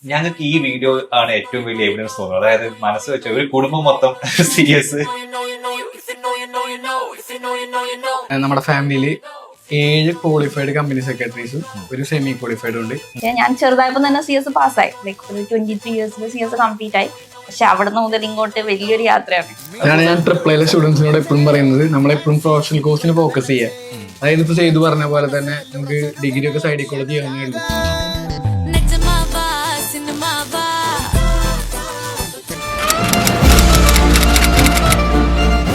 ഞങ്ങൾക്ക് ഈ വീഡിയോ ആണ് ഏറ്റവും വലിയ എവിഡൻസ് തോന്നുന്നത്. അതായത് മനസ്സ് വെച്ച ഒരു കുടുംബം മൊത്തം CS. നമ്മുടെ ഫാമിലിയിൽ 7 ക്വാളിഫൈഡ് കമ്പനി സെക്രട്ടറീസും ഒരു സെമി ക്വാളിഫൈഡും ഉണ്ട്. ഞാൻ ചെറുതായപ്പോൾ തന്നെ CS പാസ്സായി. ലൈക്ക് ഒരു 23 ഇയേഴ്സിൽ CS കംപ്ലീറ്റ് ആയി. പക്ഷെ അവിടെ നിന്ന് മുതൽ ഇങ്ങോട്ട് വലിയൊരു യാത്രയാണ്. അതാണ് ഞാൻ ട്രിപ്പിളിലെ സ്റ്റുഡൻസിനോട് എപ്പോഴും പറയുന്നത്, നമ്മളെപ്പോഴും പ്രൊഫഷണൽ കോഴ്സിന് ഫോക്കസ് ചെയ്യുക. അതായത് ഇപ്പൊ ചെയ്തു പറഞ്ഞ പോലെ തന്നെ നമുക്ക് ഡിഗ്രി ഒക്കെ സൈഡിൽ കൂടെ ചെയ്യാവുന്നേ ഉള്ളൂ.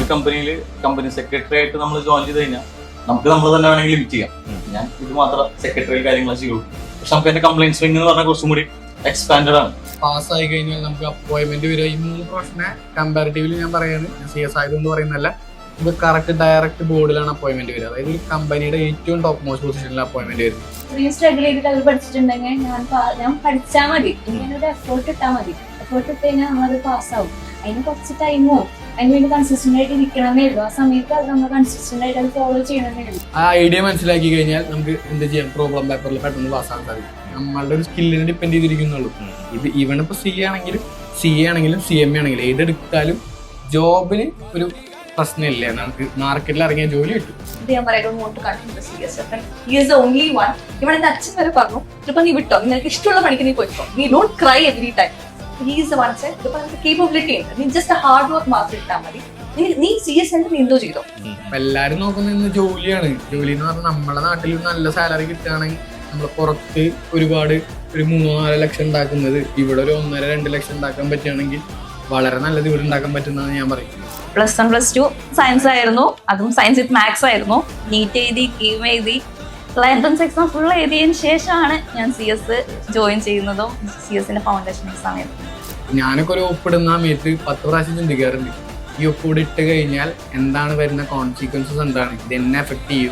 കമ്പനിയിൽ കമ്പനി സെക്രട്ടറി ആയിട്ട് നമ്മൾ ജോയിൻ ചെയ്ത് കഴിഞ്ഞാൽ നമുക്ക് നമ്മൾ തന്നെ വേണമെങ്കിൽ ലിമിറ്റ് ചെയ്യാം. ഞാൻ ഇത് മാത്രം സെക്രട്ടറി കാര്യങ്ങൾ ചെയ്യുള്ളൂ. പക്ഷെ നമുക്ക് എന്റെ കംപ്ലൈന്റ് സ്വിംഗ് എന്ന് പറഞ്ഞാൽ കുറച്ചും കൂടി എക്സ്പാൻഡഡ് ആണ്. പാസ്സായി കഴിഞ്ഞാൽ നമുക്ക് അപ്പോയിന്റ്മെന്റ് വരിക. ഈ 3 പ്രൊഫഷനെ കമ്പാരിറ്റീവ്ലി ഞാൻ പറയാണ്, CS ആയതുകൊണ്ട് പറയുന്നതല്ല, നമുക്ക് കറക്റ്റ് ഡയറക്റ്റ് ബോർഡിലാണ് അപ്പോയിന്റ്മെന്റ് വരിക. അതായത് ഒരു കമ്പനിയുടെ ഏറ്റവും ടോപ്പ് മോസ്റ്റ് പൊസിഷനിൽ അപ്പോയിന്റ്മെന്റ് വരും. ഇത്രയും സ്ട്രഗിൾ ചെയ്തിട്ട് അത് പഠിച്ചിട്ടുണ്ടെങ്കിൽ ഞാൻ പഠിച്ചാൽ മതി. ഇങ്ങനൊരു എഫേർട്ട് ഇട്ടാൽ മതി. എഫേർട്ട് ഇട്ട് കഴിഞ്ഞാൽ നമ്മളത് പാസ്സാവും. അതിന് കുറച്ച് ടൈമോ അതിന് വേണ്ടി കൺസിസ്റ്റന്റ് ആയിട്ട് ഇരിക്കണമെന്നേ ഉള്ളൂ. ആ സമയത്ത് അത് നമ്മൾ കൺസിസ്റ്റന്റ് ആയിട്ട് അത് ഫോളോ ചെയ്യണമെന്നേ ഉള്ളൂ. ആ ഐഡിയ മനസ്സിലാക്കി കഴിഞ്ഞാൽ നമുക്ക് എന്ത് ചെയ്യാം, പ്രോബ്ലം പേപ്പറിൽ പെട്ടെന്ന് പാസ്സാകാൻ സാധിക്കും. നമ്മളുടെ ഒരു സ്കില്ലിനെ ഡിപ്പെൻഡ് ചെയ്തിരിക്കുന്നുള്ളൂ. ഇത് ഈവൺ ഇപ്പൊ CA ആണെങ്കിലും CMA ആണെങ്കിലും ഏതെടുത്താലും ജോബിന് ഒരു പ്രശ്നമില്ല. നമുക്ക് മാർക്കറ്റിൽ ഇറങ്ങിയ ജോലി കിട്ടും. ഇവിടെ അച്ഛൻ വരെ പറഞ്ഞു, ഇപ്പൊ നീ വിട്ടോ, നിനക്ക് ഇഷ്ടമുള്ള പണിക്ക് നീ പോയിക്കോ, നീ don't cry every time. Capability ഉണ്ട്. നീ ജസ്റ്റ് ഹാർഡ് വർക്ക് മാത്രം ഇട്ടാൽ മതി. നീ CS ആയിട്ട് നീ എന്തോ ചെയ്തോ. എല്ലാരും നോക്കുന്ന ജോലിയാണ്. ജോലി എന്ന് പറഞ്ഞാൽ നമ്മുടെ നാട്ടിൽ നല്ല സാലറി കിട്ടുകയാണെങ്കിൽ നമ്മൾ പുറത്ത് ഒരുപാട് ഒരു 3-4 ലക്ഷം ഉണ്ടാക്കുന്നത് ഇവിടെ ഒരു 1.5-2 ലക്ഷം ഉണ്ടാക്കാൻ പറ്റുകയാണെങ്കിൽ വളരെ നല്ലത് ഇവിടെ ഉണ്ടാക്കാൻ പറ്റുന്നതാണ് ഞാൻ പറയുന്നത്. +1 +2 സയൻസ് ആയിരുന്നു. അതും സയൻസ് വിത്ത് മാത്സ് ആയിരുന്നു. നീറ്റ് എഴുതി, കീം എഴുതി, എൻട്രൻസ് എക്സാം ഫുൾ എഴുതിയതിന് ശേഷമാണ് ഞാൻ CS ജോയിൻ ചെയ്യുന്നതും CS ഫൗണ്ടേഷൻ എക്സാം എഴുതുന്നത്. ഞാനൊക്കെ ഒരു ഒപ്പിടുന്ന സമയത്ത് 10 പ്രാവശ്യം ചിന്തിക്കാറുണ്ട്, ഈ ഒപ്പിട് ഇട്ട് കഴിഞ്ഞാൽ എന്താണ് വരുന്ന കോൺസിക്വൻസസ്, എന്താണ് ഇത് എന്നെ എഫക്ട് ചെയ്യൂ.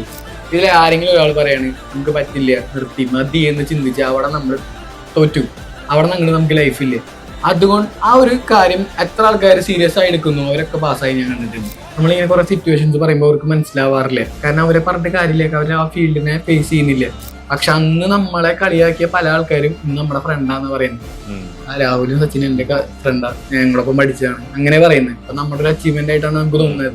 ഇതിൽ ആരെങ്കിലും ഒരാൾ പറയാണ് നമുക്ക് പറ്റില്ല, നിർത്തി മതി എന്ന് ചിന്തിച്ച് അവിടെ നമ്മൾ തോറ്റു. അവിടെ നിന്ന് നമുക്ക് ലൈഫില്ല. അതുകൊണ്ട് ആ ഒരു കാര്യം എത്ര ആൾക്കാർ സീരിയസ് ആയി എടുക്കുന്നു അവരൊക്കെ പാസ്സായി ഞാൻ കണ്ടിട്ടുണ്ട്. നമ്മളിങ്ങനെ കുറെ സിറ്റുവേഷൻസ് പറയുമ്പോൾ അവർക്ക് മനസ്സിലാവാറില്ല. കാരണം അവരെ പറഞ്ഞിട്ട് കാര്യമില്ല, അവർ ആ ഫീൽഡിനെ ഫേസ് ചെയ്യുന്നില്ല. പക്ഷെ അന്ന് നമ്മളെ കളിയാക്കിയ പല ആൾക്കാരും ഇന്ന് നമ്മുടെ ഫ്രണ്ടാന്ന് പറയുന്നത്. ആ രാഹുലും സച്ചിനും എൻ്റെ ഫ്രണ്ടാ, ഞങ്ങളൊപ്പം പഠിച്ചതാണ്, അങ്ങനെ പറയുന്നത്. അപ്പൊ നമ്മുടെ ഒരു അച്ചീവ്മെന്റ് ആയിട്ടാണ് നമുക്ക് തോന്നുന്നത്.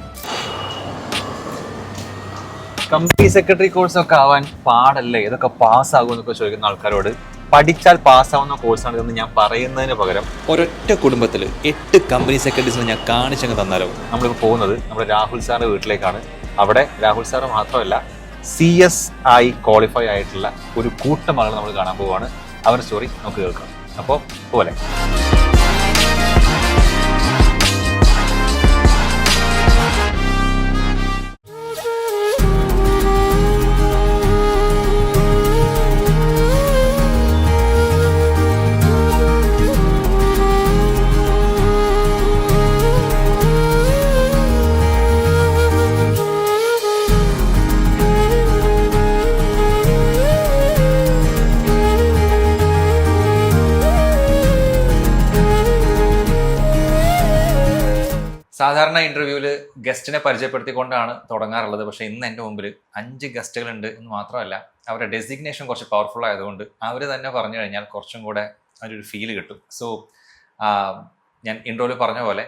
കമ്പനി സെക്രട്ടറി കോഴ്സ് ഒക്കെ ആവാൻ പാടല്ലേ, ഇതൊക്കെ പാസ്സാകും എന്നൊക്കെ ചോദിക്കുന്ന ആൾക്കാരോട് പഠിച്ചാൽ പാസ്സാവുന്ന കോഴ്സാണ് ഇതെന്ന് ഞാൻ പറയുന്നതിന് പകരം ഒരൊറ്റ കുടുംബത്തിൽ 8 കമ്പനി സെക്രട്ടറീസിനെ ഞാൻ കാണിച്ചങ്ങ് തന്നാലോ. നമ്മളിപ്പോൾ പോകുന്നത് നമ്മുടെ രാഹുൽ സാറിന്റെ വീട്ടിലേക്കാണ്. അവിടെ രാഹുൽ സാറ് മാത്രമല്ല CS ആയി ക്വാളിഫൈ ആയിട്ടുള്ള ഒരു കൂട്ടം ആളുകൾ നമ്മൾ കാണാൻ പോവുകയാണ്. അവരുടെ സ്റ്റോറി നമുക്ക് കേൾക്കാം. അപ്പോൾ പോലെ സാധാരണ ഇന്റർവ്യൂവിൽ ഗസ്റ്റിനെ പരിചയപ്പെടുത്തിക്കൊണ്ടാണ് തുടങ്ങാറുള്ളത്. പക്ഷേ ഇന്ന് എൻ്റെ മുമ്പിൽ 5 ഗസ്റ്റുകളുണ്ട് എന്ന് മാത്രമല്ല അവരുടെ ഡെസിഗ്നേഷൻ കുറച്ച് പവർഫുൾ ആയതുകൊണ്ട് അവർ തന്നെ പറഞ്ഞു കഴിഞ്ഞാൽ കുറച്ചും കൂടെ അതിൻ്റെ ഒരു ഫീൽ കിട്ടും. സോ ഞാൻ ഇൻട്രോയിൽ പറഞ്ഞ പോലെ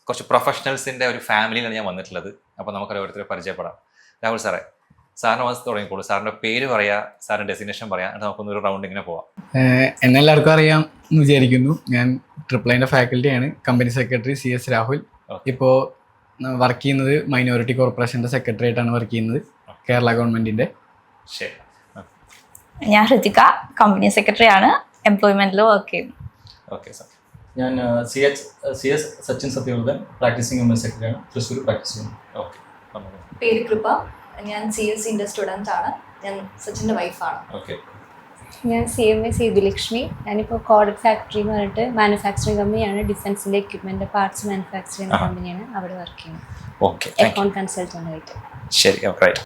കുറച്ച് പ്രൊഫഷണൽസിൻ്റെ ഒരു ഫാമിലിയിലാണ് ഞാൻ വന്നിട്ടുള്ളത്. അപ്പോൾ നമുക്ക് ഓരോരുത്തരെ പരിചയപ്പെടാം. രാഹുൽ സാറേ, സാറിന് വന്ന് തുടങ്ങിക്കോളൂ. സാറിൻ്റെ പേര് പറയാ, സാറിൻ്റെ ഡെസിഗ്നേഷൻ പറയാം, എന്നിട്ട് നമുക്കൊന്നൊരു റൗണ്ട് ഇങ്ങനെ പോവാം. എന്നെല്ലാവർക്കും അറിയാം എന്ന് വിചാരിക്കുന്നു. ഞാൻ ട്രിപ്പിളിൻ്റെ ഫാക്കൽറ്റിയാണ്, കമ്പനി സെക്രട്ടറി CS രാഹുൽ. ഇപ്പോൾ വർക്ക് ചെയ്യുന്നത് മൈനോറിറ്റി കോർപ്പറേഷൻ്റെ സെക്രട്ടറി ആയിട്ടാണ് വർക്ക് ചെയ്യുന്നത്, കേരള ഗവൺമെന്റിന്റെ. ശരി. ഞാൻ ഹൃതിക, കമ്പനി സെക്രട്ടറി ആണ്, എംപ്ലോയ്മെന്റിൽ വർക്ക് ചെയ്യുന്നു. Okay sir. ഞാൻ CS Sachin Sathyavrathan, practising company സെക്രട്ടറിയാണ്, തൃശ്ശൂർ പ്രാക്ടീസ് ചെയ്യുന്നു. ഓക്കെ. പേര് കൃപ, ഞാൻ CS സ്റ്റുഡൻ്റ് ആണ്, ഞാൻ സച്ചിൻ്റെ വൈഫാണ്. ഓക്കെ. ഞാൻ CMA സേതുലക്ഷ്മി, ഞാനിപ്പോൾ കോഡറ്റ് ഫാക്ടറി എന്ന് പറഞ്ഞിട്ട് മാനുഫാക്ചറിങ് കമ്പനിയാണ്, ഡിഫൻസിൻ്റെ എക്യുപ്മെൻ്റ് പാർട്സ് മാനുഫാക്ചറിങ് കമ്പനിയാണ്, അവിടെ വർക്ക് ചെയ്യുന്നത്. ഓക്കെ. അക്കൗണ്ട് കൺസൾട്ടൻ്റ് ആയിട്ട്. ശരി. റൈറ്റ്.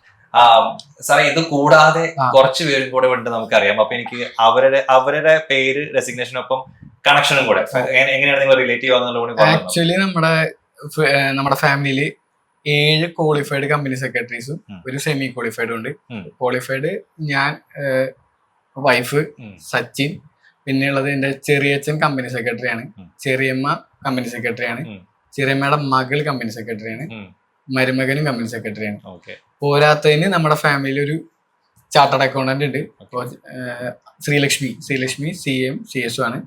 സാറേ, ഇത് കൂടാതെ കുറച്ച് പേരും കൂടെ ഉണ്ട് നമുക്കറിയാം. അപ്പൊ എനിക്ക് അവരുടെ പേര് ഡെസിഗ്നേഷനൊപ്പം കണക്ഷനും കൂടെ എങ്ങനെയാണ് നിങ്ങൾ റിലേറ്റീവ് ആവുന്നത്? ആക്ച്വലി നമ്മുടെ ഫാമിലിയിൽ 7 ക്വാളിഫൈഡ് കമ്പനി സെക്രട്ടറീസും ഒരു സെമി ക്വാളിഫൈഡും ഉണ്ട്. ക്വാളിഫൈഡ് ഞാൻ, വൈഫ്, സച്ചിൻ, പിന്നെയുള്ളത് എൻ്റെ ചെറിയച്ഛൻ കമ്പനി സെക്രട്ടറിയാണ്, ചെറിയമ്മ കമ്പനി സെക്രട്ടറിയാണ്, ചെറിയമ്മയുടെ മകൾ കമ്പനി സെക്രട്ടറിയാണ്, മരുമകനും കമ്പനി സെക്രട്ടറിയാണ്. പോരാത്തതിന് നമ്മുടെ ഫാമിലിയിൽ ഒരു ചാർട്ടേഡ് അക്കൗണ്ടന്റ് ഉണ്ട്. ശ്രീലക്ഷ്മി CS ആണ്.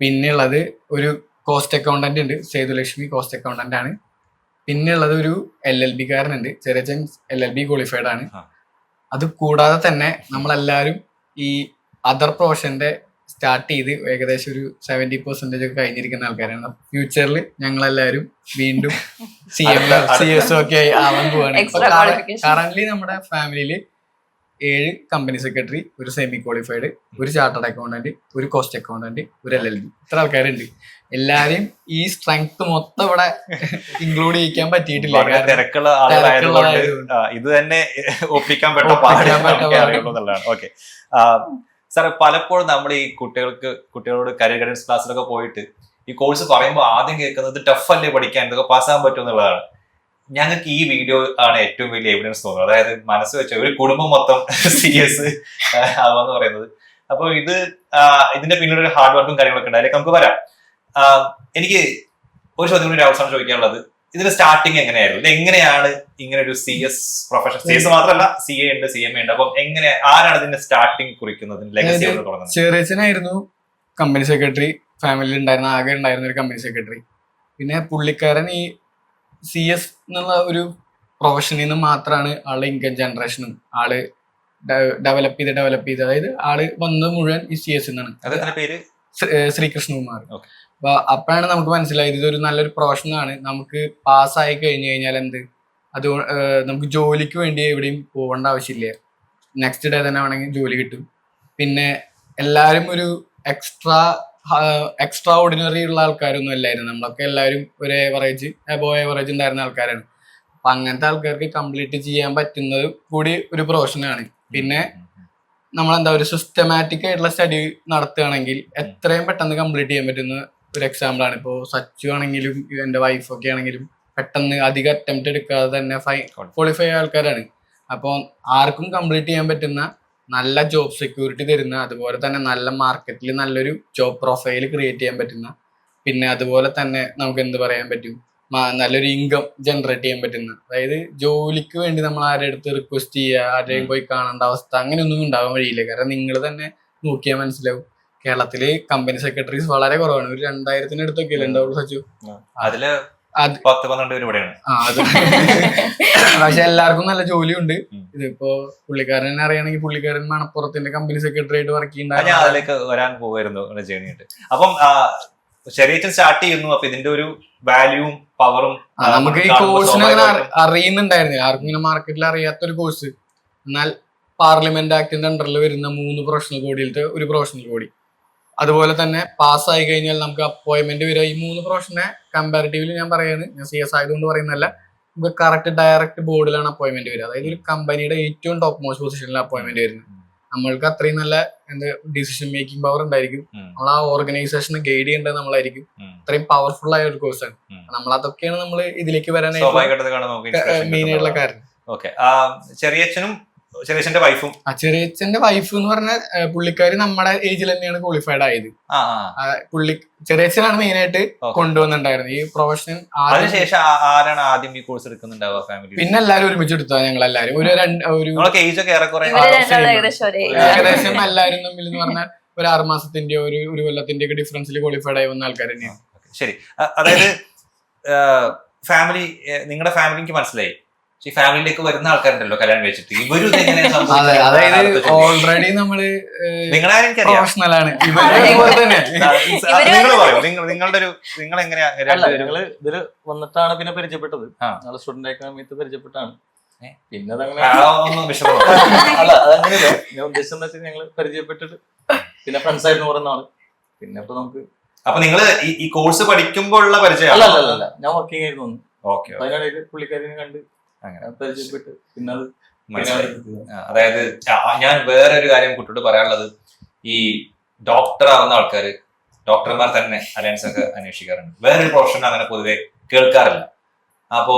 പിന്നെയുള്ളത് ഒരു കോസ്റ്റ് അക്കൗണ്ടന്റ് ഉണ്ട്, സേതുലക്ഷ്മി കോസ്റ്റ് അക്കൗണ്ടന്റ് ആണ്. പിന്നെയുള്ളത് ഒരു LLB കാരനുണ്ട്, ചെറിയച്ഛൻ LLB ക്വാളിഫൈഡ് ആണ്. അത് കൂടാതെ തന്നെ നമ്മളെല്ലാവരും ഈ അതർ പ്രൊഫഷന്റെ സ്റ്റാർട്ട് ചെയ്ത് ഏകദേശം ഒരു 70% ഒക്കെ കഴിഞ്ഞിരിക്കുന്ന ആൾക്കാരാണ്. ഫ്യൂച്ചറിൽ ഞങ്ങളെല്ലാവരും വീണ്ടും CS ഒക്കെ ആവാൻ പോവാണ്. കറന്റ്ലി നമ്മുടെ ഫാമിലിയിൽ 7 കമ്പനി സെക്രട്ടറി, ഒരു സെമി ക്വാളിഫൈഡ്, ഒരു ചാർട്ടേഡ് അക്കൗണ്ടന്റ്, ഒരു കോസ്റ്റ് അക്കൗണ്ടന്റ്, ഒരു LLB. ഇത്ര ആൾക്കാരുണ്ട്. എല്ലാരെയും ഈ സ്ട്രെങ്ത് മൊത്തം ഇവിടെ ഇൻക്ലൂഡ് ചെയ്യിക്കാൻ പറ്റിയിട്ടില്ല. തിരക്കുള്ള ആളുകളായതുകൊണ്ട് ഇത് തന്നെ ഒപ്പിക്കാൻ പറ്റുന്നതാണ്. ഓക്കെ സാർ, പലപ്പോഴും നമ്മൾ ഈ കുട്ടികളോട് കരിയർ ഗൈഡൻസ് ക്ലാസ്സിലൊക്കെ പോയിട്ട് ഈ കോഴ്സ് പറയുമ്പോൾ ആദ്യം കേൾക്കുന്നത് ടഫ് അല്ലേ പഠിക്കാൻ, ഇതൊക്കെ പാസ്സാകാൻ പറ്റും എന്നുള്ളതാണ്. ഞങ്ങൾക്ക് ഈ വീഡിയോ ആണ് ഏറ്റവും വലിയ എവിഡൻസ് തോന്നുന്നത്. അതായത് മനസ്സ് വെച്ച ഒരു കുടുംബം മൊത്തം CS ആവാന്ന് പറയുന്നത്. അപ്പൊ ഇതിന്റെ പിന്നീട് ഒരു ഹാർഡ് വർക്കും കാര്യങ്ങളൊക്കെ ഉണ്ട്. അതിലേക്ക് നമുക്ക് വരാം. എനിക്ക് ഒരു ചോദ്യം കൂടി അവസാനം ചോദിക്കാനുള്ളത്, ഇതിന്റെ സ്റ്റാർട്ടിങ് എങ്ങനെയായിരുന്നു? ഇത് എങ്ങനെയാണ് ഇങ്ങനെ ഒരു CS പ്രൊഫഷൻ, CS മാത്രമല്ല CA ഉണ്ട്, CMA ഉണ്ട്. അപ്പം ആരാണ് ഇതിന്റെ സ്റ്റാർട്ടിങ് കുറിക്കുന്നത്? ചെറിയച്ഛനായിരുന്നു കമ്പനി സെക്രട്ടറി, ഫാമിലിയിൽ ഉണ്ടായിരുന്ന ആകെ ഉണ്ടായിരുന്ന ഒരു കമ്പനി സെക്രട്ടറി. പിന്നെ പുള്ളിക്കാരൻ ഈ CS എന്നുള്ള ഒരു പ്രൊഫഷനിൽ നിന്ന് മാത്രമാണ് ആളുടെ ഇൻകം ജനറേഷനും ആള് ഡെവലപ്പ് ചെയ്ത് അതായത് ആള് വന്നത് മുഴുവൻ ഈ CS എന്നാണ്. പേര് ശ്രീകൃഷ്ണകുമാർ. അപ്പൊ അപ്പോഴാണ് നമുക്ക് മനസ്സിലായത് ഇതൊരു നല്ലൊരു പ്രൊഫഷനാണ്. നമുക്ക് പാസ്സായി കഴിഞ്ഞു കഴിഞ്ഞാൽ അത് നമുക്ക് ജോലിക്ക് വേണ്ടി എവിടെയും പോകേണ്ട ആവശ്യമില്ല. നെക്സ്റ്റ് ഡേ തന്നെ വേണമെങ്കിൽ ജോലി കിട്ടും. പിന്നെ എല്ലാവരും ഒരു എക്സ്ട്രാ ഓർഡിനറി ഉള്ള ആൾക്കാരൊന്നും അല്ലായിരുന്നു. നമ്മളൊക്കെ എല്ലാവരും ഒരു എബോ ഏവറേജ് ഉണ്ടായിരുന്ന ആൾക്കാരാണ്. അപ്പൊ അങ്ങനത്തെ ആൾക്കാർക്ക് കംപ്ലീറ്റ് ചെയ്യാൻ പറ്റുന്നത് കൂടി ഒരു പ്രൊഫഷനാണ്. പിന്നെ നമ്മളെന്താ ഒരു സിസ്റ്റമാറ്റിക് ആയിട്ടുള്ള സ്റ്റഡി നടത്തുകയാണെങ്കിൽ എത്രയും പെട്ടെന്ന് കംപ്ലീറ്റ് ചെയ്യാൻ പറ്റുന്ന ഒരു എക്സാമ്പിൾ ആണ്. ഇപ്പോൾ സച്ചു ആണെങ്കിലും എൻ്റെ വൈഫൊക്കെ ആണെങ്കിലും പെട്ടെന്ന് അധികം അറ്റംപ്റ്റ് എടുക്കാതെ തന്നെ ക്വാളിഫൈ ആയ ആൾക്കാരാണ്. അപ്പോൾ ആർക്കും കംപ്ലീറ്റ് ചെയ്യാൻ പറ്റുന്ന, നല്ല ജോബ് സെക്യൂരിറ്റി തരുന്ന, അതുപോലെ തന്നെ നല്ല മാർക്കറ്റിൽ നല്ലൊരു ജോബ് പ്രൊഫൈൽ ക്രിയേറ്റ് ചെയ്യാൻ പറ്റുന്ന, പിന്നെ അതുപോലെ തന്നെ നമുക്ക് എന്ത് പറയാൻ പറ്റും, നല്ലൊരു ഇൻകം ജനറേറ്റ് ചെയ്യാൻ പറ്റുന്ന, അതായത് ജോലിക്ക് വേണ്ടി നമ്മൾ ആരുടെ അടുത്ത് റിക്വസ്റ്റ് ചെയ്യുക, ആരുടെയും പോയി കാണേണ്ട അവസ്ഥ അങ്ങനെയൊന്നും ഉണ്ടാവാൻ വഴിയില്ല. കാരണം നിങ്ങൾ തന്നെ നോക്കിയാൽ മനസ്സിലാവും, കേരളത്തില് കമ്പനി സെക്രട്ടറീസ് വളരെ കുറവാണ്. ഒരു 2000 അടുത്തൊക്കെ ഉണ്ടാവുള്ളൂ സച്ചു. അതില് 10-12 പേര് ഇവിടെയാണ്. പക്ഷെ എല്ലാവർക്കും നല്ല ജോലിയുണ്ട്. ഇതിപ്പോ പുള്ളിക്കാരനെ അറിയണമെങ്കിൽ പുള്ളിക്കാരൻ മണപ്പുറത്തിന്റെ കമ്പനി സെക്രട്ടറി ആയിട്ട് വർക്ക് ചെയ്യുന്നുണ്ട്. ഞാൻ അതിലേക്ക് വരാൻ പോകുമായിരുന്നു ജേണിയായിട്ട്. അപ്പം ശരീരത്തിൽ സ്റ്റാർട്ട് ചെയ്യുന്നു. അപ്പൊ ഇതിന്റെ ഒരു വാല്യൂവും പവറും നമുക്ക് ഈ കോഴ്സിനെ അങ്ങനെ അറിയുന്നുണ്ടായിരുന്നില്ല. ആർക്കും ഇങ്ങനെ മാർക്കറ്റിൽ അറിയാത്തൊരു കോഴ്സ്. എന്നാൽ പാർലമെന്റ് ആക്ടിന്റെ അണ്ടറിൽ വരുന്ന 3 പ്രൊഫഷണൽ ബോഡിയിലത്തെ ഒരു പ്രൊഫഷണൽ ബോഡി, അതുപോലെ തന്നെ പാസ്സായി കഴിഞ്ഞാൽ നമുക്ക് അപ്പോയിന്റ്മെന്റ് വരിക. ഈ 3 പ്രൊഫഷനെ കമ്പാരിറ്റീവ്ലി ഞാൻ പറയാണ്, ഞാൻ CS ആയതുകൊണ്ട് പറയുന്നതല്ല, നമുക്ക് കറക്റ്റ് ഡയറക്റ്റ് ബോർഡിലാണ് അപ്പോയിന്റ്മെന്റ് വരിക. അതായത് ഒരു കമ്പനിയുടെ ഏറ്റവും ടോപ്പ് മോസ്റ്റ് പൊസിഷനിലാണ് അപ്പോയിന്റ്മെന്റ് വരുന്നത്. നമ്മൾക്ക് അത്രയും നല്ല ഡിസിഷൻ മേക്കിംഗ് പവർ ഉണ്ടായിരിക്കും. നമ്മൾ ആ ഓർഗനൈസേഷനെ ഗൈഡ് ചെയ്യേണ്ടത് നമ്മളായിരിക്കും. അത്രയും പവർഫുൾ ആയ ഒരു കോഴ്സാണ്. നമ്മൾ അതൊക്കെയാണ് നമ്മൾ ഇതിലേക്ക് വരാനായിട്ട് മെയിൻ ആയിട്ടുള്ള കാരണം. ചെറിയച്ഛന്റെ വൈഫും ചെറിയച്ഛന്റെ വൈഫ് എന്ന് പറഞ്ഞ പുള്ളിക്കാരി നമ്മുടെ ഏജിൽ തന്നെയാണ് ക്വാളിഫൈഡ് ആയത്. ചെറിയച്ഛനാണ് മെയിൻ ആയിട്ട് കൊണ്ടുവന്നിട്ടുണ്ടായിരുന്നത് ഈ പ്രൊഫഷൻ. അതിനുശേഷം ആരാണ് ആദ്യം ഈ കോഴ്സ് എടുക്കുന്നുണ്ടാവുക ഫാമിലി? പിന്നെ എല്ലാരും ഒരുമിച്ച് എടുത്താ. ഞങ്ങൾ എല്ലാരും ഏകദേശം എല്ലാരും തമ്മിൽ എന്ന് പറഞ്ഞാൽ ഒരു 6 മാസത്തിന്റെയോ ഒരു കൊല്ലത്തിന്റെ ഒക്കെ ഡിഫറൻസിൽ ക്വാളിഫൈഡ് ആയി വന്ന ആൾക്കാർ തന്നെയാണ്. ശരി, അതായത് ഫാമിലി, നിങ്ങളുടെ ഫാമിലി എനിക്ക് മനസ്സിലായി. ഈ ഫാമിലിയിലേക്ക് വരുന്ന ആൾക്കാരുണ്ടല്ലോ കല്യാണം കഴിച്ചിട്ട്, ഇവരും അതായത് ഓൾറെഡി നമ്മള് പ്രൊഫഷണലാണ്. നിങ്ങൾ എങ്ങനെയാ ഞങ്ങള് ഇതില് വന്നിട്ടാണ് പിന്നെ പരിചയപ്പെട്ടത്. ഞങ്ങള് സ്റ്റുഡന്റ് ആയ സമയത്ത് പരിചയപ്പെട്ടാണ്. പിന്നെ അല്ല അതങ്ങനെയല്ല, ഞാൻ ഉദ്ദേശം എന്താ വെച്ചാൽ ഞങ്ങള് പരിചയപ്പെട്ടിട്ട് പിന്നെ ഫ്രണ്ട്സ് ആയിരുന്നു കുറെ നാള്. പിന്നെ ഇപ്പൊ നമുക്ക് അപ്പൊ നിങ്ങള് ഈ കോഴ്സ് പഠിക്കുമ്പോൾ ഉള്ള പരിചയം? അല്ല, ഞാൻ വർക്കിംഗ് ആയിരുന്നു. അതിനിടയിൽ പുള്ളിക്കാരിനെ കണ്ട് അങ്ങനെ പരിചയപ്പെട്ട് പിന്നെ അത് മനസ്സിലായി. അതായത് ഞാൻ വേറൊരു കാര്യം കുട്ടിയോട് പറയാനുള്ളത്, ഈ ഡോക്ടർ ആവുന്ന ആൾക്കാര്, ഡോക്ടർമാർ തന്നെ അലയൻസ് ഒക്കെ അന്വേഷിക്കാറുണ്ട്. വേറൊരു പ്രൊഫഷൻ അങ്ങനെ പൊതുവെ കേൾക്കാറില്ല. അപ്പോ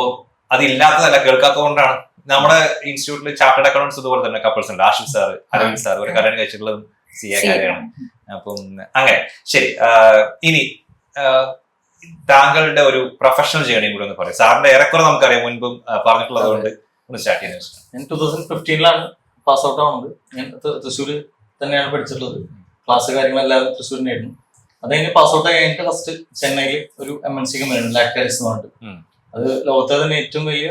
അതില്ലാത്തതല്ല, കേൾക്കാത്തത് കൊണ്ടാണ്. നമ്മുടെ ഇൻസ്റ്റിറ്റ്യൂട്ടിൽ ചാർട്ടേഡ് അക്കൗണ്ടൻസ് ഇതുപോലെ തന്നെ കപ്പിൾസ് ഉണ്ട്. ആഷിഫ് സാർ, അരവിന്ദ് സാർ, ഒരു കല്യാണം കഴിച്ചിട്ടുള്ളതും CA കാര്യമാണ്. അപ്പം അങ്ങനെ ശരി. ഇനി താങ്കളുടെ ഒരു പ്രൊഫഷണൽ ജേർണിയും കൂടി ഒന്ന് പറയും. സാറിന്റെ ഏറെക്കുറെ നമുക്കറിയാം, മുൻപും പറഞ്ഞിട്ടുള്ളത് കൊണ്ട് ഒന്ന് സ്റ്റാർട്ട് ചെയ്യുന്നത്. ഞാൻ 2015 പാസ് ഔട്ട് ആവുന്നത്. ഞാൻ തൃശ്ശൂർ തന്നെയാണ് പഠിച്ചിട്ടുള്ളത്. ക്ലാസ് കാര്യങ്ങളെല്ലാം തൃശ്ശൂർ തന്നെയായിരുന്നു. അത് കഴിഞ്ഞ് പാസ് ഔട്ട് കഴിഞ്ഞിട്ട് ഫസ്റ്റ് ചെന്നൈയിൽ ഒരു MNC കമ്പനിയാണ് ലാക്ടാരിസ് എന്ന് പറഞ്ഞിട്ട്. അത് ലോകത്തെ തന്നെ ഏറ്റവും വലിയ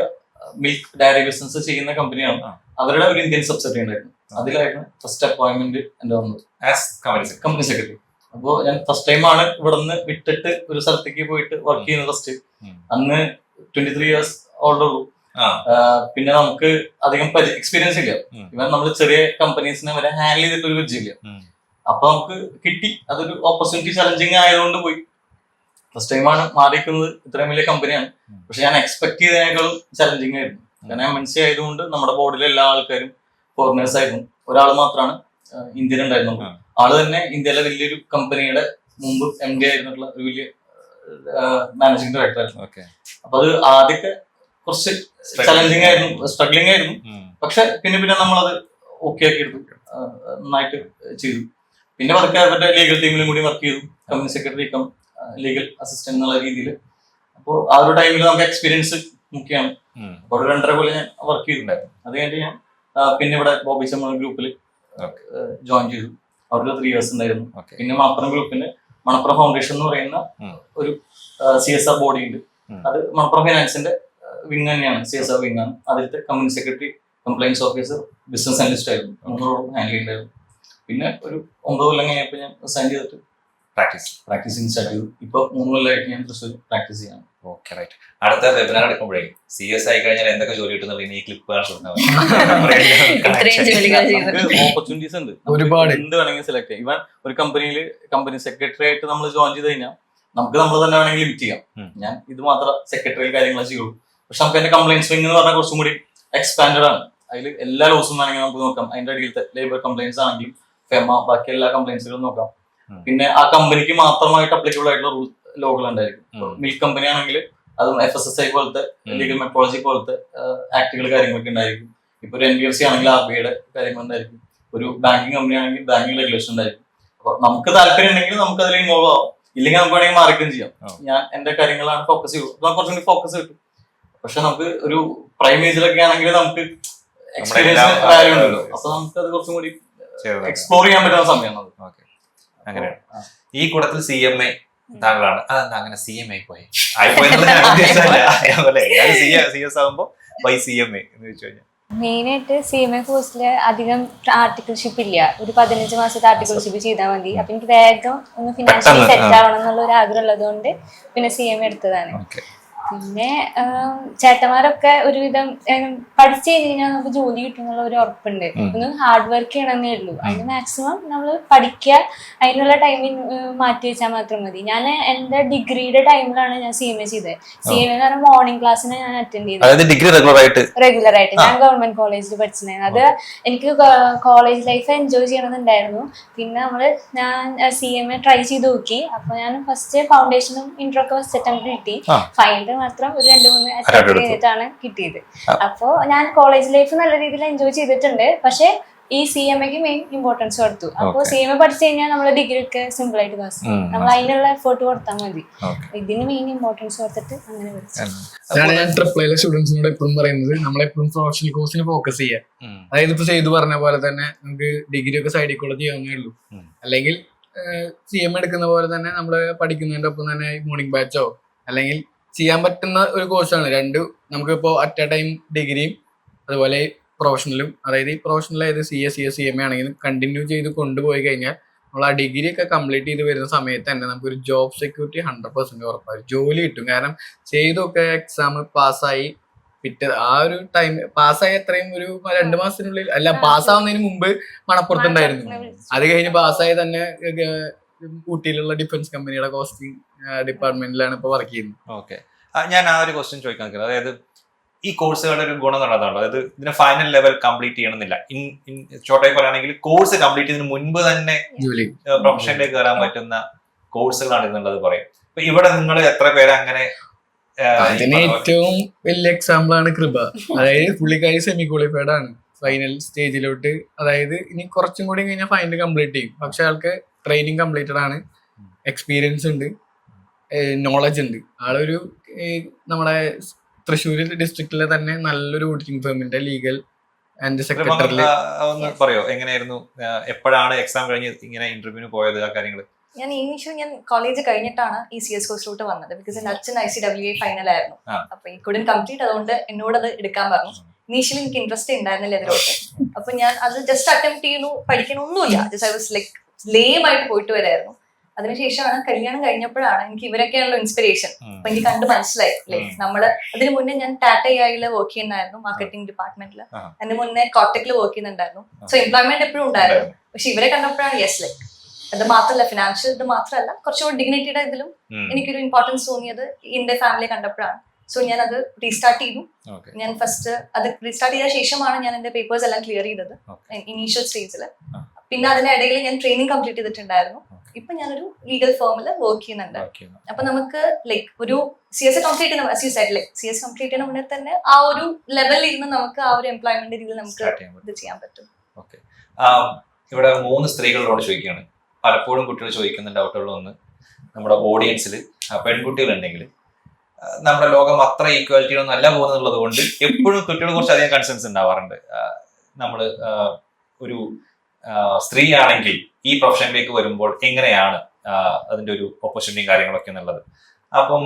മിൽക്ക് ഡയറി ബിസിനസ് ചെയ്യുന്ന കമ്പനിയാണ്. അവരുടെ ഒരു ഇന്ത്യൻ സബ്സിഡറി ഉണ്ടായിരുന്നു. അതിലായിരുന്നു ഫസ്റ്റ് അപ്പോയിന്റ്മെന്റ് എന്റെ വന്നത് കമ്പനി സെക്രട്ടറി. അപ്പോൾ ഞാൻ ഫസ്റ്റ് ടൈമാണ് ഇവിടെ നിന്ന് വിട്ടിട്ട് ഒരു സ്ഥലത്തേക്ക് പോയിട്ട് വർക്ക് ചെയ്യുന്നത്. ഫസ്റ്റ് അന്ന് 23 years ഓൾഡ് ഉള്ളൂ. പിന്നെ നമുക്ക് അധികം എക്സ്പീരിയൻസ് ഇല്ല. ഇവൻ നമ്മൾ ചെറിയ കമ്പനീസിനെ വരെ ഹാൻഡിൽ ചെയ്തിട്ട് ഒരു വിജയില്ല. അപ്പൊ നമുക്ക് കിട്ടി. അതൊരു ഓപ്പർച്യൂണിറ്റി ചലഞ്ചിങ് ആയതുകൊണ്ട് പോയി. ഫസ്റ്റ് ടൈമാണ് മാറിയിരിക്കുന്നത്. ഇത്രയും വലിയ കമ്പനിയാണ്. പക്ഷെ ഞാൻ എക്സ്പെക്ട് ചെയ്തതിനേക്കാളും ചലഞ്ചിങ് ആയിരുന്നു. കാരണം MNC ആയതുകൊണ്ട് നമ്മുടെ ബോർഡിലെ എല്ലാ ആൾക്കാരും ഫോറിനേഴ്സ് ആയിരുന്നു. ഒരാൾ മാത്രമാണ് ഇന്ത്യൻ ഉണ്ടായിരുന്നുള്ളൂ. ആള് തന്നെ ഇന്ത്യയിലെ വലിയൊരു കമ്പനിയുടെ മുമ്പ് MD ആയിരുന്നുള്ള ഒരു വലിയ മാനേജിംഗ് ഡയറക്ടർ ആയിരുന്നു. അപ്പൊ അത് ആദ്യമൊക്കെ കുറച്ച് ചലഞ്ചിങ് ആയിരുന്നു, സ്ട്രഗ്ലിംഗ് ആയിരുന്നു. പക്ഷെ പിന്നെ നമ്മളത് ഓക്കെ ആക്കി എടുത്തു, നന്നായിട്ട് ചെയ്തു. പിന്നെ വർക്ക് അവരുടെ ലീഗൽ ടീമിലും കൂടി വർക്ക് ചെയ്തു. Company secretary come legal assistant എന്നുള്ള രീതിയിൽ. അപ്പോൾ ആ ഒരു ടൈമിൽ നമുക്ക് എക്സ്പീരിയൻസ് മുഖ്യമാണ്. അപ്പോൾ 2.5 കൊല്ലം ഞാൻ വർക്ക് ചെയ്തിട്ടുണ്ടായിരുന്നു. അത് കഴിഞ്ഞിട്ട് ഞാൻ പിന്നെ ഇവിടെ ബോബി ചമ്മ ഗ്രൂപ്പിൽ ജോയിൻ ചെയ്തു. അവിടെ 3 years ഉണ്ടായിരുന്നു. പിന്നെ മണപ്പുറം ഗ്രൂപ്പിന്റെ മണപ്പുറം ഫൗണ്ടേഷൻ എന്ന് പറയുന്ന ഒരു CSR ബോഡി ഉണ്ട്. അത് മണപ്പുറം ഫൈനാൻസിന്റെ വിങ് തന്നെയാണ്, CSR വിങ് ആണ്. അതിലത്തെ company secretary, compliance officer, business analyst ആയിരുന്നു. 3 റോളും ഹാൻഡിൽ ചെയ്യുന്നുണ്ടായിരുന്നു. പിന്നെ ഒരു 9 കൊല്ലം കഴിഞ്ഞപ്പോൾ ഞാൻ റിസൈൻ ചെയ്തിട്ട് പ്രാക്ടീസിങ് സ്റ്റാർട്ട് ചെയ്തു. ഇപ്പൊ 3 കൊല്ലമായിട്ട് ഞാൻ തൃശ്ശൂർ പ്രാക്ടീസ് ചെയ്യാണ്. Okay, right. അടുത്ത വെബിനാർ എടുക്കുമ്പോഴേ CS ആയി കഴിഞ്ഞാൽ എന്തൊക്കെ ജോലി കിട്ടുന്നത് ഈ ക്ലിപ്പ് ഓപ്പർച്യൂണിറ്റീസ് ഉണ്ട്, ഒരുപാട്. എന്ത് വേണമെങ്കിൽ സെലക്ട് ചെയ്യാം. ഇവൻ ഒരു കമ്പനി സെക്രട്ടറി ആയിട്ട് നമ്മൾ ജോയിൻ ചെയ്ത് കഴിഞ്ഞാൽ നമുക്ക് നമ്മൾ തന്നെ വേണമെങ്കിൽ ലിമിറ്റ് ചെയ്യാം. ഞാൻ ഇത് മാത്രം സെക്രട്ടറി കാര്യങ്ങൾ ചെയ്യുള്ളൂ. പക്ഷെ നമുക്ക് അതിന്റെ കംപ്ലൈൻസ് വിങ് എന്ന് പറഞ്ഞാൽ കുറച്ചും കൂടി എക്സ്പാൻഡഡ് ആണ്. അതിൽ എല്ലാ ലോസും വേണമെങ്കിൽ നമുക്ക് നോക്കാം. അതിന്റെ അടിയിലത്തെ ലേബർ കംപ്ലൈൻസ് ആണെങ്കിലും ഫെമ, ബാക്കി എല്ലാ കംപ്ലൈൻസുകളും നോക്കാം. പിന്നെ ആ കമ്പനിക്ക് മാത്രമായിട്ട് അപ്ലിക്കബിൾ ആയിട്ടുള്ള ലോകൾ ഉണ്ടായിരിക്കും. മിൽക്ക് കമ്പനി ആണെങ്കിൽ അതും FSSI പോലത്തെ ലീഗൽ മെട്രോളജി പോലത്തെ ആക്ടുകൾ കാര്യങ്ങളൊക്കെ ഉണ്ടായിരിക്കും. ഇപ്പൊ ഒരു NBFC ആണെങ്കിൽ RBIയുടെ കാര്യങ്ങൾ ഉണ്ടായിരിക്കും. ഒരു ബാങ്കിങ് കമ്പനി ആണെങ്കിൽ ബാങ്കിങ് റെഗുലേഷൻ ഉണ്ടായിരിക്കും. അപ്പൊ നമുക്ക് താല്പര്യം ഉണ്ടെങ്കിൽ നമുക്ക് അതിൽ ഇൻവോൾവ് ആവാം. ഇല്ലെങ്കിൽ നമുക്ക് വേണമെങ്കിൽ മാറിക്കുകയും ചെയ്യാം. ഞാൻ എന്റെ കാര്യങ്ങളാണ് ഫോക്കസ് ചെയ്യും. കുറച്ചുകൂടി ഫോക്കസ് കിട്ടും. പക്ഷെ നമുക്ക് ഒരു പ്രൈം ഏജിലൊക്കെ ആണെങ്കിൽ നമുക്ക് എക്സ്പീരിയൻസ് വാല്യൂ ഉണ്ടല്ലോ. അപ്പൊ നമുക്ക് അത് കുറച്ചും കൂടി എക്സ്പ്ലോർ ചെയ്യാൻ പറ്റുന്ന സമയമാണ്. അങ്ങനെയാണ്. ഈ കൂട്ടത്തിൽ CMA താങ്കളാണ്. അതെന്താ അങ്ങനെ CMA പോയി CS ആകുമ്പോ CMA എന്ന് ചോദിച്ചു കഴിഞ്ഞാൽ മെയിനായിട്ട് CMA കോഴ്സില് അധികം ആർട്ടിക്കിൾഷിപ്പ് ഇല്ല. ഒരു 15 മാസത്തെ ആർട്ടിക്കിൾഷിപ്പ് ചെയ്താൽ മതി. അപ്പൊ എനിക്ക് വേഗം ഒന്ന് ഫിനാൻഷ്യലി സെറ്റ് ആവണം എന്നുള്ള ഒരു ആഗ്രഹം ഉള്ളത് കൊണ്ട് പിന്നെ CMA എടുത്തതാണ്. പിന്നെ ചേട്ടന്മാരൊക്കെ ഒരുവിധം പഠിച്ചു കഴിഞ്ഞാൽ നമുക്ക് ജോലി കിട്ടുന്നുള്ള ഒരു ഉറപ്പുണ്ട്. ഒന്ന് ഹാർഡ് വർക്ക് ചെയ്യണമെന്നേ ഉള്ളൂ. അതിന് മാക്സിമം നമ്മൾ പഠിക്കുക, അതിനുള്ള ടൈമിൽ മാറ്റി വെച്ചാൽ മാത്രം മതി. ഞാൻ എന്റെ ഡിഗ്രിയുടെ ടൈമിലാണ് ഞാൻ CMA ചെയ്തത്. CMA എന്ന് പറഞ്ഞാൽ മോർണിംഗ് ക്ലാസ്സിനെ ഞാൻ അറ്റൻഡ് ചെയ്തത് റെഗുലർ ആയിട്ട്. ഞാൻ ഗവൺമെന്റ് കോളേജിൽ പഠിച്ചിട്ടുണ്ടായിരുന്നു. അത് എനിക്ക് കോളേജ് ലൈഫ് എൻജോയ് ചെയ്യണമെന്നുണ്ടായിരുന്നു. പിന്നെ ഞാൻ CMA ട്രൈ ചെയ്ത് നോക്കി. അപ്പൊ ഞാൻ ഫസ്റ്റ് ഫൗണ്ടേഷനും ഇൻട്രോ ഒക്കെ ഫസ്റ്റ് അറ്റംപ്റ്റ് കിട്ടി. ഫൈനൽ മാത്രം ഒരു 2-3 അറ്റംപ്റ്റ് കഴിഞ്ഞിട്ടാണ് കിട്ടിയത്. അപ്പോ ഞാൻ കോളേജ് ലൈഫ് നല്ല രീതിയിൽ എൻജോയ് ചെയ്തിട്ടുണ്ട്. പക്ഷെ ഈ CMAക്ക് മെയിൻ ഇമ്പോർട്ടൻസ് കൊടുത്തു. അപ്പോൾ CMA പഠിച്ചു കഴിഞ്ഞാൽ നമ്മളെ ഡിഗ്രി ഒക്കെ സിമ്പിൾ ആയിട്ട് പാസ് ചെയ്യും. നമ്മൾ അതിനുള്ള എഫേർട്ട് കൊടുത്താൽ മതി. ഇതിന് മെയിൻ ഇമ്പോർട്ടൻസ് കൊടുത്തിട്ട് അങ്ങനെ പഠിച്ചു. ഞാൻ ട്രിപ്പിളിലെ സ്റ്റുഡൻസിനോട് എപ്പോഴും പറയുന്നത് നമ്മളെപ്പോഴും പ്രൊഫഷണൽ കോഴ്സിന് ഫോക്കസ് ചെയ്യുക. അതായത് ഇപ്പൊ ചെയ്തു പറഞ്ഞ പോലെ തന്നെ നമുക്ക് ഡിഗ്രി ഒക്കെ സൈഡിൽ കൂടെ ചെയ്യാവുന്നേ ഉള്ളൂ. അല്ലെങ്കിൽ CMA എടുക്കുന്ന പോലെ തന്നെ നമ്മള് പഠിക്കുന്നതിന്റെ ഒപ്പം തന്നെ മോർണിംഗ് ബാച്ചോ അല്ലെങ്കിൽ ചെയ്യാൻ പറ്റുന്ന ഒരു കോഴ്സാണ്. നമുക്കിപ്പോ അറ്റ് എ ടൈം ഡിഗ്രിയും അതുപോലെ പ്രൊഫഷണലും, അതായത് ഈ പ്രൊഫഷണൽ ആയത് CMA ആണെങ്കിലും കണ്ടിന്യൂ ചെയ്ത് കൊണ്ടുപോയി കഴിഞ്ഞാൽ നമ്മൾ ആ ഡിഗ്രി ഒക്കെ കംപ്ലീറ്റ് ചെയ്ത് വരുന്ന സമയത്ത് തന്നെ നമുക്കൊരു ജോബ് സെക്യൂരിറ്റി 100% ഉറപ്പായി ജോലി കിട്ടും. കാരണം ചെയ്തൊക്കെ എക്സാം പാസ്സായി ആ ഒരു ടൈം പാസ്സായി അത്രയും ഒരു 2 മാസത്തിനുള്ളിൽ അല്ല, പാസ്സാവുന്നതിന് മുമ്പ് മണപ്പുറത്തുണ്ടായിരുന്നു. അത് കഴിഞ്ഞ് പാസ്സായി തന്നെ ഊട്ടിയിലുള്ള ഡിഫൻസ് കമ്പനിയുടെ കോസ്റ്റിംഗ് ഡിപ്പാർട്ട്മെന്റിലാണ് ഇപ്പൊ വർക്ക് ചെയ്യുന്നത്. ഓക്കെ, ഞാൻ ആ ഒരു ക്വസ്റ്റ്യൻ ചോദിക്കാൻ നിൽക്കുന്നത്, അതായത് ഈ കോഴ്സുകളുടെ ഒരു ഗുണം എന്നുള്ളതാണ്, അതായത് ഇതിന് ഫൈനൽ ലെവൽ കംപ്ലീറ്റ് ചെയ്യണമെന്നില്ല. ഷോർട്ടായി പറയുകയാണെങ്കിൽ കോഴ്സ് കംപ്ലീറ്റ് ചെയ്തതിന് മുൻപ് തന്നെ പ്രൊഫഷനിലേക്ക് കയറാൻ പറ്റുന്ന കോഴ്സുകളാണ് എന്നുള്ളത് പറയും. അപ്പൊ ഇവിടെ നിങ്ങൾ എത്ര പേര് അങ്ങനെ? അതിന് ഏറ്റവും വലിയ എക്സാമ്പിൾ ആണ് കൃപ. അതായത് പുള്ളിക്കാരി സെമി ക്വാളിഫൈഡ് ആണ്. ഫൈനൽ സ്റ്റേജിലോട്ട്. അതായത് ഇനി കുറച്ചും കൂടി കഴിഞ്ഞാൽ ഫൈനൽ കംപ്ലീറ്റ് ചെയ്യും. പക്ഷെ ആൾക്ക് ട്രെയിനിങ് കംപ്ലീറ്റഡ് ആണ്, എക്സ്പീരിയൻസ് ഉണ്ട്, നോളജ് ഉണ്ട്. ആളൊരു നമ്മുടെ തൃശ്ശൂർ ഡിസ്ട്രിക്റ്റിലെ തന്നെ നല്ലൊരു ഓഡിറ്റിംഗ് ഫേമിന്റെ ലീഗൽ ആൻഡ് സെക്രട്ടറി. ഒന്ന് പറയോ എങ്ങനെയായിരുന്നു, എപ്പോഴാണ് എക്സാം കഴിഞ്ഞ് ഇങ്ങനെ ഇന്റർവ്യൂവിന് പോയത്, ആ കാര്യങ്ങൾ? ഞാൻ കോളേജ് കഴിഞ്ഞിട്ടാണ് ഈ CS കോഴ്സിലോട്ട് വന്നത്. ബിക്കോസ് എന്റെ അച്ഛൻ ICWA ഫൈനൽ ആയിരുന്നു. അപ്പൊ ഈ കുഡൻ കംപ്ലീറ്റ്, അതുകൊണ്ട് എന്നോട് അത് എടുക്കാൻ പറഞ്ഞു. ഇനീഷ്യലി എനിക്ക് ഇൻട്രസ്റ്റ് ഉണ്ടായിരുന്നില്ല ഇതിലോട്ട്. അപ്പൊ ഞാൻ അത് ജസ്റ്റ് അറ്റംപ്റ്റ് ചെയ്യുന്നു, പഠിക്കണമൊന്നുമില്ല, ജസ്റ്റ് ഐ വാസ് ലൈക്ക് ലേം ആയിട്ട് പോയിട്ട് വരായിരുന്നു. അതിനുശേഷമാണ് കല്യാണം കഴിഞ്ഞപ്പോഴാണ് എനിക്ക് ഇവരൊക്കെയാണല്ലോ ഇൻസ്പിറേഷൻ. അപ്പൊ എനിക്ക് കണ്ട് മനസ്സിലായി ലൈക്ക് നമ്മള് അതിന് മുന്നേ ഞാൻ ടാറ്റയില് വർക്ക് ചെയ്യുന്നായിരുന്നു, മാർക്കറ്റിംഗ് ഡിപ്പാർട്ട്മെന്റിൽ. അതിന് മുന്നേ കോട്ടക്കിൽ വർക്ക് ചെയ്യുന്നുണ്ടായിരുന്നു. സോ എംപ്ലോയ്മെന്റ് എപ്പോഴും ഉണ്ടായിരുന്നു. പക്ഷെ ഇവരെ കണ്ടപ്പോഴാണ് യെസ് ലൈക്ക് അത് മാത്രമല്ല, ഫിനാൻഷ്യൽ ഇത് മാത്രമല്ല, കുറച്ചുകൂടി ഡിഗ്നിറ്റിയുടെ ഇതിലും എനിക്കൊരു ഇമ്പോർട്ടൻസ് തോന്നിയത് എന്റെ ഫാമിലിയെ കണ്ടപ്പോഴാണ്. സോ ഞാൻ അത് റീസ്റ്റാർട്ട് ചെയ്തു. ഞാൻ ഫസ്റ്റ് അത് റീസ്റ്റാർട്ട് ചെയ്ത ശേഷമാണ് ഞാൻ എന്റെ പേപ്പേഴ്സ് എല്ലാം ക്ലിയർ ചെയ്തത് ഇനീഷ്യൽ സ്റ്റേജില്. പിന്നെ അതിനിടയിൽ ഞാൻ ട്രെയിനിങ് കംപ്ലീറ്റ് ചെയ്തിട്ടുണ്ടായിരുന്നു. ഇപ്പൊ ഞാനൊരു ലീഗൽ ഫേമിൽ വർക്ക് ചെയ്യുന്നുണ്ട്. അപ്പൊ നമുക്ക് ലൈക്ക് ഒരു CS കംപ്ലീറ്റ് ചെയ്യുന്ന CS കംപ്ലീറ്റ് ചെയ്യുന്ന മുന്നേ തന്നെ ആ ഒരു ലെവലിൽ ഇരുന്ന് നമുക്ക് ആ ഒരു എംപ്ലോയ്മെന്റ് രീതിയിൽ നമുക്ക് ഇത് ചെയ്യാൻ പറ്റും. ഇവിടെ 3 സ്ത്രീകളോട് ചോദിക്കുകയാണ്. പലപ്പോഴും കുട്ടികൾ ചോദിക്കുന്ന ഡൗട്ടുകളൊന്ന്, നമ്മുടെ ഓഡിയൻസിൽ പെൺകുട്ടികളുണ്ടെങ്കിൽ നമ്മുടെ ലോകം അത്ര ഈക്വാലിറ്റിയൊന്നും അല്ല പോകുന്നുള്ളത് കൊണ്ട് എപ്പോഴും കുട്ടികൾ കുറച്ചധികം കൺസേൺസ് ഉണ്ടാവാറുണ്ട്. നമ്മൾ ഒരു സ്ത്രീ ആണെങ്കിൽ ഈ പ്രൊഫഷനിലേക്ക് വരുമ്പോൾ എങ്ങനെയാണ് അതിന്റെ ഒരു ഓപ്പർച്യൂണിറ്റിയും കാര്യങ്ങളൊക്കെ എന്നുള്ളത്. അപ്പം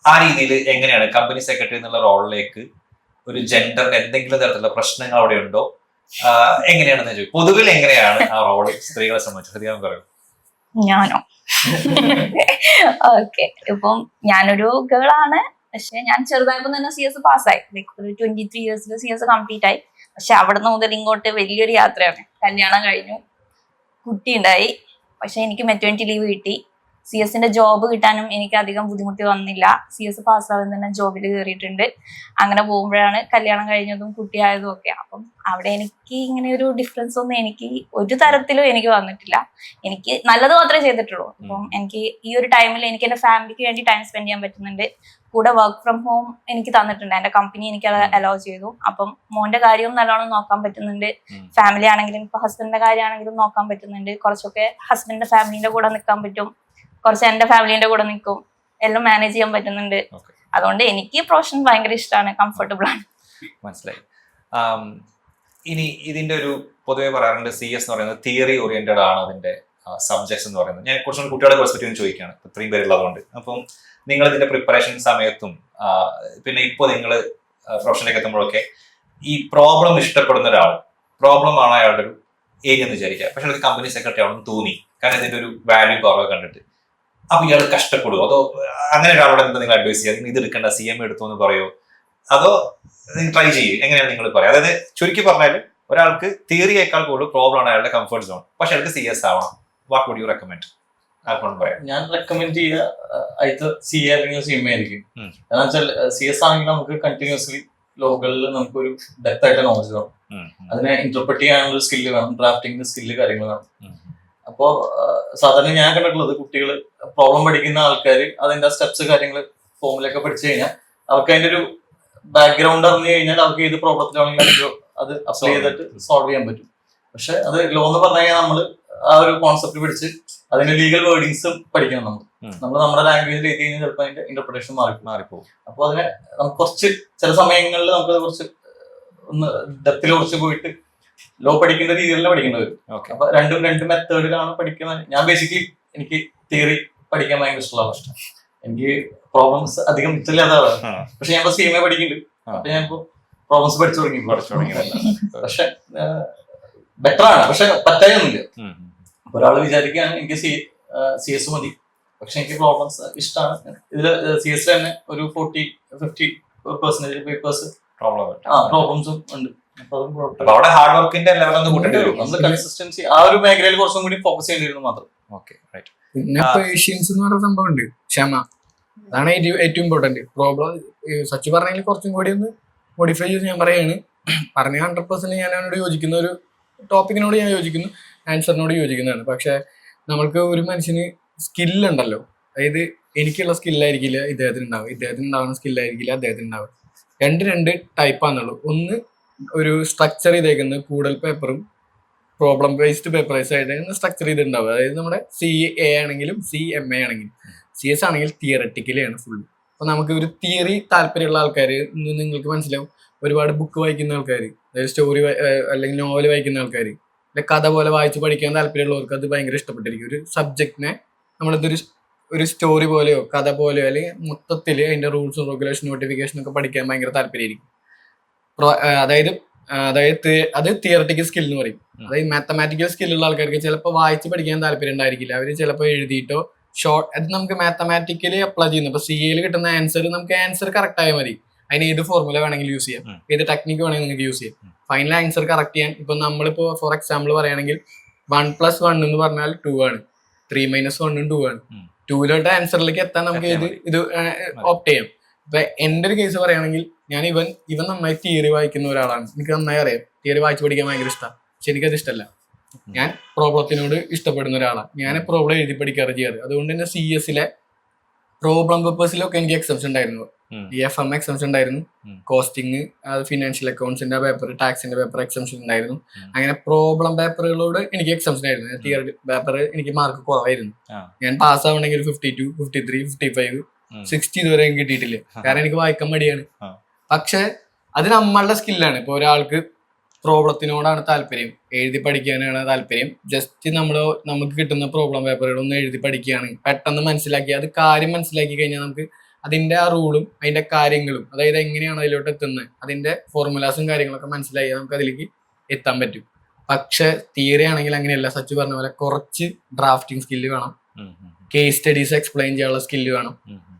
ആ രീതിയിൽ എങ്ങനെയാണ് കമ്പനി സെക്രട്ടറി എന്നുള്ള റോളിലേക്ക് ഒരു ജെൻഡറിന് എന്തെങ്കിലും തരത്തിലുള്ള പ്രശ്നങ്ങൾ അവിടെ ഉണ്ടോ, എങ്ങനെയാണെന്ന് ചോദിക്കും. പൊതുവിൽ എങ്ങനെയാണ് ആ റോള് സ്ത്രീകളെ സംബന്ധിച്ച് ഹൃദയം പറയും? ഞാനോ? ഓക്കെ, ഇപ്പം ഞാനൊരു ഗേൾ ആണ്. പക്ഷെ ഞാൻ ചെറുതായപ്പോ തന്നെ CS പാസ്സായി. ലൈക്ക് ഒരു 23 ഇയേഴ്സിൽ CS കംപ്ലീറ്റ് ആയി. പക്ഷെ അവിടെ നിന്ന് മുതൽ ഇങ്ങോട്ട് വലിയൊരു യാത്രയാണ്. കല്യാണം കഴിഞ്ഞു, കുട്ടി ഉണ്ടായി. പക്ഷെ എനിക്ക് മെറ്റേണിറ്റി ലീവ് കിട്ടി. CS ജോബ് കിട്ടാനും എനിക്ക് അധികം ബുദ്ധിമുട്ട് വന്നില്ല. CS പാസ്സാവാൻ തന്നെ ജോബിൽ കയറിയിട്ടുണ്ട്. അങ്ങനെ പോകുമ്പോഴാണ് കല്യാണം കഴിഞ്ഞതും കുട്ടിയായതും ഒക്കെ. അപ്പം അവിടെ എനിക്ക് ഇങ്ങനെ ഒരു ഡിഫറൻസ് ഒന്നും എനിക്ക് ഒരു തരത്തിലും എനിക്ക് വന്നിട്ടില്ല. എനിക്ക് നല്ലത് മാത്രമേ ചെയ്തിട്ടുള്ളൂ. അപ്പം എനിക്ക് ഈ ഒരു ടൈമിൽ എനിക്ക് എന്റെ ഫാമിലിക്ക് വേണ്ടി ടൈം സ്പെൻഡ് ചെയ്യാൻ പറ്റുന്നുണ്ട്. കൂടെ വർക്ക് ഫ്രം ഹോം എനിക്ക് തന്നിട്ടുണ്ട്, എന്റെ കമ്പനി എനിക്ക് അത് അലോ ചെയ്തു. അപ്പം മോന്റെ കാര്യവും നല്ലോണം നോക്കാൻ പറ്റുന്നുണ്ട്. ഫാമിലി ആണെങ്കിലും ഇപ്പൊ ഹസ്ബൻഡിന്റെ കാര്യമാണെങ്കിലും നോക്കാൻ പറ്റുന്നുണ്ട്. കുറച്ചൊക്കെ ഹസ്ബൻഡിന്റെ ഫാമിലിന്റെ കൂടെ നിൽക്കാൻ പറ്റും, കുറച്ച് എന്റെ ഫാമിലിന്റെ കൂടെ നിൽക്കും, എല്ലാം മാനേജ് ചെയ്യാൻ പറ്റുന്നുണ്ട്. അതുകൊണ്ട് എനിക്ക് പ്രൊഫഷൻ ഭയങ്കര ഇഷ്ടമാണ്, കംഫർട്ടബിൾ ആണ്. മനസ്സിലായി. ഇനി ഇതിന്റെ ഒരു പൊതുവെ പറയാറുണ്ട് CS എന്ന് പറയുന്നത് തിയറി ഓറിയന്റഡ് ആണ് അതിന്റെ സബ്ജക്ട്സ് എന്ന് പറയുന്നത്. ഞാൻ കുറച്ചുകൂടി കുട്ടികളുടെ പെർസ്പെക്റ്റീവ് ചോദിക്കുകയാണ്, ഇത്രയും പേരുള്ളതുകൊണ്ട്. അപ്പം നിങ്ങൾ ഇതിന്റെ പ്രിപ്പറേഷൻ സമയത്തും പിന്നെ ഇപ്പോൾ നിങ്ങൾ പ്രൊഫഷനിലേക്ക് എത്തുമ്പോഴൊക്കെ ഈ പ്രോബ്ലം ഇഷ്ടപ്പെടുന്ന ഒരാൾ, പ്രോബ്ലം ആണ് അയാളുടെ ഒരു ഏരിയ എന്ന് വിചാരിക്കുക. പക്ഷെ അത് കമ്പനി സെക്രട്ടറി ആണെന്ന് തോന്നി, കാരണം ഇതിന്റെ ഒരു വാല്യൂ കുറവ് കണ്ടിട്ട്. അപ്പൊ ഇയാൾ കഷ്ടപ്പെടുമോ? അതോ അങ്ങനെ ഒരാളോട് എന്താ നിങ്ങൾ അഡ്വൈസ് ചെയ്യുക? നിങ്ങൾ ഇത് എടുക്കേണ്ട, CMA എടുത്തു എന്ന് പറയോ, അതോ നിങ്ങൾ ട്രൈ ചെയ്യും? എങ്ങനെയാണ് നിങ്ങൾ പറയുക? അതായത് ചുരുക്കി പറഞ്ഞാൽ ഒരാൾക്ക് തിയറിയേക്കാൾ കൂടുതൽ പ്രോബ്ലം ആണ് അയാളുടെ കംഫർട്ട് സോൺ, പക്ഷെ അയാൾക്ക് CS ആവണം. What would you recommend? ഞാൻ റെക്കമെൻഡ് ചെയ്യുക ആയിട്ട് CA അല്ലെങ്കിൽ CMA ആയിരിക്കും. കാരണം വെച്ചാൽ CS ആണെങ്കിൽ നമുക്ക് കണ്ടിന്യൂസ്ലി ലോകളിൽ നമുക്കൊരു ഡെപ്ത് ആയിട്ട് നോളജ് വേണം. അതിനെ ഇന്റർപ്രറ്റ് ചെയ്യാനുള്ള സ്കില്ല് വേണം, ഡ്രാഫ്റ്റിംഗ് സ്കില്ല് കാര്യങ്ങൾ വേണം. അപ്പോ സാധാരണ ഞാൻ കണ്ടിട്ടുള്ളത് കുട്ടികൾ പ്രോബ്ലം പഠിക്കുന്ന ആൾക്കാർ അതിന്റെ സ്റ്റെപ്സ് കാര്യങ്ങൾ ഫോമിലൊക്കെ പഠിച്ചു കഴിഞ്ഞാൽ അവർക്ക് അതിന്റെ ഒരു ബാക്ക്ഗ്രൗണ്ട് അറിഞ്ഞു കഴിഞ്ഞാൽ അവർക്ക് ഏത് പ്രോബ്ലത്തിലാണെങ്കിലും അത് അപ്ലൈ ചെയ്തിട്ട് സോൾവ് ചെയ്യാൻ പറ്റും. പക്ഷെ അത് ലോ എന്ന് പറഞ്ഞു കഴിഞ്ഞാൽ നമ്മൾ ആ ഒരു കോൺസെപ്റ്റ് പിടിച്ച് അതിന്റെ ലീഗൽ വേർഡിങ്സ് പഠിക്കണം. നമ്മൾ നമ്മുടെ ലാംഗ്വേജിൽ എഴുതി കഴിഞ്ഞാൽ ചിലപ്പോൾ അതിന്റെ ഇന്റർപ്രിട്ടേഷൻ മാറിപ്പോകും. അപ്പോൾ അതിനെ നമുക്ക് കുറച്ച് ചില സമയങ്ങളിൽ നമുക്ക് കുറച്ച് ഒന്ന് ഡെപ്തിൽ കുറച്ച് പോയിട്ട് ലോ പഠിക്കുന്ന രീതിയിലാണ് പഠിക്കേണ്ടി വരും. അപ്പൊ രണ്ട് മെത്തേഡിലാണ് പഠിക്കുന്നത്. ഞാൻ ബേസിക്കലി എനിക്ക് തിയറി പഠിക്കാൻ ഭയങ്കര ഇഷ്ടമുള്ള പ്രശ്നം. എനിക്ക് പ്രോബ്ലംസ് അധികം ഇല്ലാതാണ്. പക്ഷെ ഞാൻ CMA പഠിക്കുന്നുണ്ട്. അപ്പൊ ഞാൻ ഇപ്പൊ പ്രോബ്ലംസ് പഠിച്ചു തുടങ്ങി. പക്ഷെ ബെറ്റർ ആണ്, പക്ഷെ പറ്റായൊന്നുമില്ല. ഒരാൾ വിചാരിക്കുകയാണ് എനിക്ക് CS മതി, പക്ഷെ എനിക്ക് പ്രോബ്ലംസ് ഇഷ്ടമാണ്. ഇതില് CS തന്നെ ഒരു 40-50% പേപ്പേഴ്സ് പ്രോബ്ലംസും ഉണ്ട്. ഹാർഡ് വർക്കിന്റെ ലെവൽ ഒന്ന് കൂട്ടേണ്ടി വരും. നമ്മൾ കൺസിസ്റ്റൻസി ആ ഒരു മേഖലയിൽ കുറച്ചും കൂടി ഫോക്കസ് ചെയ്യേണ്ടി വരുന്നു മാത്രം. പിന്നെ പേഷ്യൻസ് എന്ന് പറയുന്ന സംഭവം ഉണ്ട്, ക്ഷമ. അതാണ് ഏറ്റവും ഇമ്പോർട്ടന്റ്. പ്രോബ്ലം സച്ച് പറഞ്ഞെങ്കിൽ കുറച്ചും കൂടി ഒന്ന് മോഡിഫൈ ചെയ്ത് ഞാൻ പറയാണ്. പറഞ്ഞ 100% ഞാൻ അവനോട് യോജിക്കുന്ന ഒരു ടോപ്പിക്കിനോട് ഞാൻ യോജിക്കുന്നു, ആൻസറിനോട് യോജിക്കുന്നതാണ്. പക്ഷെ നമ്മൾക്ക് ഒരു മനുഷ്യന് സ്കില്ലുണ്ടല്ലോ, അതായത് എനിക്കുള്ള സ്കില്ലായിരിക്കില്ല ഇദ്ദേഹത്തിന് ഉണ്ടാവുക, ഇദ്ദേഹത്തിന് ഉണ്ടാവുന്ന സ്കില്ലായിരിക്കില്ല അദ്ദേഹത്തിന് ഉണ്ടാവുക. രണ്ട് ടൈപ്പാണെന്നുള്ളൂ. ഒന്ന് ഒരു സ്ട്രക്ചർ ചെയ്തേക്കുന്നത് കൂടുതൽ പേപ്പറും പ്രോബ്ലം ബേസ്ഡ് പേപ്പറൈസ് ആയിട്ട് സ്ട്രക്ചർ ചെയ്തിട്ടുണ്ടാവുക. അതായത് നമ്മുടെ CA ആണെങ്കിലും CMA ആണെങ്കിലും CS ആണെങ്കിൽ തിയററ്റിക്കലി ആണ് ഫുള്ള്. അപ്പൊ നമുക്ക് ഒരു തിയറി താല്പര്യമുള്ള ആൾക്കാർ നിങ്ങൾക്ക് മനസ്സിലാവും, ഒരുപാട് ബുക്ക് വായിക്കുന്ന ആൾക്കാർ, അതായത് സ്റ്റോറി അല്ലെങ്കിൽ നോവൽ വായിക്കുന്ന ആൾക്കാർ, അല്ലെ കഥ പോലെ വായിച്ച് പഠിക്കാൻ താല്പര്യമുള്ളവർക്ക് അത് ഭയങ്കര ഇഷ്ടപ്പെട്ടിരിക്കും. ഒരു സബ്ജക്റ്റിനെ ഒരു സ്റ്റോറി പോലെയോ കഥ പോലെയോ അല്ലെങ്കിൽ മൊത്തത്തിൽ അതിന്റെ റൂൾസും റെഗുലേഷൻ നോട്ടിഫിക്കേഷനും ഒക്കെ പഠിക്കാൻ ഭയങ്കര താല്പര്യമായിരിക്കും. അത് തിയററ്റിക്കൽ സ്കിൽ എന്ന് പറയും. അതായത് മാത്തമാറ്റിക്കൽ സ്കില്ലുള്ള ആൾക്കാർക്ക് ചിലപ്പോൾ വായിച്ച് പഠിക്കാൻ താല്പര്യം ഉണ്ടായിരിക്കില്ല. അവർ ചിലപ്പോൾ എഴുതിയിട്ടോ അത് നമുക്ക് മാത്തമാറ്റിക്കലി അപ്ലൈ ചെയ്യുന്നു. ഇപ്പൊ CA കിട്ടുന്ന ആൻസർ നമുക്ക് ആൻസർ കറക്റ്റ് ആയാൽ മതി. അതിന് ഏത് ഫോർമുല വേണമെങ്കിലും യൂസ് ചെയ്യാം, ഏത് ടെക്നിക്ക് വേണമെങ്കിൽ നിങ്ങൾക്ക് യൂസ് ചെയ്യാം. ഫൈനൽ ആൻസർ കറക്റ്റ് ചെയ്യാൻ ഇപ്പൊ നമ്മളിപ്പോ ഫോർ എക്സാമ്പിൾ പറയുകയാണെങ്കിൽ 1+1 എന്ന് പറഞ്ഞാൽ 2 ആണ്, 3 - 1 2 ആണ്. 2 ആൻസറിലേക്ക് എത്താൻ നമുക്ക് ഇത് ഓപ്റ്റ് ചെയ്യാം. ഇപ്പൊ എന്റെ ഒരു കേസ് പറയുകയാണെങ്കിൽ ഞാൻ ഇവൻ നന്നായി തിയറി വായിക്കുന്ന ഒരാളാണ്. എനിക്ക് നന്നായി അറിയാം തിയറി വായിച്ച് പഠിക്കാൻ ഭയങ്കര ഇഷ്ടമാണ്. പക്ഷെ എനിക്കത് ഇഷ്ടമല്ല. ഞാൻ പ്രോബ്ലത്തിനോട് ഇഷ്ടപ്പെടുന്ന ഒരാളാണ്. ഞാൻ പ്രോബ്ലം എഴുതി പഠിക്കാറ് ചെയ്യാറ്. അതുകൊണ്ട് തന്നെ CS പ്രോബ്ലം പേപ്പേഴ്സിലൊക്കെ എനിക്ക് എക്സംഷൻ ഉണ്ടായിരുന്നു. FM എക്സംഷൻ ഉണ്ടായിരുന്നു, കോസ്റ്റിംഗ്, ഫിനാൻഷ്യൽ അക്കൗണ്ട്സിന്റെ പേപ്പർ, ടാക്സിന്റെ പേപ്പർ എക്സംഷൻ ഉണ്ടായിരുന്നു. അങ്ങനെ പ്രോബ്ലം പേപ്പറുകളോട് എനിക്ക് എക്സംഷൻ ആയിരുന്നു. തിയറി പേപ്പർ എനിക്ക് മാർക്ക് കുറവായിരുന്നു. ഞാൻ പാസ് ആവണമെങ്കിൽ 52, 53, 55, 60 ഇതുവരെ എനിക്ക് കിട്ടിയിട്ടില്ല. കാരണം എനിക്ക് വായിക്കാൻ മടിയാണ്. പക്ഷെ അത് നമ്മളുടെ സ്കില്ലാണ്. ഇപ്പൊ ഒരാൾക്ക് പ്രോബ്ലത്തിനോടാണ് താല്പര്യം, എഴുതി പഠിക്കാനാണ് താല്പര്യം, ജസ്റ്റ് നമുക്ക് കിട്ടുന്ന പ്രോബ്ലം പേപ്പറുകളൊന്നും എഴുതി പഠിക്കുകയാണ്, പെട്ടെന്ന് മനസ്സിലാക്കി അത് കാര്യം മനസ്സിലാക്കി കഴിഞ്ഞാൽ നമുക്ക് അതിന്റെ ആ റൂളും അതിന്റെ കാര്യങ്ങളും, അതായത് എങ്ങനെയാണ് അതിലോട്ട് എത്തുന്നത്, അതിന്റെ ഫോർമുലാസും കാര്യങ്ങളൊക്കെ മനസ്സിലാക്കി നമുക്ക് അതിലേക്ക് എത്താൻ പറ്റും. പക്ഷെ തിയറി ആണെങ്കിൽ അങ്ങനെയല്ല. സച്ചു പറഞ്ഞ പോലെ കുറച്ച് ഡ്രാഫ്റ്റിംഗ് സ്കില്ല് വേണം, കേസ് സ്റ്റഡീസ് എക്സ്പ്ലെയിൻ ചെയ്യാനുള്ള സ്കില്ല് വേണം,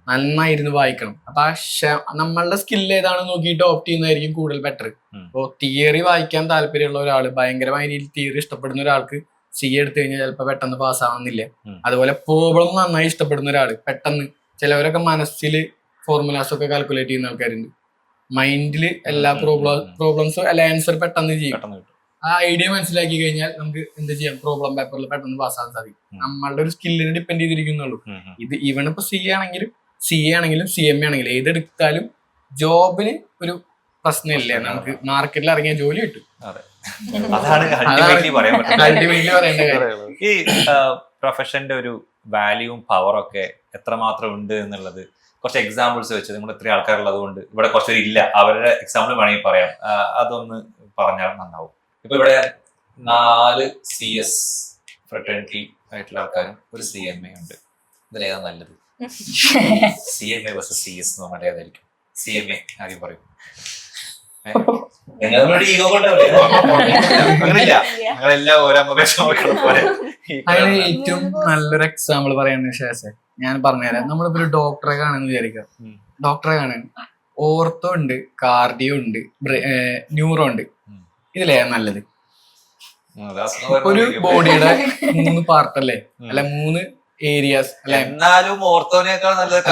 നന്നായിരുന്നു വായിക്കണം. അപ്പൊ നമ്മളുടെ സ്കില്ല് ഏതാണെന്ന് നോക്കിയിട്ട് ഓപ്റ്റ് ചെയ്യുന്നതായിരിക്കും കൂടുതൽ ബെറ്റർ. ഇപ്പോ തിയറി വായിക്കാൻ താല്പര്യമുള്ള ഒരാൾ, ഭയങ്കരമായി തിയറി ഇഷ്ടപ്പെടുന്ന ഒരാൾക്ക് CA എടുത്തു കഴിഞ്ഞാൽ ചിലപ്പോൾ പെട്ടെന്ന് പാസ്സാവുന്നില്ല. അതുപോലെ പ്രോബ്ലം നന്നായി ഇഷ്ടപ്പെടുന്ന ഒരാൾ പെട്ടെന്ന്, ചിലവരൊക്കെ മനസ്സിൽ ഫോർമുലാസ് ഒക്കെ കാൽക്കുലേറ്റ് ചെയ്യുന്ന ആൾക്കാരുണ്ട്, മൈൻഡിൽ എല്ലാ പ്രോബ്ലംസും അല്ല ആൻസർ പെട്ടെന്ന് ചെയ്യും. ആ ഐഡിയ മനസ്സിലാക്കി കഴിഞ്ഞാൽ നമുക്ക് എന്ത് ചെയ്യാം, പ്രോബ്ലം പേപ്പറിൽ പെട്ടെന്ന് പാസ്സാകാൻ സാധിക്കും. നമ്മളുടെ ഒരു സ്കില്ലിനെ ഡിപ്പെൻഡ് ചെയ്തിരിക്കുന്നുള്ളൂ. ഇത് ഇവണിപ്പോ CA ആണെങ്കിലും CMA ആണെങ്കിലും ഏതെടുത്താലും ജോബിന് ഒരു പ്രശ്നമില്ല. നമുക്ക് മാർക്കറ്റിൽ ഇറങ്ങിയ ജോലി കിട്ടും. അതാണ് അൾട്ടിമേറ്റ്ലി പറയേണ്ട കാര്യം. ഈ പ്രൊഫഷന്റെ ഒരു വാല്യൂവും പവറും ഒക്കെ എത്രമാത്രം ഉണ്ട് എന്നുള്ളത് കുറച്ച് എക്സാമ്പിൾസ് വെച്ച്, നിങ്ങൾ ഇത്രയും ആൾക്കാരുള്ളത് കൊണ്ട് ഇവിടെ കുറച്ചൊരു ഇല്ല, അവരുടെ എക്സാമ്പിൾ വേണമെങ്കിൽ പറയാം. അതൊന്ന് പറഞ്ഞാൽ നന്നാവും. ഇപ്പൊ ഇവിടെ 4 CS ഫ്രട്ടേണിറ്റി ആയിട്ടുള്ള ആൾക്കാരും ഒരു CMA ഉണ്ട്. ഇതിലേതാ നല്ലത്? CMA വേഴ്സസ് CS എന്ന് പറഞ്ഞാൽ ഏതായിരിക്കും? CMA ആദ്യം പറയും. അതിന് ഏറ്റവും നല്ലൊരു എക്സാമ്പിൾ പറയാന്ന് ശേഷം ഞാൻ പറഞ്ഞുതരാം. നമ്മളിപ്പോ ഒരു ഡോക്ടറെ കാണുമെന്ന് വിചാരിക്കാം. ഡോക്ടറെ കാണാൻ ഓർത്തോ ഉണ്ട്, കാർഡിയോ ഉണ്ട്, ന്യൂറോ ഉണ്ട്. ഇതിലേതാ നല്ലത്? ഒരു ബോഡിയുടെ 3 പാർട്ടല്ലേ, അല്ല 3 ഏരിയാസ് അല്ലെ? എന്നാലും ഓർത്തോനേക്കാൾ നല്ലത്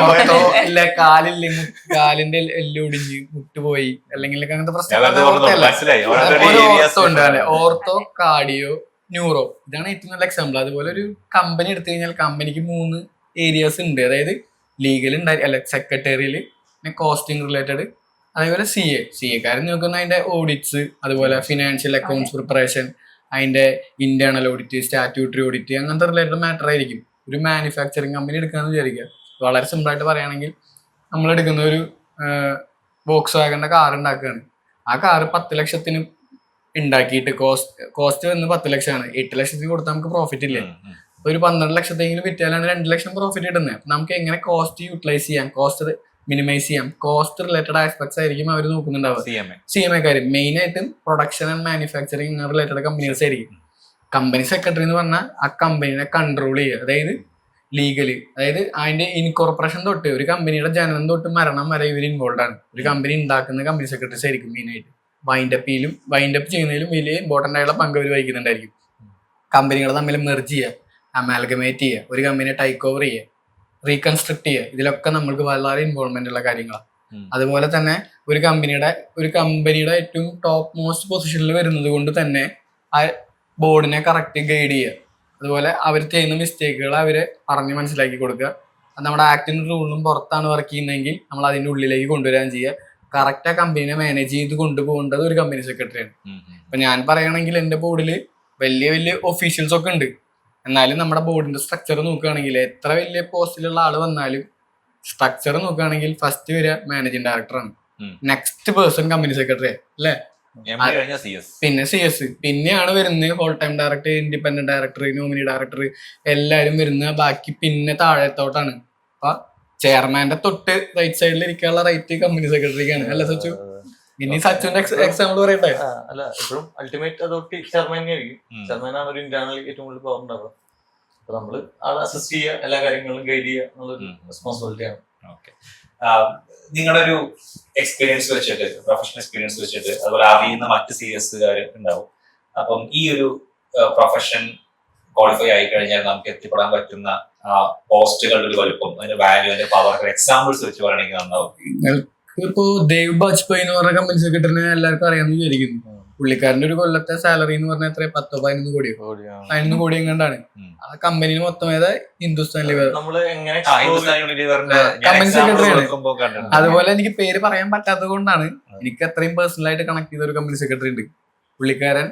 ഓർത്തോ ഇല്ല, കാലിന്റെ എല്ലൊടിഞ്ഞ് മുട്ടുപോയി അല്ലെങ്കിൽ അങ്ങനത്തെ പ്രശ്നം. ഓർത്തോ ഉണ്ട് അല്ലെ, ഓർത്തോ, കാർഡിയോ, ന്യൂറോ. ഇതാണ് ഏറ്റവും നല്ല എക്സാമ്പിൾ. അതുപോലെ ഒരു കമ്പനി എടുത്തു കഴിഞ്ഞാൽ കമ്പനിക്ക് 3 ഏരിയാസ് ഉണ്ട്. അതായത് ലീഗൽ അല്ല, സെക്രട്ടറിയൽ, പിന്നെ കോസ്റ്റിംഗ് റിലേറ്റഡ്, അതേപോലെ CA കാരൻ നോക്കുന്ന അതിന്റെ ഓഡിറ്റ്സ്, അതുപോലെ ഫിനാൻഷ്യൽ അക്കൗണ്ട്സ് പ്രിപ്പറേഷൻ, അതിന്റെ ഇന്റേണൽ ഓഡിറ്റ്, സ്റ്റാറ്റ്യൂട്ടറി ഓഡിറ്റ്, അങ്ങനത്തെ റിലേറ്റഡ് മാറ്റർ ആയിരിക്കും. ഒരു മാനുഫാക്ചറിങ് കമ്പനി എടുക്കാന്ന് വിചാരിക്കുക. വളരെ സിമ്പിൾ ആയിട്ട് പറയുകയാണെങ്കിൽ നമ്മൾ എടുക്കുന്ന ഒരു വോക്സ് വാഗന്റെ കാർ ഉണ്ടാക്കുകയാണ്. ആ കാറ് 10 ലക്ഷത്തിന് ഉണ്ടാക്കിയിട്ട് കോസ്റ്റ് വന്ന് 10 ലക്ഷമാണ്. 8 ലക്ഷത്തിന് കൊടുത്താൽ നമുക്ക് പ്രോഫിറ്റ് ഇല്ല. ഒരു 12 ലക്ഷത്തെങ്കിലും വിറ്റാലാണ് 2 ലക്ഷം പ്രോഫിറ്റ് കിട്ടുന്നത്. നമുക്ക് എങ്ങനെ കോസ്റ്റ് യൂട്ടിലൈസ് ചെയ്യാം, കോസ്റ്റ് മിനിമൈസ് ചെയ്യാം, കോസ്റ്റ് റിലേറ്റഡ് ആസ്പെക്ട്സ് ആയിരിക്കും അവർ നോക്കുന്നുണ്ടാവുക. CMA കാര്യം മെയിൻ ആയിട്ടും production and manufacturing related companies ആയിരിക്കും. കമ്പനി സെക്രട്ടറി എന്ന് പറഞ്ഞാൽ ആ കമ്പനിനെ കൺട്രോൾ ചെയ്യുക. അതായത് ലീഗല്, അതായത് അതിന്റെ ഇൻകോർപ്പറേഷൻ തൊട്ട് ഒരു കമ്പനിയുടെ ജനനം തൊട്ട് മരണം വരെ ഇവർ ഇൻവോൾവ് ആണ്. ഒരു കമ്പനി ഉണ്ടാക്കുന്ന കമ്പനി സെക്രട്ടറീസ് ആയിരിക്കും മെയിൻ ആയിട്ട്. വൈൻഡപ്പ് ചെയ്യുന്നതിലും വലിയ ഇമ്പോർട്ടന്റ് ആയിട്ടുള്ള പങ്ക് അവർ വഹിക്കുന്നുണ്ടായിരിക്കും. കമ്പനികൾ തമ്മിൽ മെർജ് ചെയ്യുക, അമാൽഗമേറ്റ് ചെയ്യുക, ഒരു കമ്പനിയെ ടേക്ക് ഓവർ ചെയ്യുക, റീകൺസ്ട്രക്ട് ചെയ്യുക, ഇതിലൊക്കെ നമ്മൾക്ക് വളരെ ഇൻവോൾവ്മെന്റ് ഉള്ള കാര്യങ്ങളാണ്. അതുപോലെ തന്നെ ഒരു കമ്പനിയുടെ ഏറ്റവും ടോപ്പ് മോസ്റ്റ് പൊസിഷനിൽ വരുന്നത് കൊണ്ട് തന്നെ ആ ബോർഡിനെ കറക്റ്റ് ഗൈഡ് ചെയ്യുക. അതുപോലെ അവർ ചെയ്യുന്ന മിസ്റ്റേക്കുകൾ അവരെ പറഞ്ഞ് മനസ്സിലാക്കി കൊടുക്കുക. അത് നമ്മുടെ ആക്ടിനും റൂളിനും പുറത്താണ് വർക്ക് ചെയ്യുന്നതെങ്കിൽ നമ്മൾ അതിൻ്റെ ഉള്ളിലേക്ക് കൊണ്ടുവരാൻ ചെയ്യുക. കറക്റ്റ് ആ കമ്പനിനെ മാനേജ് ചെയ്ത് കൊണ്ടുപോകേണ്ടത് ഒരു കമ്പനി സെക്രട്ടറിയാണ്. ഇപ്പൊ ഞാൻ പറയുകയാണെങ്കിൽ എന്റെ ബോർഡിൽ വലിയ വലിയ ഒഫീഷ്യൽസ് ഒക്കെ ഉണ്ട്. എന്നാലും നമ്മുടെ ബോർഡിന്റെ സ്ട്രക്ചർ നോക്കുകയാണെങ്കിൽ എത്ര വലിയ പോസ്റ്റിലുള്ള ആള് വന്നാലും സ്ട്രക്ചർ നോക്കുകയാണെങ്കിൽ ഫസ്റ്റ് വരിക മാനേജിംഗ് ഡയറക്ടറാണ്, നെക്സ്റ്റ് പേഴ്സൺ കമ്പനി സെക്രട്ടറി അല്ലേ, പിന്നെ CS, പിന്നെയാണ് വരുന്നത് whole time director, independent director, nominee director, എല്ലാരും വരുന്ന ബാക്കി പിന്നെ താഴത്തോട്ടാണ്. അപ്പൊ ചെയർമാന്റെ തൊട്ട് റൈറ്റ് സൈഡിൽ ഇരിക്കാനുള്ള റൈറ്റ് കമ്പനി സെക്രട്ടറിക്കാണ് അല്ല സച്ചു? ഇനി സച്ചുവിന്റെ എക്സാമ്പിൾ പറയട്ടെ. അല്ല എപ്പോഴും അൾട്ടിമേറ്റ് അതോറിറ്റി ചെയർമാൻ ആയിരിക്കും. ചെയർമാനാണ് ഒരു ഇന്റേണലി ഏറ്റവും കൂടുതൽ പവർ ഉണ്ടാവുക. അപ്പൊ നമ്മള് ആളെ അസിസ്റ്റ് ചെയ്യുക, എല്ലാ കാര്യങ്ങളും ഗൈഡ് ചെയ്യുക എന്നുള്ളൊരു റെസ്പോൺസിബിലിറ്റിയാണ്. നിങ്ങളുടെ ഒരു എക്സ്പീരിയൻസ് വെച്ചിട്ട്, പ്രൊഫഷണൽ എക്സ്പീരിയൻസ് വെച്ചിട്ട്, അതുപോലെ അറിയുന്ന മറ്റ് CS ഉണ്ടാവും. അപ്പം ഈ ഒരു പ്രൊഫഷൻ ക്വാളിഫൈ ആയി കഴിഞ്ഞാൽ നമുക്ക് എത്തിപ്പെടാൻ പറ്റുന്ന പോസ്റ്റുകളുടെ ഒരു വലുപ്പം, അതിന്റെ വാല്യൂ, അതിന്റെ പവർ, എക്സാമ്പിൾസ് വെച്ച് പറയണമെങ്കിൽ നന്നാവും. ഇപ്പോ ദേവ് ബാജ്പേയി എന്ന് പറഞ്ഞ കമ്പനി സെക്രട്ടറിനെ എല്ലാവർക്കും അറിയാമെന്ന് വിചാരിക്കുന്നു. പുള്ളിക്കാരന്റെ ഒരു കൊല്ലത്തെ സാലറി എന്ന് പറഞ്ഞാൽ എത്ര, 10-11 കോടിയോ 11 കോടി എങ്ങാണ്ടാണ്. ആ കമ്പനി മൊത്തം ഏതാ ഹിന്ദുസ്ഥാൻ ലിവർ കമ്പനി സെക്രട്ടറിയാണ്. അതുപോലെ എനിക്ക് പേര് പറയാൻ പറ്റാത്തത് കൊണ്ടാണ് എനിക്ക് അത്രയും പേഴ്സണൽ ആയിട്ട് കണക്ട് ചെയ്ത ഒരു കമ്പനി സെക്രട്ടറി ഉണ്ട്. പുള്ളിക്കാരൻ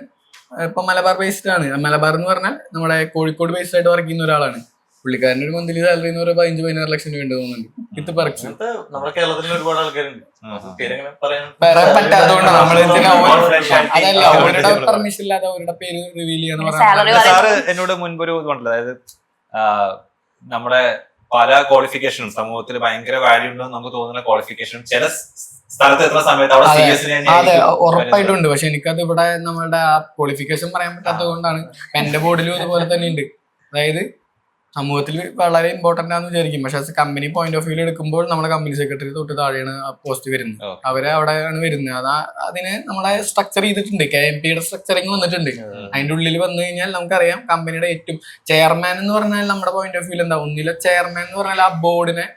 ഇപ്പൊ മലബാർ ബേസ്ഡ് ആണ്. മലബാർ എന്ന് പറഞ്ഞാൽ നമ്മുടെ കോഴിക്കോട് ബേസ്ഡ് ആയിട്ട് വർക്ക് ചെയ്യുന്ന ഒരാളാണ്. പുള്ളിക്കാരന്റെ ഒരു മന്ത്ലി സാലറി എന്ന് പറയുമ്പോൾ 15-16 ലക്ഷം രൂപ ഉണ്ട് തോന്നുന്നുണ്ട്. വിത്ത് പെർക്സ്. നമ്മുടെ കേരളത്തിൽ ഒരുപാട് ആൾക്കാരുണ്ട്. പറയാൻ പറ്റാത്തതുകൊണ്ടാണ് നമ്മൾ അതല്ല അവരുടെ പെർമിഷൻ ഇല്ലാതെ അവരുടെ പേര് റിവീൽ ചെയ്യാന്ന് പറഞ്ഞാൽ. സാറ് എന്നോട് മുൻപൊരു ഇതുണ്ടല്ലോ, അതായത് നമ്മുടെ പല ക്വാളിഫിക്കേഷനും സമൂഹത്തിൽ ഭയങ്കര വാല്യൂ ഉണ്ടെന്ന് നമുക്ക് തോന്നുന്ന ക്വാളിഫിക്കേഷനും ചില സ്ഥലത്ത് എത്തുന്ന സമയത്ത് അതെ ഉറപ്പായിട്ടുണ്ട്. പക്ഷെ എനിക്കത് ഇവിടെ നമ്മളുടെ ആ ക്വാളിഫിക്കേഷൻ പറയാൻ പറ്റാത്തത് കൊണ്ടാണ്. എന്റെ ബോർഡിലും ഇതുപോലെ തന്നെ ഉണ്ട്. അതായത് സമൂഹത്തിൽ വളരെ ഇമ്പോർട്ടന്റ് ആണെന്ന് വിചാരിക്കും, പക്ഷെ കമ്പനി പോയിന്റ് ഓഫ് വ്യൂ എടുക്കുമ്പോൾ നമ്മുടെ കമ്പനി സെക്രട്ടറി തൊട്ട് താഴെയാണ് ആ പോസ്റ്റ് വരുന്നത്. അവരെ അവിടെയാണ് വരുന്നത്. അതിന് നമ്മളെ സ്ട്രക്ചർ ചെയ്തിട്ടുണ്ട്. KMPയുടെ സ്ട്രക്ചറിങ് വന്നിട്ടുണ്ട്. അതിന്റെ ഉള്ളിൽ വന്നു കഴിഞ്ഞാൽ നമുക്കറിയാം കമ്പനിയുടെ ഏറ്റവും ചെയർമാൻ എന്ന് പറഞ്ഞാൽ നമ്മുടെ പോയിന്റ് ഓഫ് വ്യൂ എന്താ, ഒന്നിലെ ചെയർമാൻ എന്ന് പറഞ്ഞാൽ ആ ബോർഡിനെ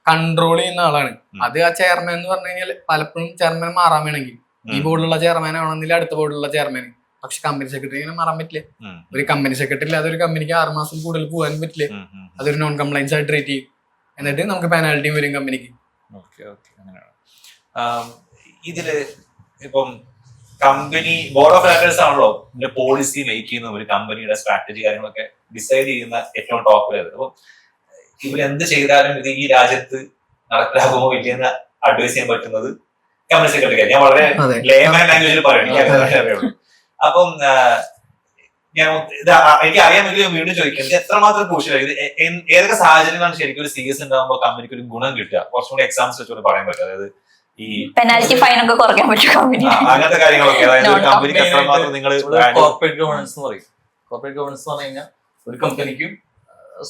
കൺട്രോൾ ചെയ്യുന്ന ആളാണ്. അത് ആ ചെയർമാൻ എന്ന് പറഞ്ഞു കഴിഞ്ഞാൽ പലപ്പോഴും ചെയർമാൻ മാറാൻ വേണമെങ്കിൽ ഈ ബോർഡിലുള്ള ചെയർമാൻ ആണെന്നില്ല അടുത്ത ബോർഡിലുള്ള ചെയർമാൻ. പക്ഷെ കമ്പനി സെക്രട്ടറി ഇങ്ങനെ മാറാൻ പറ്റില്ല. ഒരു കമ്പനി സെക്രട്ടറി ഇല്ലാതെ ഒരു കമ്പനിക്ക് 6 മാസം കൂടുതൽ പോകാൻ പറ്റില്ല. അതൊരു നോൺ കംപ്ലൈൻസ് ആയിട്ട് ട്രീറ്റ് ചെയ്യും. എന്നിട്ട് നമുക്ക് പെനാൽറ്റിയും വരും കമ്പനിക്ക്. ഇതില് ഇപ്പം കമ്പനി ബോർഡ് ഓഫ് ഡയറക്ടേഴ്സ് ആണല്ലോ ഇതിന്റെ പോളിസി മേക്ക് ചെയ്യുന്ന, ഒരു കമ്പനിയുടെ സ്ട്രാറ്റജി കാര്യങ്ങളൊക്കെ ഡിസൈഡ് ചെയ്യുന്ന ഏറ്റവും ടോപ്പിലായത്. അപ്പം ഇവരെന്ത് ചെയ്താലും ഇത് ഈ രാജ്യത്ത് നടപ്പിലാകുമോ ഇല്ലെന്ന് അഡ്വൈസ് ചെയ്യാൻ പറ്റുന്നത് കമ്പനി സെക്രട്ടറിക്കാണ്. ഞാൻ വളരെ ലേമാൻ ലാംഗ്വേജിൽ പറയുള്ളൂ. അപ്പം എനിക്ക് അറിയാമെങ്കിലും വീണ്ടും ചോദിക്കുന്നത് എത്രമാത്രം ക്രൂഷ്യലാണ് ഇത്, ഏതൊക്കെ സാഹചര്യങ്ങളാണ് ശരിക്കും ഒരു CS ഉണ്ടാകുമ്പോൾ കമ്പനിക്ക് ഒരു ഗുണം കിട്ടുക, കുറച്ചും കൂടി എക്സാമ്പിൾസ് വെച്ചോണ്ട് പറയാൻ പറ്റും. അതായത് ഈ പെനാൽറ്റി ഫൈൻ ഒക്കെ കുറയ്ക്കാൻ പറ്റും, അങ്ങനത്തെ കാര്യങ്ങളൊക്കെ. അതായത് ഒരു കമ്പനിക്ക് എത്രമാത്രം നിങ്ങൾ കോർപ്പറേറ്റ് ഗവേണൻസ് എന്ന് പറയും. കോർപ്പറേറ്റ് ഗവേണൻസ് എന്ന് പറഞ്ഞു കഴിഞ്ഞാൽ ഒരു കമ്പനിക്കും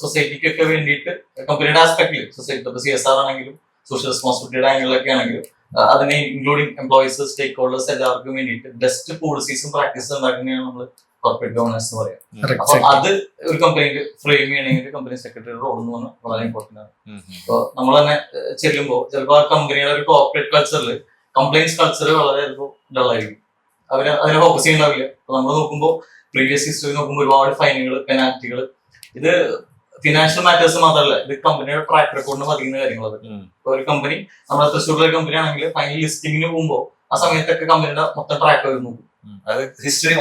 സൊസൈറ്റിക്കും ഒക്കെ വേണ്ടിയിട്ട് കമ്പനിയുടെ ആസ്പെക്ടില് സൊസൈറ്റി ഇപ്പൊ CSR ആണെങ്കിലും സോഷ്യൽ റെസ്പോൺസിബിലിറ്റിയുടെ ആംഗിളിലൊക്കെ ആണെങ്കിലും അതിനെ ഇൻക്ലൂഡിംഗ് എംപ്ലോയീസ്, സ്റ്റേക്ക് ഹോൾഡേഴ്സ് എല്ലാവർക്കും വേണ്ടിയിട്ട് ബെസ്റ്റ് പോളിസീസും പ്രാക്ടീസും ഉണ്ടാക്കുന്നതാണ് നമ്മൾ കോർപ്പറേറ്റ് ഗവേണൻസ് എന്ന് പറയാം. അപ്പൊ അത് ഒരു കമ്പനിക്ക് ഫ്രെയിം ചെയ്യണമെങ്കിൽ കമ്പനി സെക്രട്ടറിയുടെ റോൾ എന്ന് പറഞ്ഞാൽ വളരെ ഇമ്പോർട്ടന്റ് ആണ്. അപ്പൊ നമ്മൾ തന്നെ ചെല്ലുമ്പോൾ ചിലപ്പോൾ ആ കമ്പനിയുടെ ഒരു കോർപ്പറേറ്റ് കൾച്ചറിൽ കംപ്ലൈൻസ് കൾച്ചർ വളരെ ഡള്ളായിരിക്കും. അതിനെ ഫോക്കസ് ചെയ്യുന്നില്ല. അപ്പൊ നമ്മൾ നോക്കുമ്പോൾ പ്രീവിയസ് ഹിസ്റ്ററി നോക്കുമ്പോൾ ഒരുപാട് ഫൈനുകൾ, പെനാൽറ്റികൾ, ഇത് ഫിനാൻഷ്യൽ മാറ്റേഴ്സ് മാത്രമല്ല, ഇത് കമ്പനിയുടെ ട്രാക്ക് റെക്കോർഡിന് മതിക്കുന്ന കാര്യങ്ങളത്. ഇപ്പൊ ഒരു കമ്പനി നമ്മുടെ തൃശ്ശൂരിലെ കമ്പനി ആണെങ്കിൽ ഫൈനൽ ലിസ്റ്റിംഗിന് പോകുമ്പോൾ ആ സമയത്തൊക്കെ കമ്പനിയുടെ മൊത്തം ട്രാക്ക് വരുന്നു. ഹിസ്റ്ററി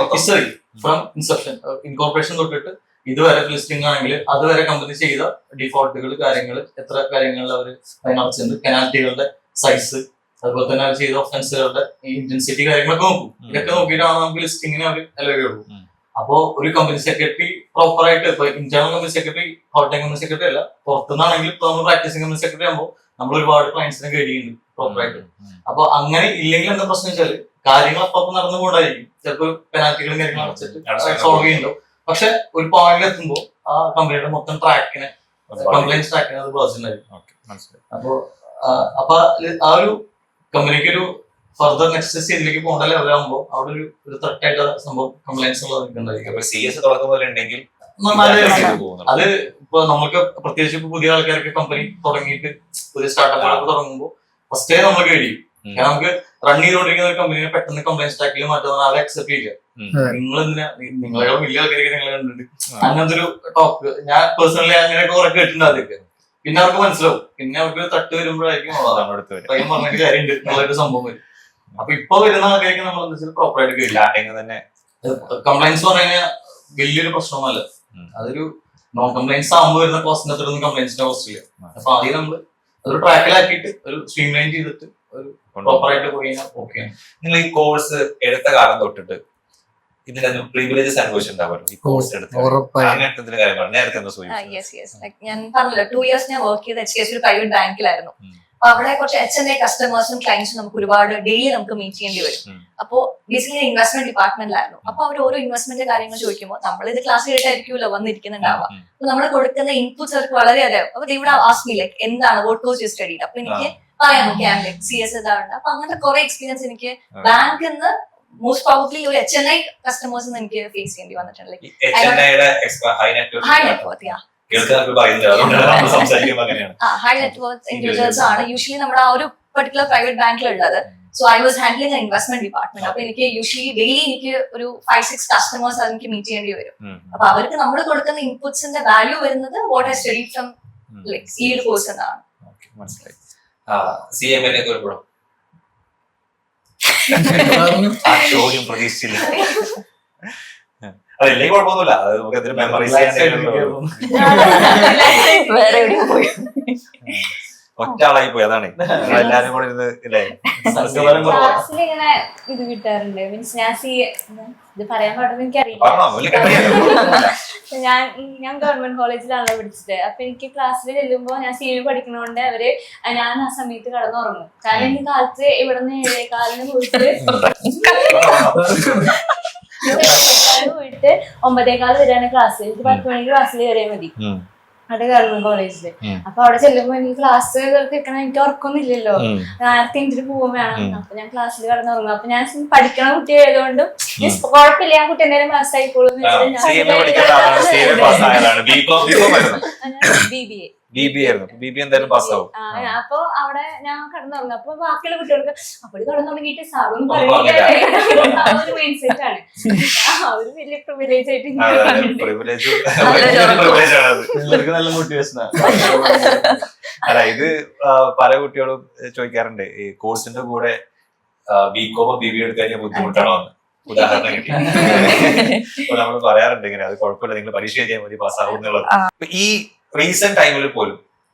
ഫ്രം ഇൻസെപ്ഷൻ ഇൻകോർപ്പറേഷൻ തൊട്ടിട്ട് ഇതുവരെ ലിസ്റ്റിംഗ് ആണെങ്കിൽ അതുവരെ കമ്പനി ചെയ്ത ഡിഫോൾട്ടുകൾ, കാര്യങ്ങൾ, എത്ര കാര്യങ്ങളിൽ അവർ അതിനടച്ചുണ്ട്, പെനാൽറ്റികളുടെ സൈസ്, അതുപോലെ തന്നെ അവർ ചെയ്ത ഒഫൻസുകളുടെ ഇന്റൻസിറ്റി കാര്യങ്ങളൊക്കെ നോക്കും. ഇതൊക്കെ നോക്കിയിട്ടാണ് നമുക്ക് ലിസ്റ്റിംഗിന് അവർ അലവുകയുള്ളൂ. അപ്പോ ഒരു കമ്പനി സെക്രട്ടറി പ്രോപ്പർ ആയിട്ട് ഇപ്പൊ internal company secretary, whole time company secretary അല്ല, പുറത്തുനിന്നാണെങ്കിൽ ഇപ്പൊ നമ്മൾ പ്രാക്ടീസിംഗ് കമ്പനി സെക്രട്ടറി ആകുമ്പോൾ നമ്മൾ ഒരുപാട് ക്ലയൻസിനെ ഗൈഡ് ചെയ്യുന്നുണ്ട് പ്രോപ്പർ ആയിട്ട്. അപ്പൊ അങ്ങനെ ഇല്ലെങ്കിൽ എന്താ പ്രശ്നം വെച്ചാൽ കാര്യങ്ങൾ അപ്പം നടന്നുകൊണ്ടായിരിക്കും. ചിലപ്പോൾ പെനാൽറ്റികളും കാര്യങ്ങളും അടച്ചിട്ട് സോൾവ് ചെയ്യുന്നുണ്ടോ, പക്ഷെ ഒരു പോയിന്റിൽ എത്തുമ്പോൾ ആ കമ്പനിയുടെ മൊത്തം ട്രാക്കിനെ, കംപ്ലൈൻസ് ട്രാക്കിനെ അത് ബാധിച്ചിട്ടുണ്ടായിരിക്കും. അപ്പൊ ആ ഒരു കമ്പനിക്ക് ഒരു ഫർദർ നെക്സ്റ്റ് സ്റ്റേജിലേക്ക് പോകേണ്ട ലെവലാകുമ്പോൾ അവിടെ ഒരു ത്രട്ടായിട്ട് സംഭവം കംപ്ലൈൻസ് അത് ഇപ്പൊ നമുക്ക് പ്രത്യേകിച്ച് ഇപ്പൊ പുതിയ ആൾക്കാർക്ക് കമ്പനി തുടങ്ങിയിട്ട് പുതിയ സ്റ്റാർട്ടപ്പ് തുടങ്ങുമ്പോൾ ഫസ്റ്റേ നമ്മൾ കഴിയും. കാരണം നമുക്ക് റൺ ചെയ്തുകൊണ്ടിരിക്കുന്ന ഒരു കമ്പനിയെ പെട്ടെന്ന് കംപ്ലൈൻസ് ട്രാക്കിൽ മാറ്റുന്ന അവരെ അക്സെപ്റ്റ് ചെയ്യുക. നിങ്ങളെ വലിയ ആൾക്കാരൊക്കെ നിങ്ങൾ കണ്ടിട്ടുണ്ട് അങ്ങനത്തെ ഒരു ടോക്ക്. ഞാൻ പേഴ്സണലി അങ്ങനെയൊക്കെ കുറെ കേട്ടിട്ടുണ്ട്. അതൊക്കെ പിന്നെ അവർക്ക് മനസ്സിലാവും. പിന്നെ അവർക്ക് തട്ട് വരുമ്പോഴായിരിക്കും അടുത്ത് വരും. പയ്യൻ പറഞ്ഞിട്ട് കാര്യമുണ്ട് എന്നുള്ളൊരു സംഭവം വരും. അപ്പൊ ഇപ്പൊ വരുന്ന ആൾക്കാർക്ക് നമ്മൾ എന്താ വെച്ചാൽ പ്രോപ്പറായിട്ട് കഴിയില്ല. സ്റ്റാർട്ടിങ് തന്നെ കംപ്ലൈൻസ് പറഞ്ഞു കഴിഞ്ഞാൽ വലിയൊരു പ്രശ്നമൊന്നുമല്ല. അതൊരു നോൺ കംപ്ലൈൻസ് ആകുമ്പോൾ വരുന്ന കോസ്റ്റിന് അത്രയൊന്നും കംപ്ലൈൻസിന്റെ കോസ്റ്റ് ഇല്ല. അപ്പൊ ആദ്യം നമ്മള് അതൊരു ട്രാക്കിലാക്കിയിട്ട് ഒരു സ്ട്രീം ലൈൻ ചെയ്തിട്ട് ഒരു പ്രോപ്പറായിട്ട് പോയി കഴിഞ്ഞാൽ ഓക്കെ. നിങ്ങൾ ഈ കോഴ്സ് എടുത്ത കാലം തൊട്ടിട്ട് ഇതിന്റെ പ്രിവിലേജസ് അനുഭവിച്ചിട്ടുണ്ടാവുമല്ലോ ഈ കോഴ്സ് എടുത്ത് അങ്ങനത്തെ എന്തെങ്കിലും കാര്യമാണ് നേരത്തെ എന്താ സൂചിപ്പിച്ചത്? യെസ് യെസ് ലൈക് ഞാൻ പറഞ്ഞല്ലോ 2 years ഞാൻ വർക്ക് ചെയ്ത് HDFC ഒരു പ്രൈവറ്റ് ബാങ്കിലായിരുന്നു. അപ്പൊ അവിടെ കുറച്ച് HNA കസ്റ്റമേഴ്സും ക്ലയൻസും നമുക്ക് ഒരുപാട് ഡെയിലി നമുക്ക് മീറ്റ് ചെയ്യേണ്ടി വരും. അപ്പോ ബേസിക്കലി ഇൻവെസ്റ്റ്മെന്റ് ഡിപ്പാർട്ട്മെന്റിലായിരുന്നു. അപ്പൊ അവർ ഓരോ ഇൻവെസ്റ്റ്മെന്റ് കാര്യങ്ങൾ ചോദിക്കുമ്പോൾ നമ്മളിത് ക്ലാസ് കേട്ടായിരിക്കുമല്ലോ വന്നിരിക്കുന്നുണ്ടാവുക. അപ്പൊ നമ്മൾ കൊടുക്കുന്ന ഇൻപുട്സ് അവർക്ക് വളരെ അധികം. അപ്പൊ ഇവിടെ ആസ്ക് മീ ലൈക്ക് എന്താണ് വാട്ട് കോഴ്സ് യു സ്റ്റഡിഡ്. അപ്പൊ എനിക്ക് പറയാൻ നോക്കിയാൽ ലൈക് CS ഇതാവുണ്ട്. അപ്പൊ അങ്ങനത്തെ കുറെ എക്സ്പീരിയൻസ് എനിക്ക് ബാങ്കിൽ നിന്ന് മോസ്റ്റ് പ്രോബബ്ലി ഒരു HNI കസ്റ്റമേഴ്സ് എനിക്ക് ഫേസ് ചെയ്യേണ്ടി വന്നിട്ടുണ്ട്. ഹൈ നെറ്റ്വർത്ത് ഇൻഡിവിജ്വൽസ് ആണ് യൂഷ്വലി നമ്മുടെ ആ ഒരു പെർട്ടിക്കുലർ പ്രൈവറ്റ് ബാങ്കിലുള്ളത്. So I was handling investment department. അപ്പൊ എനിക്ക് യൂഷ്വലി ഡെയിലി എനിക്ക് ഒരു 5-6 കസ്റ്റമേഴ്സ് എനിക്ക് മീറ്റ് ചെയ്യേണ്ടി വരും. അപ്പൊ അവർക്ക് നമ്മൾ കൊടുക്കുന്ന ഇൻപുട്സിന്റെ വാല്യൂ വരുന്നത് what I study from like ഈ ഒരു കോഴ്സ് എന്നാണ്. മനസ്സിലായി. CMA വരുമ്പോഴോ ആ ചോദ്യം പ്രതീക്ഷിച്ചില്ല. അതല്ലേ കുഴപ്പമൊന്നുമില്ല, അത് നമുക്ക് എന്തെങ്കിലും മെമ്മറൈസ് വേറെ എവിടെയും പോയി. ഒറ്റ ആളായി പോയി. അതാണ് എല്ലാരും കൂടെ ഇരുന്ന് അല്ലേ ക്ലാസ്സിൽ ഇങ്ങനെ ഇത് കിട്ടാറുണ്ട്. മീൻസ് ഞാൻ ഇത് പറയാൻ പാടുന്ന എനിക്കറിയില്ല. ഞാൻ ഗവൺമെന്റ് കോളേജിലാണല്ലോ പഠിച്ചത്. അപ്പൊ എനിക്ക് ക്ലാസ്സിൽ ചെല്ലുമ്പോ ഞാൻ CMA പഠിക്കണോണ്ട് അവര് ഞാൻ ആ സമയത്ത് കടന്നുറങ്ങും. കാരണം എനിക്ക് കാലത്ത് ഇവിടെ നിന്ന് 7:15 പോയിട്ട് 9:15 വരെയാണ് ക്ലാസ്. എനിക്ക് 10 മണിക്ക് ക്ലാസ്സിൽ കയറിയാൽ മതി അവിടെ ഗവൺമെന്റ് കോളേജില്. അപ്പൊ അവിടെ ചെല്ലുമ്പോ എനിക്ക് ക്ലാസ് കേൾക്കണം, എനിക്ക് ഉറക്കൊന്നുമില്ലല്ലോ, നേരത്തെ എനിക്ക് പോകാൻ വേണം. അപ്പൊ ഞാൻ ക്ലാസ്സിൽ കടന്നുറങ്ങും. അപ്പൊ ഞാൻ പഠിക്കണ കുട്ടി ആയതുകൊണ്ട് കുഴപ്പമില്ല, ആ കുട്ടി എന്തായാലും പാസ്സായിക്കോളും BBA ആയിരുന്നു. BBA എന്തായാലും പാസ്സാവും. അപ്പൊ അവിടെ ഞാൻ കടന്നുറങ്ങും. അപ്പൊ ബാക്കിയുള്ള കുട്ടികൾക്ക് അപ്പോൾ കടന്നുറങ്ങിയിട്ട് സാറൊന്നും ഒരു മൈൻഡ് സെറ്റ് ആണ്. അവര് വലിയ പ്രിവിലേജ് ആയിട്ട് നല്ല മോട്ടിവേഷനാണ്. അല്ല, ഇത് പല കുട്ടികളും ചോദിക്കാറുണ്ട് ഈ കോഴ്സിന്റെ കൂടെ BCom BBA എടുത്തു കഴിഞ്ഞാൽ ബുദ്ധിമുട്ടാണോ എന്ന്. ഉദാഹരണം കിട്ടി. അപ്പൊ നമ്മൾ പറയാറുണ്ട് ഇങ്ങനെ, അത് കുഴപ്പമില്ല, നിങ്ങൾ പരീക്ഷ എഴുതിയാൽ മതി, പാസ്സാവും എന്നുള്ളത്. ഈ റീസെന്റ് ടൈമിൽ പോലും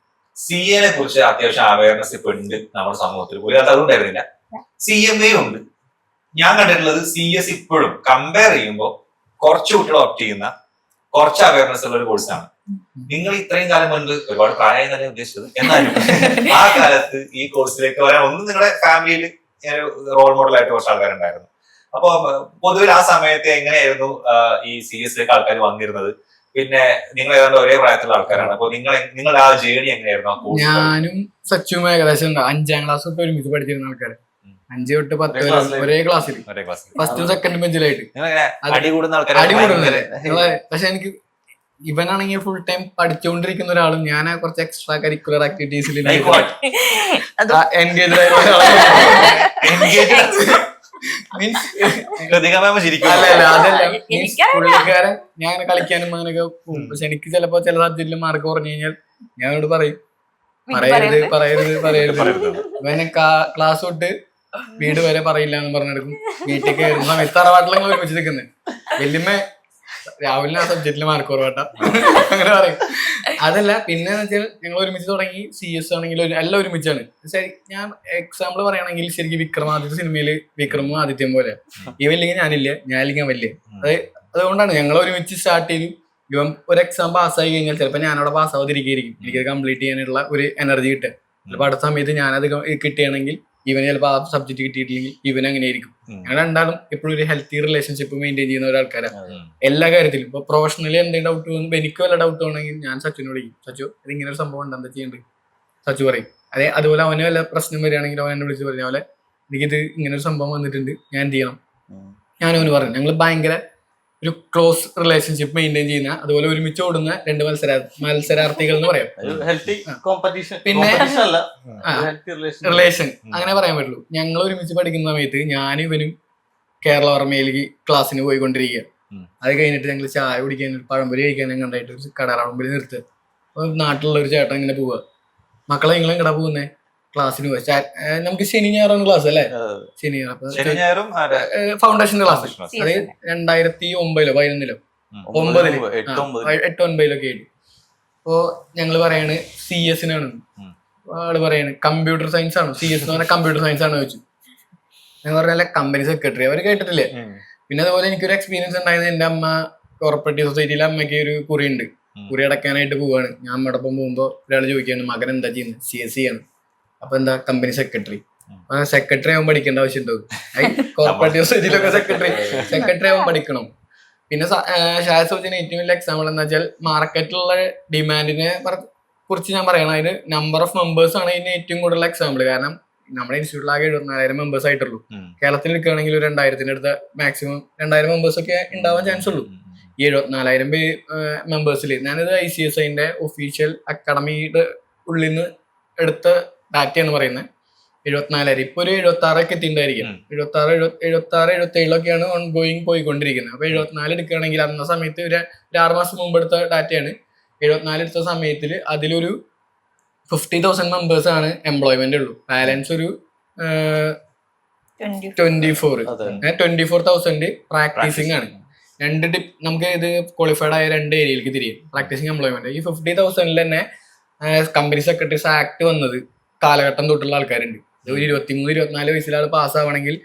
CA നെ കുറിച്ച് അത്യാവശ്യം അവയർനെസ് ഇപ്പൊ ഉണ്ട് നമ്മുടെ സമൂഹത്തിൽ. ഒരു കാലത്ത് അതുകൊണ്ടായിരുന്നില്ല. CMA ഉണ്ട്. ഞാൻ കണ്ടിട്ടുള്ളത് CS ഇപ്പോഴും കമ്പയർ ചെയ്യുമ്പോൾ കുറച്ച് കുട്ടികൾ ഓപ്റ്റ് ചെയ്യുന്ന കുറച്ച് അവയർനെസ് ഉള്ള ഒരു കോഴ്സാണ്. നിങ്ങൾ ഇത്രയും കാലം കൊണ്ട് ഒരുപാട് പ്രായം തന്നെ ഉദ്ദേശിച്ചത്, എന്നാലും ആ കാലത്ത് ഈ കോഴ്സിലേക്ക് വരാൻ ഒന്നും നിങ്ങളുടെ ഫാമിലിയിൽ റോൾ മോഡൽ ആയിട്ട് കുറച്ച് ആൾക്കാരുണ്ടായിരുന്നു. അപ്പൊ പൊതുവിൽ ആ സമയത്ത് എങ്ങനെയായിരുന്നു ഈ CS ആൾക്കാർ വന്നിരുന്നത്? പിന്നെ നിങ്ങൾ ഏതാണ്ട് ഒരേ പ്രായത്തിലുള്ള ആൾക്കാരാണ്. അപ്പൊ നിങ്ങളുടെ ആ ജേണി എങ്ങനെയായിരുന്നു? ഞാനും സച്ചും ഏകദേശം 5ാം ക്ലാസ് തൊട്ട് ഒരുമിച്ച് പഠിച്ചിരുന്ന ആൾക്കാര്. 5 തൊട്ട് 10 വരെ ഒരേ ക്ലാസ്സിൽ, ഫസ്റ്റും സെക്കൻഡും ബെഞ്ചിലായിട്ട് അടി കൂടുന്ന. പക്ഷെ എനിക്ക് ഇവനാണെങ്കിൽ ഫുൾ ടൈം പഠിച്ചുകൊണ്ടിരിക്കുന്ന ഒരാളും ഞാൻ കുറച്ച് എക്സ്ട്രാ കരിക്കുലർ ആക്ടിവിറ്റീസിൽ എൻഗേജ് ആയ പുള്ളിക്കാരൻ ഞാൻ കളിക്കാനും അങ്ങനെയൊക്കെ പോകും. പക്ഷെ എനിക്ക് ചിലപ്പോ ചില സബ്ജക്റ്റിൽ മാർക്ക് കുറഞ്ഞു കഴിഞ്ഞാൽ ഞാനോട് പറയും പറയരുത്. ഇവനെ ക്ലാസ് തൊട്ട് വീട് വരെ പറയില്ല എന്ന് പറഞ്ഞെടുക്കും. വീട്ടിൽ കയറുന്ന സമയത്ത് തറവാട്ടിലങ്ങൾ ഒരുമിച്ച് നിൽക്കുന്നത്. വല്യമ്മ രാവിലെ ആ സബ്ജക്റ്റിൽ മാർക്ക് കുറവാട്ട അങ്ങനെ പറയും. അതല്ല, പിന്നെ വെച്ചാൽ ഞങ്ങൾ ഒരുമിച്ച് തുടങ്ങി. CS ആണെങ്കിലും എല്ലാം ഒരുമിച്ചാണ്. ശരി, ഞാൻ എക്സാമ്പിൾ പറയുകയാണെങ്കിൽ ശരിക്കും വിക്രമാദിത്യ സിനിമയില് വിക്രമും ആദിത്യം പോലെ ഇവല്ലെങ്കിൽ ഞാനില്ല, ഞാനില്ലെങ്കിൽ വലിയ. അതുകൊണ്ടാണ് ഞങ്ങൾ ഒരുമിച്ച് സ്റ്റാർട്ട് ചെയ്തു. ഇവൻ ഒരു എക്സാം പാസ്സായി കഴിഞ്ഞാൽ ചിലപ്പോൾ ഞാനവിടെ പാസ്സാവാതിരിക്കും. എനിക്കത് കംപ്ലീറ്റ് ചെയ്യാനുള്ള ഒരു എനർജി കിട്ടുക. ചിലപ്പോൾ അടുത്ത സമയത്ത് ഞാനത് കിട്ടുകയാണെങ്കിൽ ഇവന് ചിലപ്പോൾ ആ സബ്ജക്ട് കിട്ടിയിട്ടില്ലെങ്കിൽ ഇവൻ അങ്ങനെ ആയിരിക്കും. ഞങ്ങൾ രണ്ടാളും എപ്പോഴും ഒരു ഹെൽത്തി റിലേഷൻഷിപ്പ് മെയിൻറ്റെയിൻ ചെയ്യുന്ന ഒരാൾക്കാരാണ് എല്ലാ കാര്യത്തിലും. ഇപ്പൊ പ്രൊഫഷണലി എന്തെങ്കിലും ഡൗട്ട് തോന്നുമ്പോൾ എനിക്ക് വല്ല ഡൗട്ട് ആണെങ്കിൽ ഞാൻ സച്ചുവിനോട് വിളിക്കും. സച്ചു, ഇത് ഇങ്ങനെ ഒരു സംഭവം ഉണ്ട്, എന്താ ചെയ്യേണ്ടത്? സച്ചു പറയും. അതുപോലെ അവന് വല്ല പ്രശ്നം വരികയാണെങ്കിൽ അവൻ എന്നെ വിളിച്ച് പറഞ്ഞ പോലെ എനിക്കിത് ഇങ്ങനെ ഒരു സംഭവം വന്നിട്ടുണ്ട്, ഞാൻ എന്ത് ചെയ്യണം? ഞാനവന് പറഞ്ഞു. ഞങ്ങൾ ഭയങ്കര ഒരു ക്ലോസ് റിലേഷൻഷിപ്പ് മെയിൻറ്റെയിൻ ചെയ്യുന്ന, അതുപോലെ ഒരുമിച്ച് ഓടുന്ന 2 മത്സരാർത്ഥികൾ എന്ന് പറയാം. പിന്നെ റിലേഷൻ അങ്ങനെ പറയാൻ പറ്റുള്ളൂ. ഞങ്ങൾ ഒരുമിച്ച് പഠിക്കുന്ന സമയത്ത് ഞാനും ഇവനും കേരള വർമ്മയിലേക്ക് ക്ലാസ്സിന് പോയിക്കൊണ്ടിരിക്കുക. അത് കഴിഞ്ഞിട്ട് ഞങ്ങൾ ചായ കുടിക്കാൻ, പഴംപൊരി കഴിക്കാൻ ഞങ്ങൾ ഉണ്ടായിട്ട് ഒരു കടറാവുമ്പിൽ നിർത്തുക. നാട്ടിലുള്ള ഒരു ചേട്ടൻ ഇങ്ങനെ പോവാ, മക്കളെ നിങ്ങൾ എങ്ങടാ പോകുന്നേ, ക്ലാസ്സിന് പോവാ. നമുക്ക് ശനി ഞായറാണ് ക്ലാസ് അല്ലേ, ശനി ഞായർ. അപ്പൊ ഫൗണ്ടേഷൻ ക്ലാസ് അത് 2009-11 8-9 അപ്പോ ഞങ്ങള് പറയാണ് CS നാണ്. ആള് പറയാണ് കമ്പ്യൂട്ടർ സയൻസ് ആണോ, CS എന്ന് പറഞ്ഞാൽ കമ്പ്യൂട്ടർ സയൻസ് ആണോ ചോദിച്ചു. ഞാൻ പറഞ്ഞാൽ കമ്പനി സെക്രട്ടറി, അവർ കേട്ടിട്ടില്ലേ. പിന്നെ അതുപോലെ എനിക്കൊരു എക്സ്പീരിയൻസ് ഉണ്ടായത്, എന്റെ അമ്മ കോർപ്പറേറ്റീവ് സൊസൈറ്റിയിലെ അമ്മയ്ക്ക് ഒരു കുറി ഉണ്ട്, കുറി അടക്കാനായിട്ട് പോവാണ്. ഞാൻ അമ്മയോടൊപ്പം പോകുമ്പോൾ ഒരാൾ ചോദിക്കുകയാണ് മകൻ എന്താ ചെയ്യുന്നത്, CSE ആണ്. അപ്പൊ എന്താ, കമ്പനി സെക്രട്ടറി. സെക്രട്ടറി ആവാൻ പഠിക്കേണ്ട ആവശ്യം ഉണ്ടാവും, കോർപ്പറേറ്റീവ് സൊസൈറ്റിയിലൊക്കെ സെക്രട്ടറി ആവാൻ പഠിക്കണം. പിന്നെ ഷായദ് സോച്ചിന് ഏറ്റവും വലിയ എക്സാമ്പിൾ എന്താ വെച്ചാൽ മാർക്കറ്റിലുള്ള ഡിമാൻഡിനെ കുറിച്ച് ഞാൻ പറയണം. അതിന് നമ്പർ ഓഫ് മെമ്പേഴ്സ് ആണ് ഇതിന് ഏറ്റവും കൂടുതൽ എക്സാമ്പിൾ. കാരണം നമ്മുടെ ഇൻസ്റ്റിറ്റ്യൂട്ടിലാകെ 74,000 മെമ്പേഴ്സ് ആയിട്ടുള്ളൂ. കേരളത്തിൽ എടുക്കുകയാണെങ്കിൽ ഒരു 2,000 അടുത്ത മാക്സിമം 2,000 മെമ്പേഴ്സ് ഒക്കെ ഉണ്ടാവാൻ ചാൻസ് ഉള്ളൂ. ഈ 74,000 മെമ്പേഴ്സിൽ ഞാനിത് ICSIന്റെ ഒഫീഷ്യൽ അക്കാഡമിയുടെ ഉള്ളിൽ നിന്ന് എടുത്ത ഡാറ്റയാണ് പറയുന്നത്. 74,000 ഇപ്പൊ ഒരു 76 എത്തിണ്ടായിരിക്കും. 77 ഓൺ ഗോയിങ് പോയിക്കൊണ്ടിരിക്കുന്നത്. അപ്പൊ 74 എടുക്കുകയാണെങ്കിൽ അന്ന സമയത്ത് ഒരു 6 മാസം മുമ്പ് എടുത്ത ഡാറ്റയാണ്. 74 എടുത്ത സമയത്തിൽ അതിലൊരു 50,000 മെമ്പേഴ്സ് ആണ് എംപ്ലോയ്മെന്റ് ഉള്ളൂ. ബാലൻസ് ഒരു 24,000 പ്രാക്ടീസിങ് ആണ്. നമുക്ക് ഇത് ക്വാളിഫൈഡ് ആയ 2 ഏരിയയിലേക്ക് തിരിയും, പ്രാക്ടീസിങ് എംപ്ലോയ്മെന്റ്. ഈ 50,000 തന്നെ കമ്പനി സെക്രട്ടറീസ് ആക്ട് വന്നത് കാലഘട്ടം തൊട്ടുള്ള ആൾക്കാരുണ്ട്. ഒരു 23-24 വയസ്സിൽ ആൾ പാസ്സാവണമെങ്കിൽ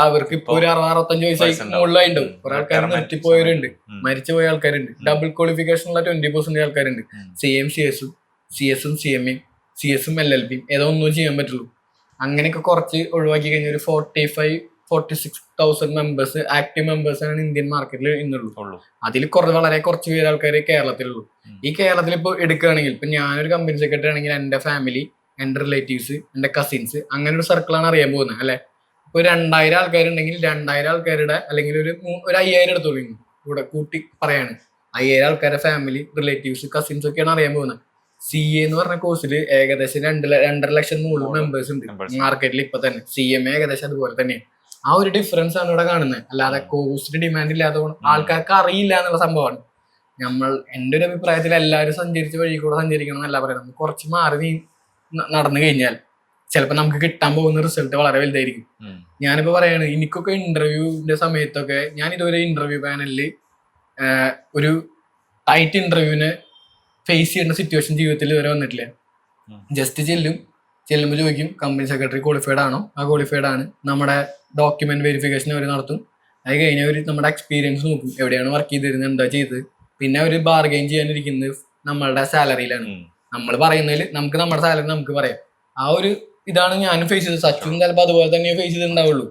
അവർക്ക് ഇപ്പൊ ഒരു 60-65 വയസ്സായി മുകളിലായിട്ടുണ്ടാവും. കുറെ ആൾക്കാർ നിർത്തിപ്പോയവരുണ്ട്, മരിച്ചുപോയ ആൾക്കാരുണ്ട്. ഡബിൾ ക്വാളിഫിക്കേഷൻ ഉള്ള 20% ആൾക്കാരുണ്ട്. CS-ഉം CMA-യും LLB-യും ഏതോ ഒന്നും ചെയ്യാൻ പറ്റുള്ളൂ. അങ്ങനെയൊക്കെ കുറച്ച് ഒഴിവാക്കി കഴിഞ്ഞാൽ ഒരു 45,000-46,000 മെമ്പേഴ്സ് ആക്റ്റീവ് മെമ്പേഴ്സ് ആണ് ഇന്ത്യൻ മാർക്കറ്റിൽ ഇന്നുള്ളൂ. അതിൽ വളരെ കുറച്ച് പേര് ആൾക്കാർ കേരളത്തിലുള്ളൂ. ഈ കേരളത്തിൽ ഇപ്പോൾ എടുക്കുകയാണെങ്കിൽ ഇപ്പൊ ഞാനൊരു കമ്പനി സെക്രട്ടറി ആണെങ്കിൽ എന്റെ ഫാമിലി, എന്റെ റിലേറ്റീവ്സ്, എന്റെ കസിൻസ്, അങ്ങനെ ഒരു സർക്കിളാണ് അറിയാൻ പോകുന്നത് അല്ലെ. ഇപ്പൊ 2,000 ആൾക്കാരുണ്ടെങ്കിൽ 2,000 ആൾക്കാരുടെ അല്ലെങ്കിൽ ഒരു 5,000 എടുത്തോളൂ, കൂടെ കൂട്ടി പറയാണ് 5,000 ആൾക്കാരുടെ ഫാമിലി, റിലേറ്റീവ്സ്, കസിൻസ് ഒക്കെയാണ് അറിയാൻ പോകുന്നത്. CA എന്ന് പറഞ്ഞ കോഴ്സിൽ ഏകദേശം 2.5 ലക്ഷം മെമ്പേഴ്സ് ഉണ്ട് മാർക്കറ്റിൽ ഇപ്പൊ തന്നെ. CMA ഏകദേശം അതുപോലെ തന്നെയാണ്. ആ ഒരു ഡിഫറൻസ് ആണ് ഇവിടെ കാണുന്നത്. അല്ലാതെ കോഴ്സിന് ഡിമാൻഡ് ഇല്ലാത്തതുകൊണ്ട് ആൾക്കാർക്ക് അറിയില്ല എന്നുള്ള സംഭവമാണ്. എന്റെ ഒരു അഭിപ്രായത്തിൽ എല്ലാവരും സഞ്ചരിച്ച വഴി കൂടെ സഞ്ചരിക്കണം എന്നല്ല പറയുന്നത്. കുറച്ച് മാറി നടന്നു കഴിഞ്ഞാൽ ചിലപ്പോൾ നമുക്ക് കിട്ടാൻ പോകുന്ന റിസൾട്ട് വളരെ വലുതായിരിക്കും. ഞാനിപ്പോ പറയാണ്, എനിക്കൊക്കെ ഇന്റർവ്യൂവിന്റെ സമയത്തൊക്കെ ഞാൻ ഇതുവരെ ഇന്റർവ്യൂ പാനലിൽ ഒരു ടൈറ്റ് ഇന്റർവ്യൂവിനെ ഫേസ് ചെയ്യേണ്ട സിറ്റുവേഷൻ ജീവിതത്തിൽ ഇതുവരെ വന്നിട്ടില്ല. ജസ്റ്റ് ചെല്ലുമ്പോൾ ചോദിക്കും കമ്പനി സെക്രട്ടറി ക്വാളിഫൈഡ് ആണോ, ആ ക്വാളിഫൈഡ് ആണ്. നമ്മുടെ ഡോക്യുമെന്റ് വെരിഫിക്കേഷൻ അവർ നടത്തും. അത് കഴിഞ്ഞ് അവർ നമ്മുടെ എക്സ്പീരിയൻസ് നോക്കും, എവിടെയാണ് വർക്ക് ചെയ്തിരുന്നത്, എന്താ ചെയ്തത്. പിന്നെ അവർ ബാർഗെയിൻ ചെയ്യാനിരിക്കുന്നത് നമ്മളുടെ സാലറിയിലാണ്. നമ്മൾ പറയുന്നതിൽ നമുക്ക് നമ്മുടെ സാലറി നമുക്ക് പറയാം. ആ ഒരു ഇതാണ് ഞാനും ഫേസ് ചെയ്തത്. സച്ചും ചിലപ്പോൾ അതുപോലെ തന്നെ ഫേസ് ചെയ്തിട്ടുണ്ടാവുള്ളൂ.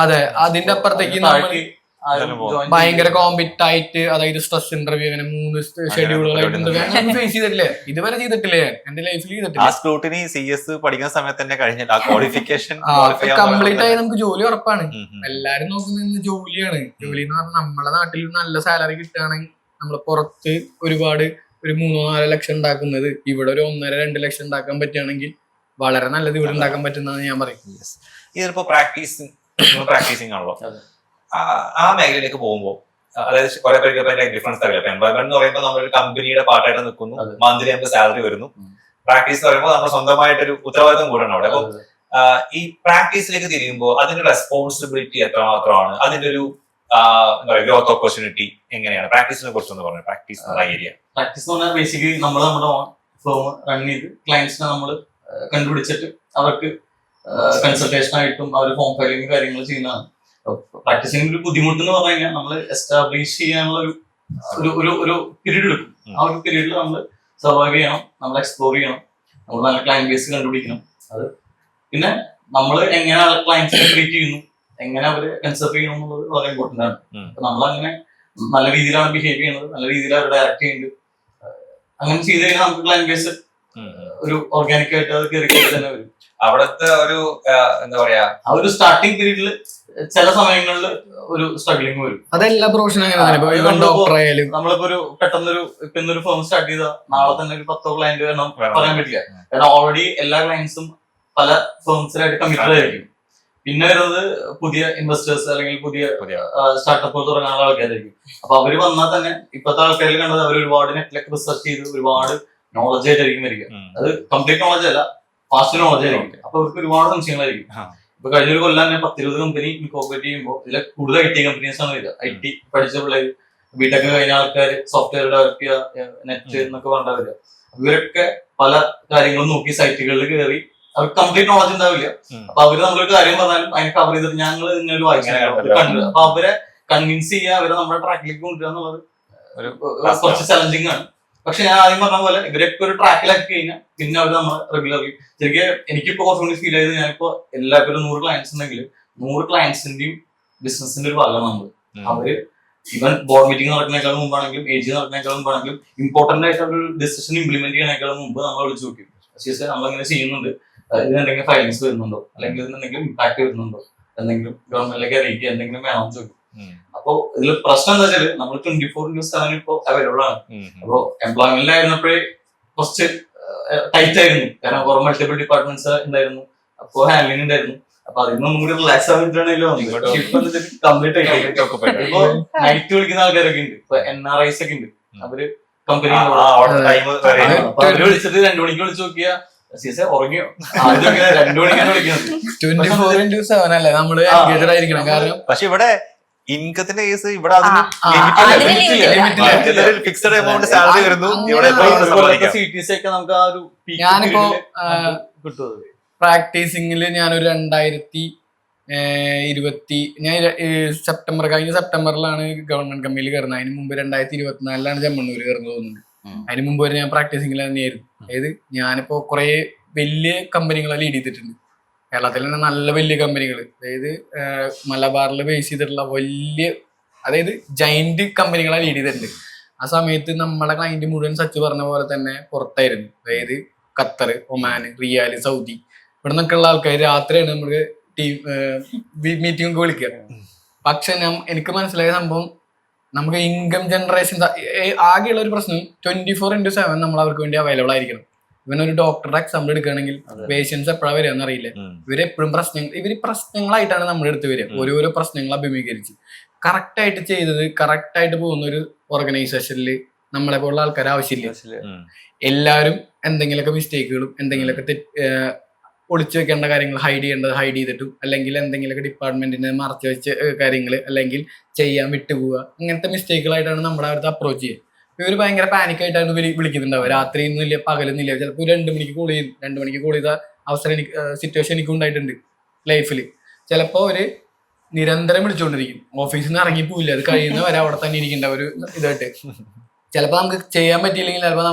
അതെ, അതിന്റെ അപ്പുറത്തേക്ക് നമ്മൾ ഭയങ്കര കോമ്പറ്റായിട്ട്, അതായത് സ്ട്രെസ് ഇന്റർവ്യൂ, അങ്ങനെ 3 ഷെഡ്യൂളുകളായിട്ട് ഇന്റർവ്യൂ അങ്ങനെ ഫേസ് ചെയ്തിട്ടില്ലേ. ഇതുവരെ ചെയ്തിട്ടില്ലേ, എന്റെ ലൈഫിൽ ചെയ്തിട്ടില്ല. CS പഠിക്കുന്ന സമയത്ത് തന്നെ കഴിഞ്ഞിട്ട് ആ ക്വാളിഫിക്കേഷൻ കംപ്ലീറ്റ് ആയി നമുക്ക് ജോലി ഉറപ്പാണ്. എല്ലാരും നോക്കുന്നത് ജോലിയാണ്. ജോലി എന്ന് പറഞ്ഞാൽ നമ്മളെ നാട്ടിൽ നല്ല സാലറി കിട്ടുകയാണെങ്കിൽ നമ്മൾ പുറത്ത് ഒരുപാട് ഒരു 3-4 ലക്ഷം ഉണ്ടാക്കുന്നത് ഇവിടെ ഒരു 1.5-2 ലക്ഷം ഉണ്ടാക്കാൻ പറ്റുകയാണെങ്കിൽ വളരെ നല്ലത് ഇവിടെ ഉണ്ടാക്കാൻ പറ്റുന്നതാണ് ഞാൻ പറയും. ഇതിപ്പോ പ്രാക്ടീസിങ് ആണല്ലോ, ആ മേഖലയിലേക്ക് പോകുമ്പോൾ അതായത് കുറെ പേർക്ക് ഡിഫറൻസ് അറിയാം. എംപ്ലോയ്മെന്റ് എന്ന് പറയുമ്പോൾ നമ്മളൊരു കമ്പനിയുടെ പാർട്ടായിട്ട് നിൽക്കുന്നു, മന്ത്ലി നമുക്ക് സാലറി വരുന്നു. പ്രാക്ടീസ് എന്ന് പറയുമ്പോൾ നമ്മൾ സ്വന്തമായിട്ടൊരു ഉത്തരവാദിത്വം കൂടെയാണ് അവിടെ. അപ്പൊ ഈ പ്രാക്ടീസിലേക്ക് തിരിയുമ്പോൾ അതിന്റെ റെസ്പോൺസിബിലിറ്റി എത്രമാത്രമാണ്, അതിന്റെ ഒരു എന്താ പറയുക ഗ്രോത്ത് ഓപ്പർച്യൂണിറ്റി എങ്ങനെയാണ്? പ്രാക്ടീസിനെ കുറിച്ചൊന്ന് പറഞ്ഞു. പ്രാക്ടീസ് ഏരിയ പ്രാക്ടീസ് എന്ന് പറഞ്ഞാൽ ബേസിക്കലി നമ്മൾ നമ്മുടെ ഫേം റൺ ചെയ്ത് ക്ലയൻസിനെ നമ്മൾ കണ്ടുപിടിച്ചിട്ട് അവർക്ക് കൺസൾട്ടേഷൻ ആയിട്ടും അവർ ഫോം ഫയലിംഗ് കാര്യങ്ങൾ ചെയ്യുന്നതാണ്. പ്രാക്ടീസിംഗ് ഒരു ബുദ്ധിമുട്ട് എന്ന് പറഞ്ഞു കഴിഞ്ഞാൽ നമ്മൾ എസ്റ്റാബ്ലിഷ് ചെയ്യാനുള്ള ഒരു പീരീഡ് എടുക്കും. ആ ഒരു പീരീഡിൽ നമ്മൾ സർവൈവ് ചെയ്യണം, നമ്മൾ എക്സ്പ്ലോർ ചെയ്യണം, നമ്മൾ നല്ല ക്ലയന്റ് ബേസ് കണ്ടുപിടിക്കണം. അത് പിന്നെ നമ്മൾ എങ്ങനെ ക്ലയൻസിനെ ട്രീറ്റ് ചെയ്യുന്നു, എങ്ങനെ അവര് കൺസിഡർ ചെയ്യണം എന്നുള്ളത് വളരെ ഇമ്പോർട്ടന്റ് ആണ്. അപ്പൊ നമ്മളങ്ങനെ നല്ല രീതിയിലാണ് ബിഹേവ് ചെയ്യുന്നത്, നല്ല രീതിയിൽ അവർ ഡയറക്ട് ചെയ്യുന്നുണ്ട്. അങ്ങനെ ചെയ്ത് കഴിഞ്ഞാൽ നമുക്ക് ക്ലയന്റ് ബേസ് ഒരു ഓർഗാനിക് ആയിട്ട് അത് കയറി തന്നെ വരും. അവിടുത്തെ ഒരു എന്താ പറയാ ആ ഒരു സ്റ്റാർട്ടിങ് പീരീഡിൽ ചില സമയങ്ങളിൽ ഒരു സ്ട്രഗ്ലിംഗ് വരും. അതെല്ലാ പ്രൊഫഷനും നമ്മളിപ്പോ ഒരു പെട്ടെന്നൊരു ഇന്നൊരു ഫേം സ്റ്റാർട്ട് ചെയ്താൽ നാളെ തന്നെ ഒരു 10 ക്ലയന്റ് വേണം പറയാൻ പറ്റില്ല. കാരണം ഓൾറെഡി എല്ലാ ക്ലയൻസും പല ഫേംസിലായിട്ട് കമ്മിറ്റഡ് ആയിരിക്കും. പിന്നെ വരുന്നത് പുതിയ ഇൻവെസ്റ്റേഴ്സ് അല്ലെങ്കിൽ പുതിയ സ്റ്റാർട്ടപ്പുകൾ തുടങ്ങാനുള്ള ആൾക്കാരായിരിക്കും. അപ്പൊ അവര് വന്നാൽ തന്നെ ഇപ്പോഴത്തെ ആൾക്കാരിൽ കണ്ടത് അവർ ഒരുപാട് നെറ്റിലൊക്കെ റിസർച്ച് ചെയ്ത് ഒരുപാട് നോളജ് ആയിട്ടായിരിക്കും വരിക. അത് കംപ്ലീറ്റ് നോളജ് അല്ല, ഫാസ്റ്റ് നോളജ് ആയിരിക്കും. അപ്പൊ അവർക്ക് ഒരുപാട് സംശയങ്ങളായിരിക്കും. ഇപ്പൊ കഴിഞ്ഞൊരു കൊല്ലം തന്നെ 10-20 കമ്പനി ഇൻകോർപ്പറേറ്റ് ചെയ്യുമ്പോൾ ഇതിലെ കൂടുതൽ IT കമ്പനീസ് ആണ് വരിക. IT പഠിച്ച പിള്ളേർ, ബിടെക് കഴിഞ്ഞ ആൾക്കാർ, സോഫ്റ്റ്വെയർ ഡെവലപ്പ് ചെയ്യുക, നെറ്റ് എന്നൊക്കെ പറഞ്ഞാൽ വരിക. ഇവരൊക്കെ പല കാര്യങ്ങളും നോക്കി സൈറ്റുകളിൽ കയറി അവർക്ക് കംപ്ലീറ്റ് നോളജ് ഉണ്ടാവില്ല. അപ്പൊ അവര് നമ്മളൊരു കാര്യം പറഞ്ഞാലും അതിനെ കവർ ചെയ്തിട്ട് ഞങ്ങൾ ഇങ്ങനെ വായിച്ചു കണ്ടു. അപ്പൊ അവരെ കൺവിൻസ് ചെയ്യുക, അവരെ നമ്മുടെ ട്രാക്കിലേക്ക് കൊണ്ടുവരിക എന്നുള്ളത് കുറച്ച് ചലഞ്ചിങ് ആണ്. പക്ഷെ ഞാൻ ആദ്യം പറഞ്ഞ പോലെ ഇവരൊക്കെ ഒരു ട്രാക്കിലാക്കി കഴിഞ്ഞാൽ പിന്നെ അവർ നമ്മളെ റെഗുലർലി ശരിക്കും എനിക്കിപ്പോ കുറച്ചുകൂടി ഫീൽ ചെയ്ത് ഞാനിപ്പോ എല്ലാവരും 100 ക്ലയൻസ് ഉണ്ടെങ്കിൽ 100 ക്ലയൻസിന്റെയും ബിസിനസിന്റെ ഒരു ഭാഗമാണ് നമ്മൾ. അവര് ഈവൻ ബോർഡ് മീറ്റിംഗ് നടക്കുന്നതിനേക്കാളും മുമ്പാണെങ്കിലും AG നടക്കുന്നതിനേക്കാളും മുമ്പാണെങ്കിലും ഇമ്പോർട്ടന്റ് ആയിട്ടുള്ള ഒരു ഡിസിഷൻ ഇംപ്ലിമെന്റ് ചെയ്യുന്നതിനേക്കാളും മുമ്പ് നമ്മൾ വിളിച്ചു നോക്കും. നമ്മളെങ്ങനെ ചെയ്യുന്നുണ്ട്, ഇതിനെന്തെങ്കിലും ഫൈലിങ്സ് വരുന്നുണ്ടോ, അല്ലെങ്കിൽ ഇതിനെന്തെങ്കിലും ഇമ്പാക്ട് വരുന്നുണ്ടോ, എന്തെങ്കിലും ഗവൺമെന്റിലേക്ക് അറിയിക്കുക, എന്തെങ്കിലും വേണമെന്ന് ചോദിക്കും. അപ്പൊ ഇതിൽ പ്രശ്നം എന്താ വെച്ചാല് നമ്മൾ 24/7 ഇപ്പൊ അവൈലബിൾ ആണ്. അപ്പൊ എംപ്ലോയ്മെന്റിലായിരുന്നപ്പോഴേ കുറച്ച് ടൈറ്റ് ആയിരുന്നു, കാരണം കുറെ മൾട്ടിപ്പിൾ ഡിപ്പാർട്ട്മെന്റ്സ് ഉണ്ടായിരുന്നു, അപ്പൊ ഹാൻഡ്ലിംഗ് ഉണ്ടായിരുന്നു. അപ്പൊ അതിനൊന്നും കൂടി റിലാക്സ് ആയിട്ടാണല്ലോ കംപ്ലീറ്റ് ആയിട്ട്. ഇപ്പൊ നൈറ്റ് വിളിക്കുന്ന ആൾക്കാരൊക്കെ ഉണ്ട്, ഇപ്പൊ NRIs ഒക്കെ ഉണ്ട്. അവര് കമ്പനി അവര് വിളിച്ചിട്ട് 2 മണിക്ക് വിളിച്ചു നോക്കിയാ ഉറങ്ങിയോ, 2 മണിക്കാണ് വിളിക്കുന്നത്. 24/7 അല്ലേ നമ്മള് engaged ആയിരിക്കണം. കാരണം പക്ഷെ ഇവിടെ ഇൻകത്തിന്റെ കേസ് ഇവിടെ ഫിക്സഡ് എമൗണ്ട് സാലറി വരുന്നു. CTC ഒക്കെ നമുക്ക് ആ ഒരു ഞാനിപ്പോ കിട്ടും. പ്രാക്ടീസിംഗില് ഞാനൊരു 2020 ഞാൻ കഴിഞ്ഞ സെപ്റ്റംബറിലാണ് ഗവൺമെന്റ് കമ്പനിയിൽ കയറുന്നത്. അതിന് മുമ്പ് 2024 ചെമ്മണ്ണൂര് കയറുന്നത് തോന്നുന്നുണ്ട്. അതിന് മുമ്പ് വരെ ഞാൻ പ്രാക്ടീസിംഗിൽ തന്നെയായിരുന്നു. അതായത് ഞാനിപ്പോ കുറെ വലിയ കമ്പനികളെ ലീഡ് ചെയ്തിട്ടുണ്ട്. കേരളത്തിൽ തന്നെ നല്ല വലിയ കമ്പനികൾ, അതായത് മലബാറിൽ ബേസ് ചെയ്തിട്ടുള്ള വലിയ, അതായത് ജൈന്റ് കമ്പനികളെ ലീഡ് ചെയ്തിട്ടുണ്ട്. ആ സമയത്ത് നമ്മളെ ക്ലയന്റ് മുഴുവൻ സച്ച് പറഞ്ഞ പോലെ തന്നെ പുറത്തായിരുന്നു. അതായത് ഖത്തർ, ഒമാൻ, റിയാൽ, സൗദി, ഇവിടെ നിന്നൊക്കെ ഉള്ള ആൾക്കാർ രാത്രിയാണ് നമുക്ക് ടീം മീറ്റിംഗ് ഒക്കെ വിളിക്കുക. പക്ഷെ എനിക്ക് മനസ്സിലായ സംഭവം, നമുക്ക് ഇൻകം ജനറേഷൻ ആകെയുള്ള ഒരു പ്രശ്നം 24/7 നമ്മൾ അവർക്ക് വേണ്ടി അവൈലബിൾ ആയിരിക്കണം. ഇവനൊരു ഡോക്ടറുടെ എക്സാമ്പിൾ എടുക്കുകയാണെങ്കിൽ പേഷ്യൻസ് എപ്പോഴാണ് വരിക എന്നറിയില്ല. ഇവരെപ്പോഴും പ്രശ്നങ്ങളായിട്ടാണ് നമ്മുടെ അടുത്ത് വരിക. ഓരോരോ പ്രശ്നങ്ങൾ അഭിമുഖീകരിച്ച് കറക്റ്റായിട്ട് ചെയ്തത് കറക്റ്റായിട്ട് പോകുന്ന ഒരു ഓർഗനൈസേഷനിൽ നമ്മളെ പോലുള്ള ആൾക്കാർ ആവശ്യമില്ല. എല്ലാവരും എന്തെങ്കിലുമൊക്കെ മിസ്റ്റേക്കുകളും എന്തെങ്കിലുമൊക്കെ ഒളിച്ചു വെക്കേണ്ട കാര്യങ്ങൾ ഹൈഡ് ചെയ്യേണ്ടത് ഹൈഡ് ചെയ്തിട്ടും, അല്ലെങ്കിൽ എന്തെങ്കിലുമൊക്കെ ഡിപ്പാർട്ട്മെന്റിനെ മറച്ചു വെച്ച കാര്യങ്ങൾ, അല്ലെങ്കിൽ ചെയ്യാൻ വിട്ടുപോവുക, ഇങ്ങനത്തെ മിസ്റ്റേക്കുകളായിട്ടാണ് നമ്മുടെ അടുത്ത് അപ്രോച്ച് ചെയ്യുക. ഇവർ ഭയങ്കര പാനിക്കായിട്ടാണ് വിളിക്കുന്നുണ്ടാവുക. രാത്രി ഒന്നുമില്ല, പകലൊന്നുമില്ല. ചിലപ്പോൾ 2 മണിക്ക് കോൾ ചെയ്യും. 2 മണിക്ക് കോൾ ചെയ്ത അവസരം സിറ്റുവേഷൻ എനിക്കും ഉണ്ടായിട്ടുണ്ട് ലൈഫിൽ. ചിലപ്പോൾ അവര് നിരന്തരം വിളിച്ചുകൊണ്ടിരിക്കും. ഓഫീസിൽ നിന്ന് ഇറങ്ങിപ്പോയില്ല, അത് കഴിയുന്ന വരെ അവിടെ തന്നെ ഇരിക്കേണ്ട ഒരു ഇതായിട്ട്. ചിലപ്പോൾ നമുക്ക് ചെയ്യാൻ പറ്റിയില്ലെങ്കിൽ ചിലപ്പോൾ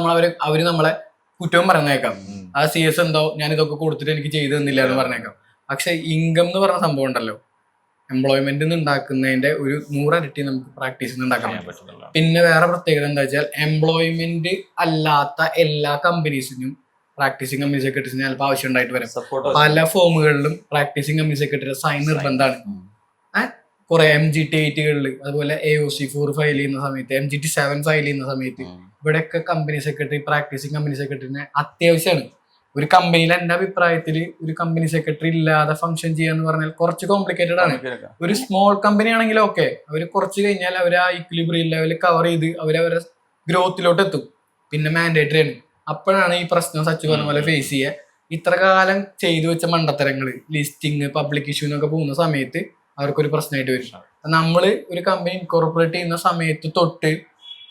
അവര് നമ്മളെ കുറ്റവും പറഞ്ഞേക്കാം. ആ CS എന്തോ ഞാൻ ഇതൊക്കെ കൊടുത്തിട്ട് എനിക്ക് ചെയ്തു തന്നില്ല എന്ന് പറഞ്ഞേക്കാം. പക്ഷെ ഇൻകം എന്ന് പറഞ്ഞ സംഭവം ഉണ്ടല്ലോ, എംപ്ലോയ്മെന്റ് ഉണ്ടാക്കുന്നതിന്റെ ഒരു 100 ഇരട്ടി നമുക്ക് പ്രാക്ടീസിൽ ഉണ്ടാക്കാൻ പറ്റും. പിന്നെ വേറെ പ്രത്യേകത എന്താ വെച്ചാൽ, എംപ്ലോയ്മെന്റ് അല്ലാത്ത എല്ലാ കമ്പനീസിനും പ്രാക്ടീസിങ് കമ്പനി സെക്രട്ടറിസിന് ചിലപ്പോൾ ആവശ്യം ഉണ്ടായിട്ട് വരാം. പല ഫോമുകളിലും പ്രാക്ടീസിങ് കമ്പനി സെക്രട്ടറി സൈൻ നിർബന്ധമാണ്. കുറെ MGT8കളിൽ, അതുപോലെ AOC4 ഫയൽ ചെയ്യുന്ന സമയത്ത്, MGT7 ഫയൽ ചെയ്യുന്ന സമയത്ത്, ഇവിടെയൊക്കെ കമ്പനി സെക്രട്ടറി, പ്രാക്ടീസിങ് കമ്പനി സെക്രട്ടറിനെ അത്യാവശ്യമാണ്. ഒരു കമ്പനിയിൽ എന്റെ അഭിപ്രായത്തിൽ ഒരു കമ്പനി സെക്രട്ടറി ഇല്ലാതെ ഫംഗ്ഷൻ ചെയ്യാന്ന് പറഞ്ഞാൽ കുറച്ച് കോംപ്ലിക്കേറ്റഡ് ആണ്. ഒരു സ്മോൾ കമ്പനി ആണെങ്കിൽ ഓക്കെ, അവർ കുറച്ച് കഴിഞ്ഞാൽ അവർ ആ ഇക്വിലിബ്രിയം ലെവൽ കവർ ചെയ്ത് അവരവരെ ഗ്രോത്തിലോട്ട് എത്തും. പിന്നെ മാൻഡേറ്ററി ആണ്. അപ്പോഴാണ് ഈ പ്രശ്നം സച്ച് പറഞ്ഞ പോലെ ഫേസ് ചെയ്യുക. ഇത്ര കാലം ചെയ്തു വെച്ച മണ്ടത്തരങ്ങൾ, ലിസ്റ്റിംഗ്, പബ്ലിക് ഇഷ്യൂ എന്നൊക്കെ പോകുന്ന സമയത്ത് അവർക്കൊരു പ്രശ്നമായിട്ട് വരും. നമ്മൾ ഒരു കമ്പനി ഇൻകോർപ്പറേറ്റ് ചെയ്യുന്ന സമയത്ത് തൊട്ട്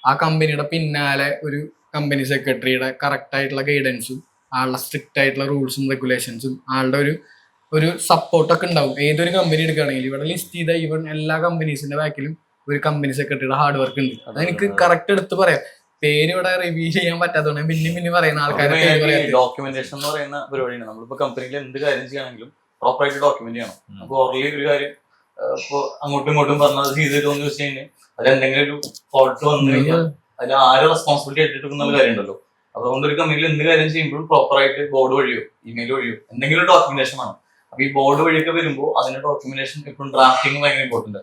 ആ കമ്പനിയുടെ പിന്നാലെ ഒരു കമ്പനി സെക്രട്ടറിയുടെ കറക്റ്റ് ആയിട്ടുള്ള ഗൈഡൻസും ആളുടെ സ്ട്രിക്റ്റ് ആയിട്ടുള്ള റൂൾസും റെഗുലേഷൻസും ആളുടെ ഒരു സപ്പോർട്ടൊക്കെ ഉണ്ടാവും. ഏതൊരു കമ്പനി എടുക്കുകയാണെങ്കിൽ ഇവിടെ ലിസ്റ്റ് ചെയ്ത ഈവൻ എല്ലാ കമ്പനീസിന്റെ ബാക്കിലും ഒരു കമ്പനി സെക്രട്ടറിയുടെ ഹാർഡ് വർക്ക് ഉണ്ട്. അതെനിക്ക് കറക്റ്റ് എടുത്ത് പറയാം. പേര് ഇവിടെ റിവീൽ ചെയ്യാൻ പറ്റാത്തതുകൊണ്ട് പിന്നെ പറയുന്ന ആൾക്കാരെ ഡോക്യുമെന്റേഷൻ എന്ന് പറയുന്ന പരിപാടിയാണ്. നമ്മളിപ്പോ കമ്പനിയിൽ എന്ത് കാര്യം ചെയ്യണമെങ്കിലും പ്രോപ്പറായിട്ട് ഡോക്യുമെന്റ് ചെയ്യണം. അപ്പൊ ഓർലി ഒരു കാര്യം ഇപ്പൊ അങ്ങോട്ടും ഇങ്ങോട്ടും പറഞ്ഞത് ചെയ്തിട്ട് എന്ന് വെച്ച് കഴിഞ്ഞാൽ അതിലെന്തെങ്കിലും ഒരു ഫോൾട്ട് വന്നു കഴിഞ്ഞാൽ അതിൽ ആരും റെസ്പോൺസിബിലിറ്റി എടുത്തിട്ടുള്ള കാര്യം ഉണ്ടല്ലോ. അതുകൊണ്ട് ഒരു കമ്പനിയിൽ എന്ത് കാര്യം ചെയ്യുമ്പോഴും പ്രോപ്പറായിട്ട് ബോർഡ് വഴിയോ ഇമെയിൽ വഴിയോ എന്തെങ്കിലും ഡോക്യുമെന്റേഷൻ വേണം. അപ്പൊ ഈ ബോർഡ് വഴിയൊക്കെ വരുമ്പോൾ അതിന്റെ ഡോക്യുമെന്റേഷൻ ഇപ്പം ഡ്രാഫ്റ്റിംഗ് ഭയങ്കര ഇമ്പോർട്ടന്റ്.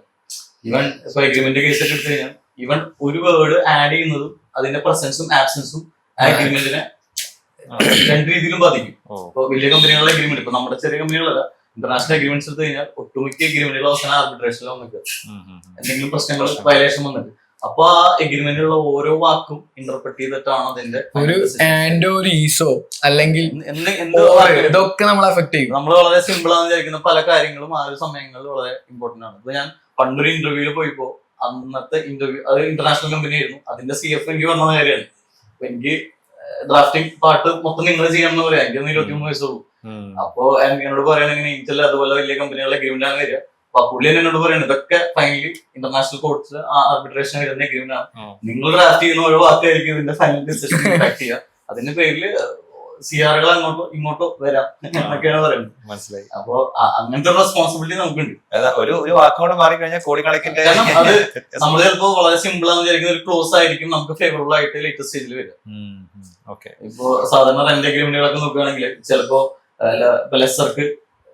ഈവൻ ഇപ്പൊ എഗ്രിമെന്റ് കേസ് ഒക്കെ എടുത്തു കഴിഞ്ഞാൽ ഈവൻ ഒരു വേർഡ് ആഡ് ചെയ്യുന്നതും അതിന്റെ പ്രസൻസും ആബ്സെൻസും അഗ്രിമെന്റിനെ 2 രീതിയിലും ബാധിക്കും. ഇപ്പൊ വലിയ കമ്പനികളുടെ അഗ്രിമെന്റ്, ഇപ്പൊ നമ്മുടെ ചെറിയ കമ്പനികളല്ല, ഇന്റർനാഷണൽ അഗ്രിമെന്റ്സ് എടുത്ത് കഴിഞ്ഞാൽ ഒട്ടുമിക്ക അഗ്രിമെന്റുകൾ അവസാനം ആർബിട്രേഷനിൽ വന്നിട്ട് എന്തെങ്കിലും പ്രശ്നങ്ങൾ വയലേഷൻ വന്നിട്ട് അപ്പൊ ആ എഗ്രിമെന്റിലുള്ള ഓരോ വാക്കും ഇന്റർപ്രറ്റ് ചെയ്തിട്ടാണ് അതിന്റെ ഒരു ആൻഡോ ഒരു ഈസോ അല്ലെങ്കിൽ എന്ത് ഇതൊക്കെ നമ്മളെ എഫക്ട് ചെയ്യും. നമ്മൾ വളരെ സിമ്പിൾ ആണെന്ന് വിചാരിക്കുന്ന പല കാര്യങ്ങളും ആ ഒരു സമയങ്ങളിൽ വളരെ ഇമ്പോർട്ടന്റ് ആണ്. ഇപ്പൊ ഞാൻ പണ്ടൊരു ഇന്റർവ്യൂവിൽ പോയപ്പോ അന്നത്തെ ഇന്റർവ്യൂ അത് ഇന്റർനാഷണൽ കമ്പനി ആയിരുന്നു. അതിന്റെ CF എനിക്ക് പറഞ്ഞ കാര്യമാണ്. അപ്പൊ എനിക്ക് ഡ്രാഫ്റ്റിംഗ് പാർട്ട് മൊത്തം നിങ്ങൾ ചെയ്യണമെന്ന് പറയാം. എനിക്ക് 23 വയസ്സുള്ളൂ. അപ്പൊ എന്നോട് പറയണെങ്കിൽ ഇന്റൽ അതുപോലെ വലിയ കമ്പനികളുടെ അഗ്രിമെന്റ് ആണ് വരിക. അപ്പൊ പുള്ളി എന്നോട് പറയുന്നത് ഇതൊക്കെ ഫൈനലി ഇന്റർനാഷണൽ കോർട്സിൽ ആർബിട്രേഷൻ വരുന്ന അഗ്രിമെന്റ് ആണ്. നിങ്ങൾ ഡ്രാഫ്റ്റ് ചെയ്യുന്ന ഓരോ വാക്കായിരിക്കും ഇതിന്റെ ഫൈനൽ ഡിസിഷൻ ഇമ്പാക്ട് ചെയ്യുക. അതിന്റെ പേരിൽ CRകൾ അങ്ങോട്ടോ ഇങ്ങോട്ടോ വരാം എന്നൊക്കെയാണ് പറയുന്നത്. മനസ്സിലായി. അപ്പൊ അങ്ങനത്തെ റെസ്പോൺസിബിലിറ്റി നമുക്കുണ്ട്. ഒരു വാക്കോടെ മാറിക്കഴിഞ്ഞാൽ കോടിക്കണക്കിന്റെ കാരണം അത് നമ്മൾ ചിലപ്പോ വളരെ സിമ്പിൾ ആണെന്ന് വിചാരിക്കുന്ന ഒരു ക്ലോസ് ആയിരിക്കും നമുക്ക് ഫേവറബിൾ ആയിട്ട് ലേറ്റസ്റ്റ് സ്റ്റേജിൽ വരിക. ഇപ്പൊ സാധാരണ റെന്റ് അഗ്രിമെന്റുകളൊക്കെ നോക്കുകയാണെങ്കിൽ ചിലപ്പോ ലെസർക്ക്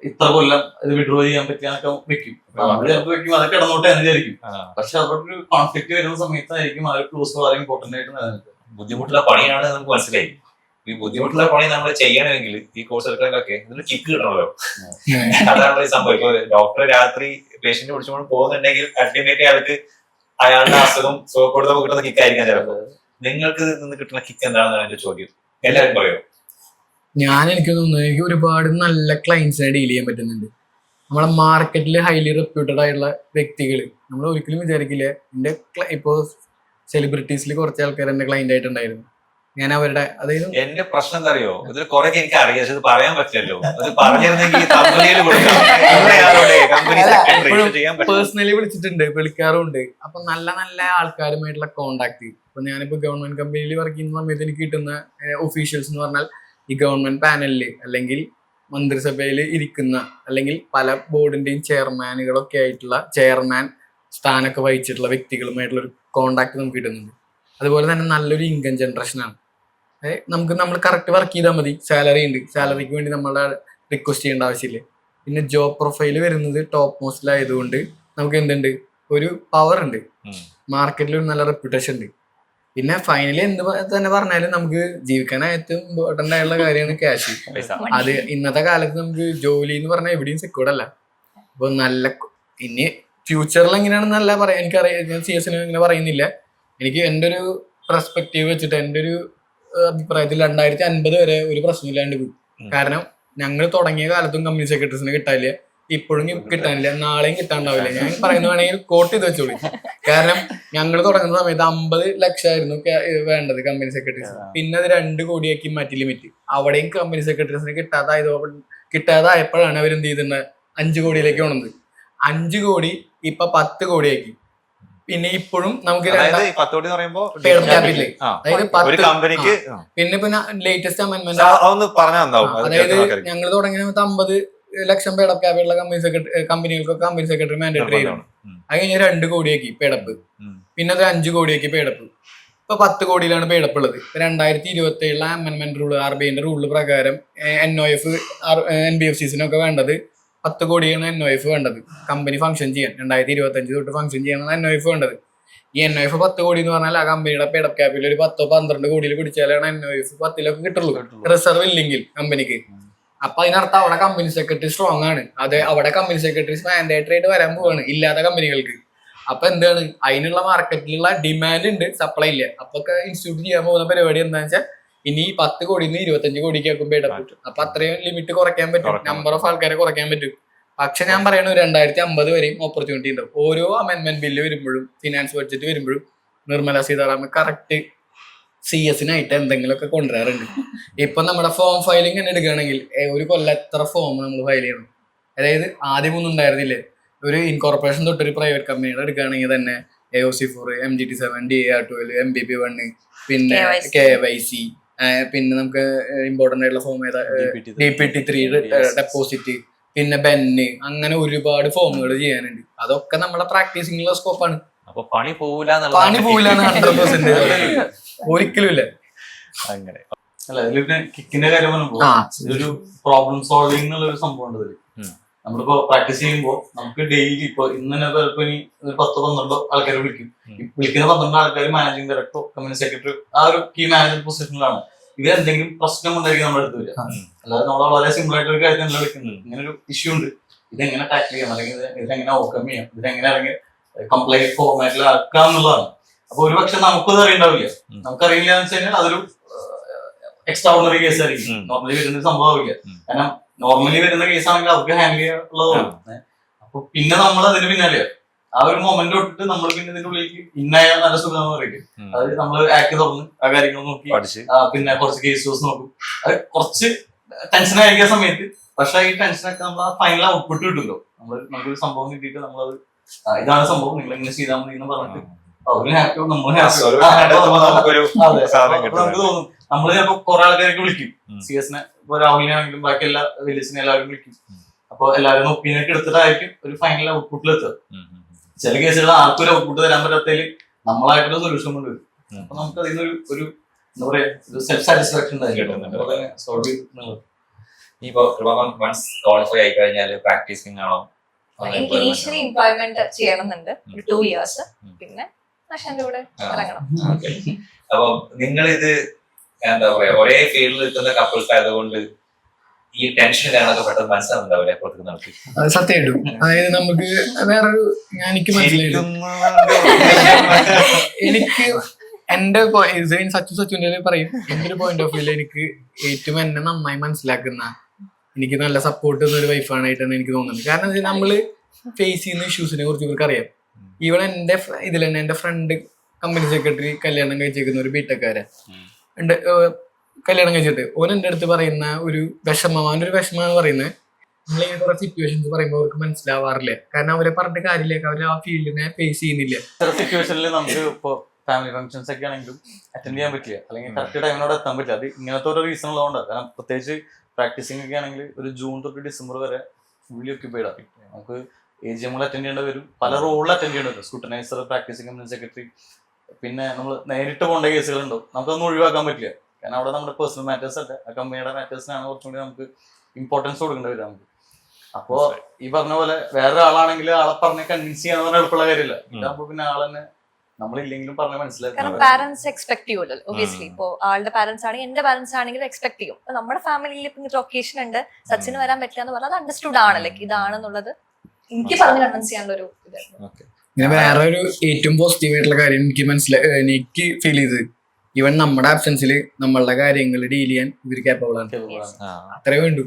ഇത്ര കൊല്ലം ഇത് വിഡ്രോ ചെയ്യാൻ പറ്റിയാന്നൊക്കെ വെക്കും. നമ്മൾ ചിലപ്പോൾ വെക്കും അതൊക്കെ ഇടന്നോട്ടെ എന്ന് വിചാരിക്കും. പക്ഷെ അവിടെ ഒരു കോൺഫ്ലിക്ട് വരുന്ന സമയത്തായിരിക്കും ആ ഒരു ക്ലോസ് വളരെ ഇമ്പോർട്ടന്റ് ആയിട്ട് നിലനിൽക്കുക. ബുദ്ധിമുട്ടുള്ള പണിയാണ് നമുക്ക് മനസ്സിലായി. ഈ ബുദ്ധിമുട്ടുള്ള പണി നമ്മൾ ചെയ്യണമെങ്കിൽ ഈ കോഴ്സ് എടുക്കാനൊക്കെ ഇതിന് കിക്ക് കിട്ടണമല്ലോ. അതാണ് ഈ സംഭവം. ഇപ്പൊ ഡോക്ടർ രാത്രി പേഷ്യന്റ് പിടിച്ചുകൊണ്ട് പോകുന്നുണ്ടെങ്കിൽ അൾട്ടിമേറ്റ് അയാളുടെ അസുഖം സുഖപ്പെടുത്തുമ്പോൾ കിട്ടുന്ന കിക്കായിരിക്കാം ചിലപ്പോൾ. നിങ്ങൾക്ക് നിന്ന് കിട്ടുന്ന കിക്ക് എന്താണെന്നാണ് എന്റെ ചോദ്യം. എല്ലാവരും പറയോ? എനിക്ക് തോന്നുന്നു എനിക്ക് ഒരുപാട് നല്ല ക്ലയൻസിനെ ഡീൽ ചെയ്യാൻ പറ്റുന്നുണ്ട്. നമ്മളെ മാർക്കറ്റിൽ ഹൈലി റെപ്യൂട്ടഡ് ആയിട്ടുള്ള വ്യക്തികൾ നമ്മൾ ഒരിക്കലും വിചാരിക്കില്ല. എൻ്റെ ഇപ്പോൾ സെലിബ്രിറ്റീസിൽ കുറച്ച് ആൾക്കാർ എൻ്റെ ക്ലയന്റ് ആയിട്ടുണ്ടായിരുന്നു. ഞാൻ അവരുടെ അതായത് എന്റെ പ്രശ്നം എന്താ അറിയോ, ഇതിൽ കുറെ എനിക്ക് അറിയാം, പക്ഷെ ഇത് പറയാൻ പറ്റില്ലല്ലോ. അത് പറഞ്ഞിരുന്നെങ്കിൽ കമ്പനിയിൽ പേഴ്സണലി വിളിച്ചിട്ടുണ്ട്, വിളിക്കാറുണ്ട്. അപ്പൊ നല്ല നല്ല ആൾക്കാരുമായിട്ടുള്ള കോണ്ടാക്ട്. ഇപ്പൊ ഞാനിപ്പോ ഗവൺമെന്റ് കമ്പനിയിൽ വർക്ക് ചെയ്യുന്ന സമയത്ത് എനിക്ക് കിട്ടുന്ന ഒഫീഷ്യൽസ് എന്ന് പറഞ്ഞാൽ ഈ ഗവൺമെന്റ് പാനലില് അല്ലെങ്കിൽ മന്ത്രിസഭയിൽ ഇരിക്കുന്ന അല്ലെങ്കിൽ പല ബോർഡിന്റെയും ചെയർമാനുകളൊക്കെ ആയിട്ടുള്ള ചെയർമാൻ സ്ഥാനമൊക്കെ വഹിച്ചിട്ടുള്ള വ്യക്തികളുമായിട്ടുള്ള ഒരു കോണ്ടാക്ട് നമുക്ക് കിട്ടുന്നുണ്ട്. അതുപോലെ തന്നെ നല്ലൊരു ഇൻകം ജനറേഷനാണ്. നമ്മൾ കറക്റ്റ് വർക്ക് ചെയ്താൽ മതി. സാലറി ഉണ്ട്, സാലറിക്ക് വേണ്ടി നമ്മളെ റിക്വസ്റ്റ് ചെയ്യേണ്ട ആവശ്യമില്ല. പിന്നെ ജോബ് പ്രൊഫൈല് വരുന്നത് ടോപ്പ് മോസ്റ്റിലായതുകൊണ്ട് നമുക്ക് എന്തുണ്ട്, ഒരു പവർ ഉണ്ട്, മാർക്കറ്റിൽ ഒരു നല്ല റെപ്യൂട്ടേഷൻ ഉണ്ട്. പിന്നെ ഫൈനലി എന്ത് തന്നെ പറഞ്ഞാലും നമുക്ക് ജീവിക്കാൻ ഏറ്റവും ഇമ്പോർട്ടന്റ് ആയിട്ടുള്ള കാര്യമാണ് ക്യാഷ്. അത് ഇന്നത്തെ കാലത്ത് നമുക്ക് ജോലി എന്ന് പറഞ്ഞാൽ എവിടെയും സെക്യൂർഡ് അല്ല. അപ്പൊ നല്ല ഇനി ഫ്യൂച്ചറിൽ എങ്ങനെയാണെന്നല്ല പറയാം, എനിക്കറിയാം. ഞാൻ CS ഇങ്ങനെ പറയുന്നില്ല. എനിക്ക് എൻ്റെ ഒരു പെർസ്പെക്റ്റീവ് വെച്ചിട്ട് എൻ്റെ ഒരു അഭിപ്രായത്തിൽ 2050 വരെ ഒരു പ്രശ്നമില്ലാണ്ട് പോയി. കാരണം ഞങ്ങൾ തുടങ്ങിയ കാലത്തും കമ്പനി സെക്രട്ടറീസിനെ കിട്ടാനില്ല, ഇപ്പോഴും കിട്ടാനില്ല, നാളെയും കിട്ടാണ്ടാവില്ല. ഞാൻ പറയുന്നത് വേണമെങ്കിൽ കോട്ട് ചെയ്ത് വെച്ചോളൂ. കാരണം ഞങ്ങൾ തുടങ്ങുന്ന സമയത്ത് 50 ലക്ഷമായിരുന്നു വേണ്ടത് കമ്പനി സെക്രട്ടറീസ്. പിന്നെ അത് 2 കോടിയാക്കി മാറ്റി ലിമിറ്റ്. അവിടെയും കമ്പനി സെക്രട്ടറീസിനെ കിട്ടാതായപ്പോഴാണ് അവരെന്ത് ചെയ്തിട്ടുണ്ട്, 5 കോടിയിലേക്ക് വന്നത്. 5 കോടി ഇപ്പൊ 10 കോടിയാക്കി. പിന്നെ ഇപ്പോഴും നമുക്ക് അതായത് പിന്നെ ലേറ്റസ്റ്റ് അമെന്റ്മെന്റ് അതായത് ഞങ്ങൾ തുടങ്ങിയ 50 ലക്ഷം പേഡപ്പ് ക്യാപിറ്റലുള്ള കമ്പനികൾക്കൊക്കെ കമ്പനി സെക്രട്ടറി മാൻഡേറ്ററി ആയിരുന്നു. അത് കഴിഞ്ഞ 2 കോടിയാക്കി പേഡപ്പ്. പിന്നെ അത് 5 കോടിയാക്കി പേഡപ്പ്. ഇപ്പൊ 10 കോടിയിലാണ് പേഡപ്പ് ഉള്ളത്. 2027 അമെന്റ്മെന്റ് റൂള് RBIന്റെ റൂള് പ്രകാരം NOF NBFCസിനൊക്കെ വേണ്ടത് 10 കോടിയാണ് NOF വേണ്ടത് കമ്പനി ഫംഗ്ഷൻ ചെയ്യാൻ. 2025 തൊട്ട് ഫംഗ്ഷൻ ചെയ്യാനാണ് NOF വേണ്ടത്. ഈ NOF 10 കോടി എന്ന് പറഞ്ഞാൽ ആ കമ്പനിയുടെ പേഡപ്പ് ക്യാപിറ്റൽ ഒരു 10-12 കോടിയിൽ പിടിച്ചാലാണ് NOF 10 കിട്ടുള്ളൂ, റിസർവ് ഇല്ലെങ്കിൽ കമ്പനിക്ക്. അപ്പൊ അതിനർത്ഥം അവിടെ കമ്പനി സെക്രട്ടറി സ്ട്രോങ് ആണ്. അത് അവിടെ കമ്പനി സെക്രട്ടറീസ് മാൻഡേറ്ററി ആയിട്ട് വരാൻ പോവാണ് ഇല്ലാത്ത കമ്പനികൾക്ക്. അപ്പൊ എന്താണ്, അതിനുള്ള മാർക്കറ്റിലുള്ള ഡിമാൻഡ് ഉണ്ട്, സപ്ലൈ ഇല്ല. അപ്പൊ ഇൻസ്റ്റിറ്റ്യൂട്ട് ചെയ്യാൻ പോകുന്ന പരിപാടി എന്താണെന്ന് വെച്ചാൽ ഇനി 10 കോടിയിൽ നിന്ന് 25 കോടിക്ക് ആക്കും പേഡപ്പ്. അപ്പൊ അത്രയും ലിമിറ്റ് കുറയ്ക്കാൻ പറ്റും, നമ്പർ ഓഫ് ആൾക്കാരെ കുറയ്ക്കാൻ പറ്റും. പക്ഷെ ഞാൻ പറയണ 2050 വരെയും ഓപ്പർച്യൂണിറ്റി ഉണ്ടാവും. ഓരോ അമെന്റ്മെന്റ് ബില്ല് വരുമ്പോഴും ഫിനാൻസ് ബഡ്ജറ്റ് വരുമ്പോഴും നിർമ്മല സീതാരാമൻ കറക്റ്റ് CS-നായിട്ട് എന്തെങ്കിലുമൊക്കെ കൊണ്ടുവരാറുണ്ട്. ഇപ്പൊ നമ്മുടെ ഫോം ഫയലിംഗ് തന്നെ എടുക്കുകയാണെങ്കിൽ ഒരു കൊല്ലം എത്ര ഫോം നമ്മൾ ഫയൽ ചെയ്യണം. അതായത് ആദ്യമൊന്നും ഉണ്ടായിരുന്നില്ലേ, ഒരു ഇൻകോർപ്പറേഷൻ തൊട്ടൊരു പ്രൈവറ്റ് കമ്പനിയുടെ എടുക്കുകയാണെങ്കിൽ തന്നെ AOC4, MGT7, DAR12, MBP1, പിന്നെ KYC, പിന്നെ നമുക്ക് ഇമ്പോർട്ടന്റ് ആയിട്ടുള്ള ഫോം ഏതാ DPT3 ഡെപ്പോസിറ്റ്, പിന്നെ ബെന്ന്, അങ്ങനെ ഒരുപാട് ഫോമുകൾ ചെയ്യാനുണ്ട്. അതൊക്കെ നമ്മുടെ പ്രാക്ടീസിംഗുള്ള സ്കോപ്പാണ്. അപ്പൊ പണി പോവില്ല 100% ഒരിക്കലും ഇല്ല. അങ്ങനെ അല്ല ഇതിൽ കിക്കിന്റെ കാര്യം പറയുമ്പോ ഇതൊരു പ്രോബ്ലം സോൾവിംഗ് എന്നുള്ള ഒരു സംഭവം ഉണ്ട് ഇതില്. നമ്മളിപ്പോ പ്രാക്ടീസ് ചെയ്യുമ്പോൾ നമുക്ക് ഡെയിലി ഇപ്പൊ ഇന്ന് തന്നെ ചിലപ്പോ ഇനി 10-12 ആൾക്കാരെ വിളിക്കും. വിളിക്കുന്ന 12 ആൾക്കാർ മാനേജിംഗ് ഡയറക്ടറോ കമ്പനി സെക്രട്ടറി ആ ഒരു കീ മാനേജർ പൊസിഷനിലാണ്. ഇവരെന്തെങ്കിലും പ്രശ്നം കൊണ്ടായിരിക്കും നമ്മുടെ അടുത്ത് വരിക. അല്ലാതെ നമ്മൾ വളരെ സിമ്പിൾ ആയിട്ട് ഒരു കാര്യം തന്നെ വിളിക്കുന്നത് ഇങ്ങനെ ഒരു ഇഷ്യൂ ഉണ്ട്, ഇതെങ്ങനെ ടാക്കിൾ ചെയ്യാം, അല്ലെങ്കിൽ ഇതെങ്ങനെ ഓവർകം ചെയ്യാം, ഇതെങ്ങനെ അല്ലെങ്കിൽ കംപ്ലൈന്റ് ഫോർമാറ്റിൽ ആക്കാം എന്നുള്ളതാണ്. അപ്പൊ ഒരു പക്ഷെ നമുക്കത് അറിയണ്ടാവില്ല. നമുക്കറിയില്ല എന്ന് വെച്ച് കഴിഞ്ഞാൽ അതൊരു എക്സ്ട്രാ ഓർഡിനറി കേസ് ആയിരിക്കും, നോർമലി വരുന്ന സംഭവമില്ല. കാരണം നോർമലി വരുന്ന കേസ് ആണെങ്കിൽ അവർക്ക് ഹാൻഡിൽ ചെയ്യാനുള്ളതാണ്. അപ്പൊ പിന്നെ നമ്മൾ അതിന് പിന്നാലെ ആ ഒരു മൊമെന്റ് തൊട്ടിട്ട് നമ്മൾ പിന്നെ ഇതിന്റെ ഉള്ളിലേക്ക് ഇന്നായ നല്ല സുഖം എന്ന് പറയും. അത് നമ്മൾ ആക്ട് തുറന്ന് ആ കാര്യങ്ങൾ നോക്കി പിന്നെ കുറച്ച് കേസസ് നോക്കും. അത് കുറച്ച് ടെൻഷൻ ആയിരിക്കുന്ന സമയത്ത് പക്ഷെ ഈ ടെൻഷനൊക്കെ നമ്മൾ ആ ഫൈനൽ ഔട്ട്പുട്ട് കിട്ടുമല്ലോ. നമുക്കൊരു സംഭവം കിട്ടിയിട്ട് നമ്മളത് ഇതാണ് സംഭവം, നിങ്ങൾ എങ്ങനെ ചെയ്താൽ മതി എന്ന് പറഞ്ഞിട്ട് അവര് ഹാപ്പി, നമ്മൾ നമുക്ക് തോന്നും. നമ്മള് ചിലപ്പോ കുറെ ആൾക്കാരൊക്കെ വിളിക്കും, CS-നെ രാഹുലിനെ ആണെങ്കിലും ബാക്കി എല്ലാ വില്ലേജിനെ എല്ലാവരും വിളിക്കും. അപ്പൊ എല്ലാവരും ഒപ്പീനിയൻ എടുത്തിട്ടായിരിക്കും ഒരു ഫൈനൽ ഔട്ട്പുട്ടിൽ എത്തുക. ചില കേസുകൾ ആർക്കും ഒരു ഔട്ട്പുട്ട് തരാൻ പറ്റാത്തതിൽ നമ്മളായിട്ടൊരു സൊല്യൂഷൻ കൊണ്ടുവരും. അപ്പൊ നമുക്ക് അതിൽ ഒരു എന്താ പറയാ ഒരു സെൽഫ് സാറ്റിസ്ഫാക്ഷൻ സോൾവ് ചെയ്യുന്നത്. ഇപ്പൊ ക്വാളിഫൈ ആയി കഴിഞ്ഞാൽ പ്രാക്ടീസിങ് ആണോ? എനിക്ക് ഇനീഷ്യലി എംപ്ലോയ്മെന്റ് ചെയ്യണമെന്നുണ്ട്, ഒരു 2 years. പിന്നെ അശ്വന്റെ കൂടെ ഇറങ്ങണം. അപ്പൊ നിങ്ങളിത് എന്താ പറയാ ഒരേ ഫീൽഡിൽ നിൽക്കുന്ന കപ്പിൾസ് ആയതുകൊണ്ട് ഈ ടെൻഷൻ കാര്യങ്ങളൊക്കെ പെട്ടെന്ന് മനസ്സിലാവുന്നുണ്ടാവില്ലേ പുറത്തേക്ക് നടത്തി? സത്യമായിട്ടും. അതായത് നമുക്ക് വേറൊരു എനിക്ക് മനസ്സിലായി, എനിക്ക് എന്റെ സച്ചുവിന്റെ പറയും, എന്റെ ഒരു പോയിന്റ് ഓഫ് വ്യൂല് എനിക്ക് ഏറ്റവും എന്നെ നന്നായി മനസ്സിലാക്കുന്ന, എനിക്ക് നല്ല സപ്പോർട്ട് ചെയ്യുന്ന ഒരു വൈഫാണായിട്ടാണ് എനിക്ക് തോന്നുന്നത്. കാരണം നമ്മള് ഫേസ് ചെയ്യുന്ന ഇഷ്യൂസിനെ കുറിച്ച് ഇവർക്ക് അറിയാം. ഈവൻ എന്റെ ഇതിൽ തന്നെ എന്റെ ഫ്രണ്ട് കമ്പനി സെക്രട്ടറി കല്യാണം കഴിച്ചേക്കുന്ന ഒരു ബിടെക്കാരൻ ഉണ്ട്, കല്യാണം കഴിച്ചിട്ട് ഓൻ എന്റെ അടുത്ത് പറയുന്ന ഒരു വിഷമം, അവൻ്റെ ഒരു വിഷമമാണ് പറയുന്നത്. നമ്മൾ ഈ കുറെ സിറ്റുവേഷൻസ് പറയുമ്പോൾ അവർക്ക് മനസ്സിലാവാറില്ല. കാരണം അവരെ പറഞ്ഞിട്ട് കാര്യമില്ല, അവർ ആ ഫീൽഡിനെ ഫേസ് ചെയ്യുന്നില്ല. ചില സിറ്റുവേഷനിൽ നമുക്ക് ഇപ്പൊ ഫാമിലി ഫംഗ്ഷൻസ് ഒക്കെ ആണെങ്കിലും അറ്റൻഡ് ചെയ്യാൻ പറ്റില്ല, അല്ലെങ്കിൽ കറക്റ്റ് ടൈമിനോട് എത്താൻ പറ്റില്ല. അത് ഇങ്ങനത്തെ ഓരോ റീസൺ ഉള്ളതുകൊണ്ടാണ്. കാരണം പ്രത്യേകിച്ച് പ്രാക്ടീസിംഗ് ഒക്കെ ആണെങ്കിൽ ഒരു ജൂൺ തൊട്ട് ഡിസംബർ വരെ ഫുള്ളി ഒക്യുപ്പൈഡ് ആണ്. നമുക്ക് AGM അറ്റൻഡ് ചെയ്യേണ്ടി വരും, പല റോളിൽ അറ്റൻഡ് ചെയ്യേണ്ടി വരും. സ്കൂട്ടനൈസർ, പ്രാക്ടീസിംഗ് കമ്പനി സെക്രട്ടറി, പിന്നെ നമ്മൾ നേരിട്ട് പോകേണ്ട കേസുകളുണ്ടോ, നമുക്കൊന്നും ഒഴിവാക്കാൻ പറ്റില്ല. കാരണം അവിടെ നമ്മുടെ പേഴ്സണൽ മാറ്റേഴ്സ് അല്ല, ആ കമ്പനിയുടെ മാറ്റേഴ്സിനാണ് കുറച്ചും കൂടി നമുക്ക് ഇമ്പോർട്ടൻസ് കൊടുക്കേണ്ടി വരും നമുക്ക്. അപ്പോ ഈ പറഞ്ഞ പോലെ വേറെ ആളാണെങ്കിൽ ആളെ പറഞ്ഞ് കൺവിൻസ് ചെയ്യാന്ന് പറഞ്ഞാൽ എളുപ്പമുള്ള കാര്യമില്ല. ഇതാകുമ്പോ പിന്നെ ആളെന്നെ നമ്മളില്ലെങ്കിലും പറഞ്ഞ് മനസ്സിലാക്കും. കാരണം പാരന്റ്സ് എക്സ്പെക്ട് ചെയ്യുമല്ലോ ഒബിയസ്ലി. ഇപ്പൊ ആളുടെ പാരന്റ്സ് ആണെങ്കിൽ എന്റെ പാരന്റ്സ് ആണെങ്കിലും എക്സ്പെക്ട് ചെയ്യും. അപ്പൊ നമ്മുടെ ഫാമിലിയിൽ ഇപ്പൊ ഇങ്ങനെ ഒക്കേഷൻ ഉണ്ട്, സച്ചിന് വരാൻ പറ്റില്ല എന്ന് പറഞ്ഞാൽ അത് അണ്ടർസ്റ്റുഡ് ആണ്, ലൈക്ക് ഇതാണെന്നുള്ളത് എനിക്ക് പറഞ്ഞ് കൺവിൻസ് ചെയ്യാനുള്ള ഒരു ഇതായിരുന്നു. പിന്നെ വേറെ ഒരു ഏറ്റവും പോസിറ്റീവ് ആയിട്ടുള്ള കാര്യം എനിക്ക് ഫീൽ ചെയ്തത്, ഈവൻ നമ്മുടെ ആബ്സെൻസിൽ നമ്മളുടെ കാര്യങ്ങൾ ഡീൽ ചെയ്യാൻ ഇവർ കേപ്പബിൾ ആണ്. അത്രേ വേണ്ടു.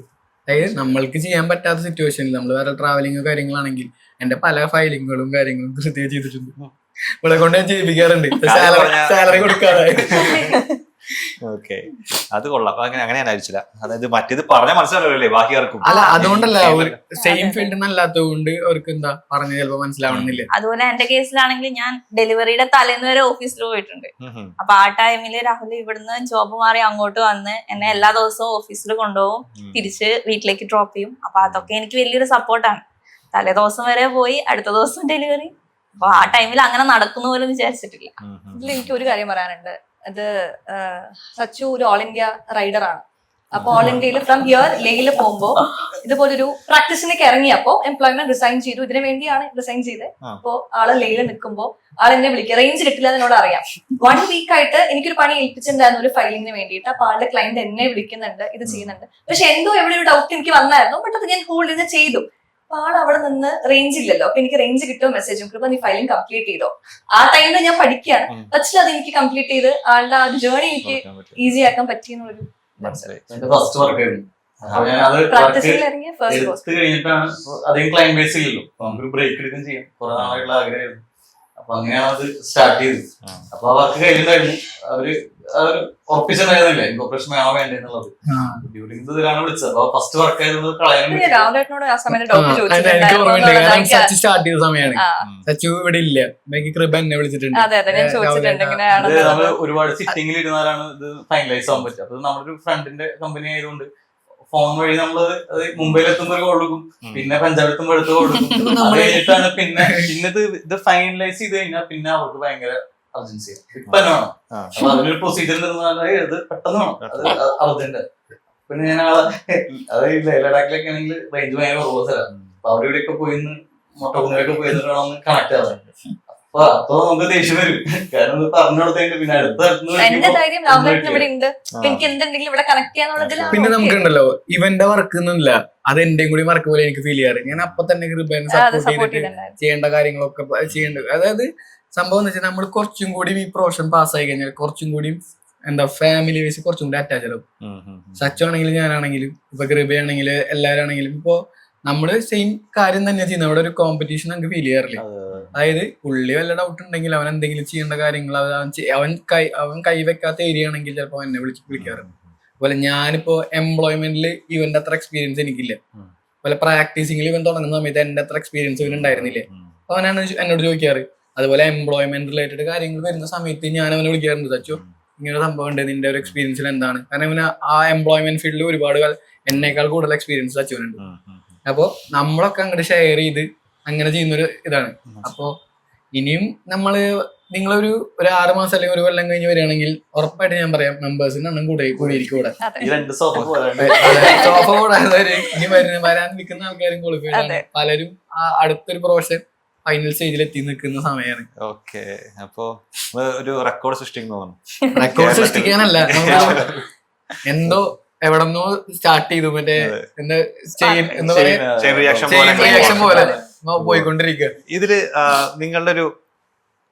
അതായത് നമ്മൾക്ക് ചെയ്യാൻ പറ്റാത്ത സിറ്റുവേഷനിൽ നമ്മൾ വേറെ ട്രാവലിംഗ് കാര്യങ്ങളാണെങ്കിൽ എന്റെ പല ഫയലിങ്ങുകളും കാര്യങ്ങളും കൃത്യമായി ചെയ്തിട്ടുണ്ട്. ഇവിടെ കൊണ്ട് ഞാൻ ചെയ്യിപ്പിക്കാറുണ്ട്, സാലറി കൊടുക്കാതെ. ഓക്കെ, അത് കൊള്ളാം. അങ്ങനെ ഞാൻ അയച്ചില്ല. അതായത് മറ്റേത് പറഞ്ഞാൽ മനസ്സിലാവില്ലേ ബാക്കി ആർക്കും. അല്ല, അതുകൊണ്ടല്ല, സെയിം ഫീൽഡ് അല്ലാത്തത് കൊണ്ട് അവർക്ക് എന്താ പറഞ്ഞ ചിലപ്പോ മനസ്സിലാവണമെന്നില്ല. അതുപോലെ എന്റെ കേസിലാണെങ്കിൽ ഞാൻ ഡെലിവറിയുടെ തലേന്ന് വരെ ഓഫീസിൽ പോയിട്ടുണ്ട്. അപ്പൊ ആ ടൈമില് രാഹുൽ ഇവിടുന്ന് ജോബ് മാറി അങ്ങോട്ട് വന്ന് എന്നെ എല്ലാ ദിവസവും ഓഫീസിൽ കൊണ്ടുപോകും, തിരിച്ച് വീട്ടിലേക്ക് ഡ്രോപ്പ് ചെയ്യും. അപ്പൊ അതൊക്കെ എനിക്ക് വലിയൊരു സപ്പോർട്ടാണ്. തലേ ദിവസം വരെ പോയി, അടുത്ത ദിവസം ഡെലിവറി. അപ്പൊ ആ ടൈമിൽ അങ്ങനെ നടക്കുന്ന പോലും വിചാരിച്ചിട്ടില്ല. ഇതിൽ എനിക്ക് ഒരു കാര്യം പറയാനുണ്ട്. അത് സച്ചു ഒരു ഓൾ ഇന്ത്യ റൈഡർ ആണ്. അപ്പൊ ഓൾ ഇന്ത്യയിൽ ഫ്രം ഹിയർ ലേയിൽ പോകുമ്പോ ഇതുപോലൊരു പ്രാക്ടീസിനൊക്കെ ഇറങ്ങിയപ്പോ എംപ്ലോയ്മെന്റ് റിസൈൻ ചെയ്തു. ഇതിനു വേണ്ടിയാണ് റിസൈൻ ചെയ്തത്. അപ്പോ ആള് ലേയിൽ നിൽക്കുമ്പോ ആൾ എന്നെ വിളിക്കുക, റേഞ്ച് കിട്ടില്ല എന്നോട് അറിയാം. 1 week ആയിട്ട് എനിക്കൊരു പണി ഏൽപ്പിച്ചിട്ടുണ്ടായിരുന്നു ഒരു ഫയലിങ്ങിന് വേണ്ടിയിട്ട്. അപ്പൊ ആളുടെ ക്ലയന്റ് എന്നെ വിളിക്കുന്നുണ്ട്, ഇത് ചെയ്യുന്നുണ്ട്. പക്ഷെ എന്തോ എവിടെ ഒരു ഡൗട്ട് എനിക്ക് വന്നായിരുന്നു. ബട്ട് അത് ഞാൻ ഹോൾഡ് ചെയ്ത് ചെയ്തു. അപ്പൊ ആൾ അവിടെ നിന്ന് റേഞ്ച് ഇല്ലല്ലോ. അപ്പൊ എനിക്ക് റേഞ്ച് കിട്ടുമോ മെസ്സേജ് കൃപ നീ ഫയലിംഗ് കംപ്ലീറ്റ് ചെയ്തോ. ആ ടൈമിൽ ഞാൻ പഠിക്കുകയാണ്, പക്ഷെ അത് എനിക്ക് കംപ്ലീറ്റ് ചെയ്ത് ആളുടെ ആ ജേർണി എനിക്ക് ഈസി ആക്കാൻ പറ്റിയെന്നൊരു ഫസ്റ്റ് വർക്ക് ആയിരുന്നു. പ്രാക്ടീസിൽ ഇറങ്ങിയ ഫസ്റ്റ് എടുത്ത് കഴിഞ്ഞിട്ടാണ് അധികം ക്ലൈന്റ് ബേസ് ഇല്ലല്ലോ, നമുക്കൊരു ബ്രേക്ക് എടുക്കുകയും ചെയ്യാം. കുറെ നാളായിട്ടുള്ള ആഗ്രഹമായിരുന്നു. അപ്പൊ അങ്ങനെയാണ് അത് സ്റ്റാർട്ട് ചെയ്തത്. അപ്പൊ ആ വർക്ക് കഴിഞ്ഞിട്ടായിരുന്നു അവര് ഉറപ്പിച്ചിട്ടുണ്ടായിരുന്നില്ല ഇൻകോർപ്പറേഷൻ വേണോ വേണ്ടെന്നുള്ളത്. ഡ്യൂറിംഗ് ഇതിലാണ് വിളിച്ചത്. അപ്പൊ ഫസ്റ്റ് വർക്ക് ആയതുകൊണ്ട് കളയാനും രാഹുലേട്ടനോട് ആ സമയത്ത് ഡൗട്ട് സച്ചു സ്റ്റാർട്ട് ചെയ്ത സമയമാണ്. സച്ചു ഇവിടെ ഇല്ല, കൃപ എന്നെ വിളിച്ചിട്ടുണ്ട്. അതെ അതെ, ഞാൻ ചോദിച്ചിട്ടുണ്ട് എങ്ങനെയാണ്. നമ്മൾ ഒരുപാട് സിറ്റിംഗിൽ ഇരുന്നാലാണ് ഇത് ഫൈനലൈസ് ആവാൻ പറ്റുക. അപ്പൊ നമ്മുടെ ഒരു ഫ്രണ്ടിന്റെ കമ്പനി ആയതുകൊണ്ട് ഫോൺ വഴി നമ്മള് മുംബൈയിൽ എത്തുമ്പോൾ ഒരു കോൾ കൊടുക്കും, പിന്നെ പഞ്ചാബിൽ എത്തുമ്പോൾ എടുത്ത് കൊടുക്കും. അത് കഴിഞ്ഞിട്ടാണ് പിന്നെ ഇത് ഫൈനലൈസ് ചെയ്ത് കഴിഞ്ഞാൽ പിന്നെ അവർക്ക് ഭയങ്കര അർജൻസി ഇപ്പൊ തന്നെ വേണം. അപ്പൊ അതിനൊരു പ്രൊസീജിയർ ഇത് പെട്ടെന്ന് വേണം, അത് അർജന്റ്. പിന്നെ ഞാൻ അത് ലഡാക്കിലൊക്കെ ആണെങ്കിൽ റേഞ്ച് ഭയങ്കര കുറവ് സ്ഥലമാണ്. അപ്പൊ അവിടെ ഇവിടെയൊക്കെ പോയിന്ന് മൊട്ടക്കുന്നിലൊക്കെ പോയിരുന്നിട്ട് വേണം കണക്ട് ആവാൻ. അപ്പൊ നമുക്ക് ദേഷ്യം വരും. കാരണം ഇത് പറഞ്ഞു കൊടുത്തതിന്റെ പിന്നെ അടുത്ത എന്റെ ധൈര്യം രാമേട്ടൻ ഇവിടെ ഉണ്ട്. എനിക്ക് എന്തെങ്കിലും ഇവിടെ കണക്ട് ചെയ്യാന്നുള്ളതിലാണ്. പിന്നെ നമുക്കുണ്ടല്ലോ ഇവന്റെ വർക്ക് ഒന്നുമില്ല, അത് എന്റെയും കൂടി വർക്ക് പോലെ എനിക്ക് ഫീൽ ചെയ്യാറ്. ഞാൻ അപ്പൊ തന്നെ കൃപേനെ സപ്പോർട്ട് ചെയ്തിട്ട് ചെയ്യേണ്ട കാര്യങ്ങളൊക്കെ ചെയ്യേണ്ടത്. അതായത് സംഭവം എന്ന് വെച്ചാൽ നമ്മൾ കുറച്ചും കൂടി ഈ പ്രൊഫഷൻ പാസ്സായി കഴിഞ്ഞാൽ കുറച്ചും കൂടി എന്താ ഫാമിലി വൈസ് കുറച്ചും കൂടി അറ്റാച്ച്ഡ് ആവും. സച്ചു ആണെങ്കിലും ഞാനാണെങ്കിലും ഇപ്പൊ കൃപയാണെങ്കിലും എല്ലാവരാണെങ്കിലും ഇപ്പൊ നമ്മള് സെയിം കാര്യം തന്നെ ചെയ്യുന്നത്. അവിടെ ഒരു കോമ്പറ്റീഷൻ നമുക്ക് ഫീൽ ചെയ്യാറില്ല. അതായത് പുള്ളി വല്ല ഡൗട്ട് ഉണ്ടെങ്കിൽ അവൻ എന്തെങ്കിലും ചെയ്യേണ്ട കാര്യങ്ങൾ അവൻ കൈവെക്കാത്ത ഏരിയ ആണെങ്കിൽ ചിലപ്പോൾ എന്നെ വിളിക്കാറുണ്ട്. അതുപോലെ ഞാനിപ്പോ എംപ്ലോയ്മെന്റിൽ ഇവന്റെ അത്ര എക്സ്പീരിയൻസ് എനിക്കില്ല. അതുപോലെ പ്രാക്ടീസിംഗിൽ ഇവൻ തുടങ്ങുന്ന സമയത്ത് എന്റെ അത്ര എക്സ്പീരിയൻസ് ഇവൻ ഉണ്ടായിരുന്നില്ലേ. അപ്പൊ അവനാണ് എന്നോട് ചോദിക്കാറ്. അതുപോലെ എംപ്ലോയ്മെന്റ് റിലേറ്റഡ് കാര്യങ്ങൾ വരുന്ന സമയത്ത് ഞാൻ അവനെ വിളിക്കാറുണ്ട്, സച്ചു ഇങ്ങനെ ഒരു സംഭവം ഉണ്ട്, നിന്റെ ഒരു എക്സ്പീരിയൻസിൽ എന്താണ്. കാരണം ഇവന് ആ എംപ്ലോയ്മെന്റ് ഫീൽഡിൽ ഒരുപാട് എന്നേക്കാൾ കൂടുതൽ എക്സ്പീരിയൻസ് സച്ചുവിനുണ്ട്. അപ്പൊ നമ്മളൊക്കെ അങ്ങോട്ട് ഷെയർ ചെയ്ത് അങ്ങനെ ചെയ്യുന്നൊരു ഇതാണ്. അപ്പൊ ഇനിയും നിങ്ങളൊരു 6 മാസം അല്ലെങ്കിൽ 1 കൊല്ലം കഴിഞ്ഞ് വരികയാണെങ്കിൽ ഉറപ്പായിട്ട് ഞാൻ പറയാം മെമ്പേഴ്സിന് എണ്ണം കൂടിയിരിക്കും കൂടെ. സോഫ കൂടാതെ ഇനി വരാൻ നിൽക്കുന്ന ആൾക്കാരും ക്വാളിഫൈഡ് ആണ്. പലരും അടുത്തൊരു പ്രൊഫഷൻ ഫൈനൽ സ്റ്റേജിൽ എത്തി നിൽക്കുന്ന സമയമാണ്. ഓക്കെ, അപ്പൊ ഒരു റെക്കോർഡ് സൃഷ്ടിക്കുന്നു. റെക്കോർഡ് സൃഷ്ടിക്കാനല്ല, എന്തോ എവിടെന്നോ സ്റ്റാർട്ട് ചെയ്തു. മറ്റേ എന്താ എന്താ റിയാക്ഷൻ പോലെ പോയിക്കൊണ്ടിരിക്കുക. ഇതില് നിങ്ങളുടെ ഒരു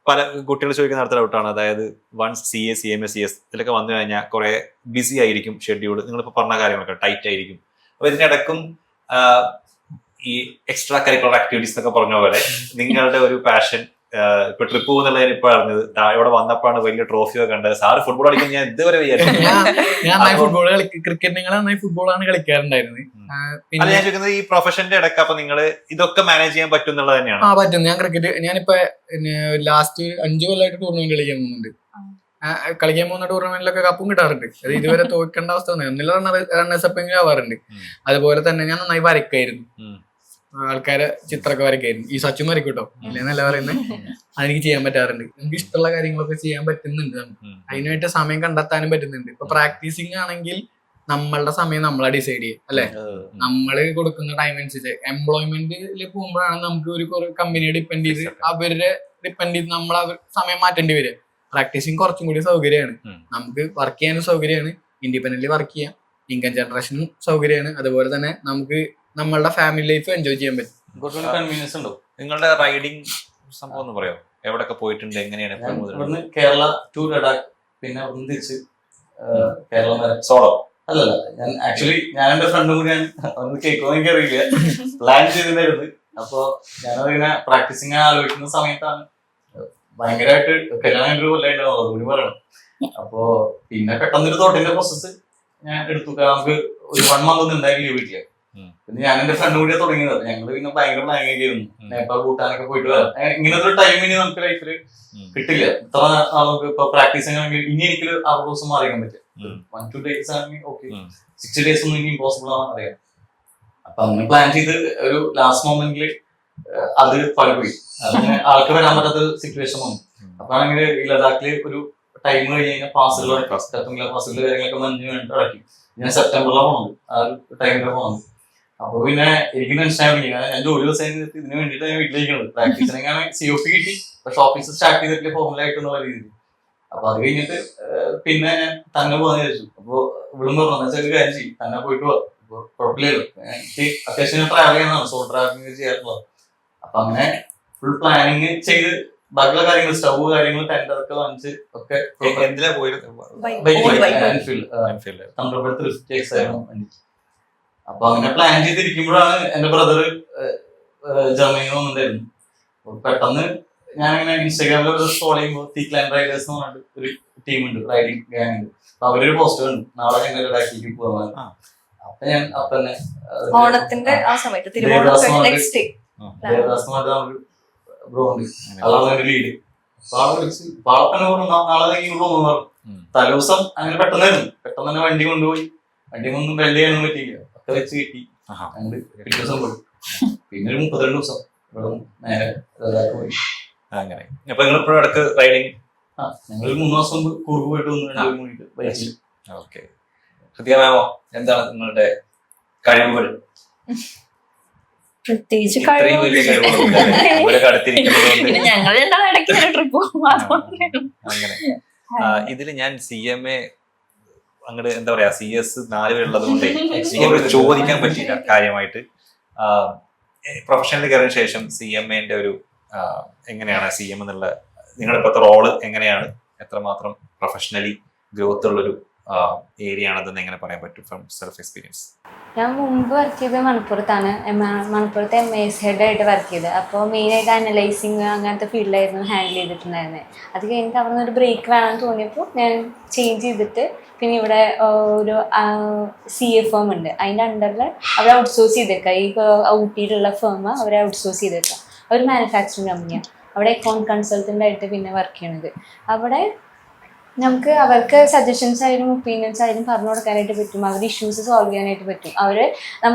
പല കുട്ടികൾ ചോദിക്കുന്ന അടുത്ത ഡൗട്ടാണ്. അതായത് വൺസ് CA CMA CS ഇതിലൊക്കെ വന്നു കഴിഞ്ഞാൽ കുറെ ബിസി ആയിരിക്കും ഷെഡ്യൂൾ. നിങ്ങളിപ്പോ പറഞ്ഞ കാര്യങ്ങളൊക്കെ ടൈറ്റ് ആയിരിക്കും. അപ്പൊ ഇതിനിടക്കും ഈ എക്സ്ട്രാ കരിക്കുലർ ആക്ടിവിറ്റീസ് എന്നൊക്കെ പറഞ്ഞ പോലെ നിങ്ങളുടെ ഒരു പാഷൻ ഇപ്പൊ ട്രിപ്പ് പോകുന്നുള്ളതിന് ഇപ്പൊ അറിഞ്ഞത് ഇവിടെ വന്നപ്പോഴാണ് വലിയ ട്രോഫിയൊക്കെ കണ്ടത്. സാറ് ഫുട്ബോൾ കളിക്കാൻ ഞാൻ ഇതുവരെ വിചാരിച്ചു. ഫുട്ബോളാണ് കളിക്കാറുണ്ടായിരുന്നത്. അല്ല ഞാൻ ചോദിക്കുന്നത് ഈ പ്രൊഫഷന്റെ ഇടയ്ക്ക് അപ്പൊ നിങ്ങൾ ഇതൊക്കെ മാനേജ് ചെയ്യാൻ പറ്റും എന്നുള്ളത് തന്നെയാണ്. പറ്റും. ഞാൻ ക്രിക്കറ്റ് ഞാനിപ്പോ ലാസ്റ്റ് 5 കൊല്ലമായിട്ട് ടൂർണമെന്റ് കളിക്കാൻ പോകുന്നുണ്ട്. കളിക്കാൻ പോകുന്ന ടൂർണമെന്റിലൊക്കെ കപ്പും കിട്ടാറുണ്ട്. അത് ഇതുവരെ തോൽക്കേണ്ട അവസ്ഥ വന്നു. ഒന്നില്ല റണ്ണേഴ്സപ്പ് എങ്കിലും ആവാറുണ്ട്. അതുപോലെ തന്നെ ഞാൻ നന്നായി വരയ്ക്കായിരുന്നു. ആൾക്കാരെ ചിത്രമൊക്കെ വരയ്ക്കായിരുന്നു. ഈ സച്ചു വരയ്ക്കും കേട്ടോ, ഇല്ലെന്നല്ല പറയുന്നത്. അതെനിക്ക് ചെയ്യാൻ പറ്റാറുണ്ട്. എനിക്ക് ഇഷ്ടമുള്ള കാര്യങ്ങളൊക്കെ ചെയ്യാൻ പറ്റുന്നുണ്ട്. അതിനായിട്ട് സമയം കണ്ടെത്താനും പറ്റുന്നുണ്ട്. ഇപ്പൊ പ്രാക്ടീസിങ് ആണെങ്കിൽ നമ്മളുടെ സമയം നമ്മളാ ഡിസൈഡ് ചെയ്യും അല്ലെ. നമ്മള് കൊടുക്കുന്ന ടൈം അനുസരിച്ച് എംപ്ലോയ്മെന്റിൽ പോകുമ്പോഴാണ് നമുക്ക് ഒരു കമ്പനിയെ ഡിപ്പെൻഡ് ചെയ്ത് അവരെ ഡിപ്പെൻഡ് ചെയ്ത് നമ്മൾ സമയം മാറ്റേണ്ടി വരിക. പ്രാക്ടീസിങ് കുറച്ചും കൂടി സൗകര്യമാണ്. നമുക്ക് വർക്ക് ചെയ്യാനും സൗകര്യമാണ്, ഇൻഡിപെൻഡന്റ്ലി വർക്ക് ചെയ്യാം, ഇൻകം ജനറേഷനും സൗകര്യമാണ്. അതുപോലെ തന്നെ നമുക്ക് നമ്മളുടെ ഫാമിലി ലൈഫ് എൻജോയ് ചെയ്യാൻ പറ്റും. കൺവീനിയൻസ് ഉണ്ടോ? നിങ്ങളുടെ റൈഡിങ് സംഭവം ഒന്ന് പറയാം. എവിടെയൊക്കെ പോയിട്ടുണ്ട്, എങ്ങനെയാണ്? ഇവിടുന്ന് കേരള ടു ലഡാക്ക്, പിന്നെ അവിടുന്ന് തിരിച്ച് കേരളം വരെ സോളോ. അല്ലല്ല, ഞാൻ എന്റെ ഫ്രണ്ടും കൂടി അന്ന് കേൾക്കുമോ എനിക്ക് അറിയില്ല, പ്ലാൻ ചെയ്തിട്ടുണ്ടായിരുന്നു. അപ്പൊ ഞാനതിങ്ങനെ പ്രാക്ടീസിങ് ആലോചിക്കുന്ന സമയത്താണ് ഭയങ്കരമായിട്ട് കല്യാണം ഒരു കൊല്ലായിട്ടുണ്ടാവും, അതുകൂടി പറയണം. അപ്പൊ പിന്നെ പെട്ടെന്നൊരു തോട്ടിന്റെ പ്രോസസ്സ് ഞാൻ എടുത്തു. നമുക്ക് ഒരു 1 month ഒന്നും ഉണ്ടായില്ല വീട്ടില്. പിന്നെ ഞാൻ എന്റെ ഫ്രണ്ട് കൂടിയാണ് തുടങ്ങിയത്. ഞങ്ങള് പിന്നെ ഭയങ്കര പ്ലാനിങ് ചെയ്യുന്നു, നേപ്പാൾ കൂട്ടാനൊക്കെ പോയിട്ട് വരാം. ഇങ്ങനത്തെ ഒരു ടൈം ഇനി നമുക്ക് ലൈഫിൽ കിട്ടില്ല. ഇത്ര നമുക്ക് ഇപ്പൊ പ്രാക്ടീസിങ് ആണെങ്കിൽ ഇനി എനിക്ക് 6 ദിവസം അറിയാൻ പറ്റും. 1-2 days ആണെങ്കിൽ ഓക്കെ, 60 days ഒന്നും ഇനി ഇമ്പോസിബിൾ ആണെന്ന് അറിയാം. അപ്പൊ അങ്ങനെ പ്ലാൻ ചെയ്ത് ഒരു ലാസ്റ്റ് മൊമെന്റില് അത് പലപ്പോയി അതിന് ആൾക്ക് വരാൻ പറ്റാത്ത സിറ്റുവേഷൻ വന്നു. അപ്പൊ ആണെങ്കിൽ ഈ ലഡാക്കില് ഒരു ടൈം കഴിഞ്ഞ് കഴിഞ്ഞാൽ പാസുകൾ കാര്യങ്ങളൊക്കെ മഞ്ഞ് വേണ്ടി ഇറക്കി. ഞാൻ സെപ്റ്റംബറിലാണ് പോകുന്നത്, ആ ഒരു ടൈമിലാണ് പോകുന്നത്. അപ്പൊ പിന്നെ എനിക്ക് മനസ്സിലായി, ഞാൻ ജോലി ദിവസം ഇതിന് വേണ്ടിയിട്ട് ഞാൻ വീട്ടിലേക്കുന്നത്. പ്രാക്ടീസിനെങ്ങനെ COP കിട്ടി, പക്ഷെ ഓഫീസ് സ്റ്റാർട്ട് ചെയ്തിട്ടില്ല ഫോർമൽ ആയിട്ടുള്ള രീതിയിൽ. അപ്പൊ അത് കഴിഞ്ഞിട്ട് പിന്നെ ഞാൻ തന്നെ പോകാൻ വിചാരിച്ചു. അപ്പൊ ഇവിടുന്ന് പറഞ്ഞു ഒരു കാര്യം ചെയ്യും, തന്നെ പോയിട്ട് പോവാ, കുഴപ്പമില്ലല്ലോ. എനിക്ക് അത്യാവശ്യം ഞാൻ ട്രാവൽ ചെയ്യുന്നതാണ്, സോ ട്രാവലിംഗ് ചെയ്യാറുള്ളത്. അപ്പൊ അങ്ങനെ ഫുൾ പ്ലാനിങ് ചെയ്ത് ബാക്കിയുള്ള കാര്യങ്ങൾ, സ്റ്റവ് കാര്യങ്ങൾ, ടെന്റ് അതൊക്കെ വാങ്ങിച്ച് ഒക്കെ എന്തിനാ പോയിരുന്നു? അപ്പൊ അങ്ങനെ പ്ലാൻ ചെയ്തിരിക്കുമ്പോഴാണ് എന്റെ ബ്രദർ ജർമ്മനിയിൽ വന്നിട്ടുണ്ടായിരുന്നു. പെട്ടെന്ന് ഞാനിങ്ങനെ ഇൻസ്റ്റാഗ്രാമിൽ സ്ക്രോൾ ചെയ്യുമ്പോൾ തീക്ലാൻഡ് റൈഡേഴ്സ് എന്ന് പറഞ്ഞിട്ട് ഒരു ടീമുണ്ട്, റൈഡിങ് ഗ്യാങ് ഉണ്ട്. അപ്പൊ അവരൊരു പോസ്റ്റ് കണ്ടു, നാളെ ഞങ്ങൾ ലഡാക്കിലേക്ക് പോകാൻ. അപ്പൊ ഞാൻ അപ്പൊ തന്നെ ഓണത്തിന്റെ ആ സമയത്ത് ദേവദാസ് ബ്രോ ഉണ്ട്, അതാണ് ഒരു ലീഡ്. ആളെ വിളിച്ച് പാളപ്പനെ പറഞ്ഞു നാളെ പോകുന്നു. തലേദിവസം അങ്ങനെ പെട്ടെന്ന് തന്നെ വണ്ടി കൊണ്ടുപോയി. വണ്ടി ഒന്നും വെള്ളി ചെയ്യാനൊന്നും പറ്റിയില്ല, ഒക്കെ വെച്ച് കിട്ടി. ഞങ്ങള് പിറ്റേ ദിവസം പോയി. പിന്നെ ഒരു 32 ദിവസം ഇവിടെ നേരെ പോയി. അങ്ങനെ അപ്പൊ നിങ്ങൾ ഇപ്പോഴും ഇടക്ക് റൈഡിങ്? ഞങ്ങൾ 3 ദിവസം കൂർഗ് പോയിട്ട് വന്നു ബൈക്കിൽ. ഓക്കെ, ഹൃദയ മാമോ, എന്താണ് നിങ്ങളുടെ കഴിവുകൾ? പ്രത്യേകിച്ച് ഇത്രയും വലിയ കഴിവുകളൊന്നുമില്ല. ഇവരൊക്കെ അടുത്തിരിക്കുന്നത് കൊണ്ട് പിന്നെ ഞങ്ങൾ രണ്ടാളും ഇടയ്ക്ക് ഒരു ട്രിപ്പ് പോകും അങ്ങനെ. ഇതില് ഞാൻ CMA അങ്ങോട്ട് എന്താ പറയാ CS 4 പേരുള്ളത് കൊണ്ട് CMA ചോദിക്കാൻ പറ്റില്ല കാര്യമായിട്ട്. പ്രൊഫഷണലിൽ കയറിയ ശേഷം CMAന്റെ ഒരു എങ്ങനെയാണ് CM എന്നുള്ള നിങ്ങളുടെ ഇപ്പോഴത്തെ റോള് എങ്ങനെയാണ്, എത്രമാത്രം പ്രൊഫഷണലി ഗ്രോത്ത് ഉള്ളൊരു ഏരിയ ആണെന്ന് എങ്ങനെ പറയാൻ പറ്റും ഫ്രം സെൽഫ് എക്സ്പീരിയൻസ്? ഞാൻ മുമ്പ് വർക്ക് ചെയ്തത് മണപ്പുറത്താണ്. മണപ്പുറത്ത് MIS ഹെഡായിട്ട് വർക്ക് ചെയ്തത്. അപ്പോൾ മെയിനായിട്ട് അനലൈസിങ് അങ്ങനത്തെ ഫീൽഡിലായിരുന്നു ഹാൻഡിൽ ചെയ്തിട്ടുണ്ടായിരുന്നത്. അത് കഴിഞ്ഞിട്ട് അവിടെ നിന്ന് ഒരു ബ്രേക്ക് വേണമെന്ന് തോന്നിയപ്പോൾ ഞാൻ ചേഞ്ച് ചെയ്തിട്ട് പിന്നെ ഇവിടെ ഒരു CA ഫേം ഉണ്ട്, അതിൻ്റെ അണ്ടറിൽ അവരെ ഔട്ട്സോഴ്സ് ചെയ്തേക്കാം. ഈ ഊട്ടിയിലുള്ള ഫേം അവരെ ഔട്ട്സോഴ്സ് ചെയ്തേക്കാം. അവർ മാനുഫാക്ചറിങ് കമ്പനിയാണ്. അവിടെ അക്കൗണ്ട് കൺസൾട്ടൻ്റ് ആയിട്ട് പിന്നെ വർക്ക് ചെയ്യണത്. അവിടെ നമുക്ക് അവർക്ക് സജഷൻസ് ആയാലും ഒപ്പീനിയൻസ് ആയാലും പറഞ്ഞു കൊടുക്കാനായിട്ട് പറ്റും. അവരുടെ ഇഷ്യൂസ് സോൾവ് ചെയ്യാനായിട്ട് പറ്റും. അവർ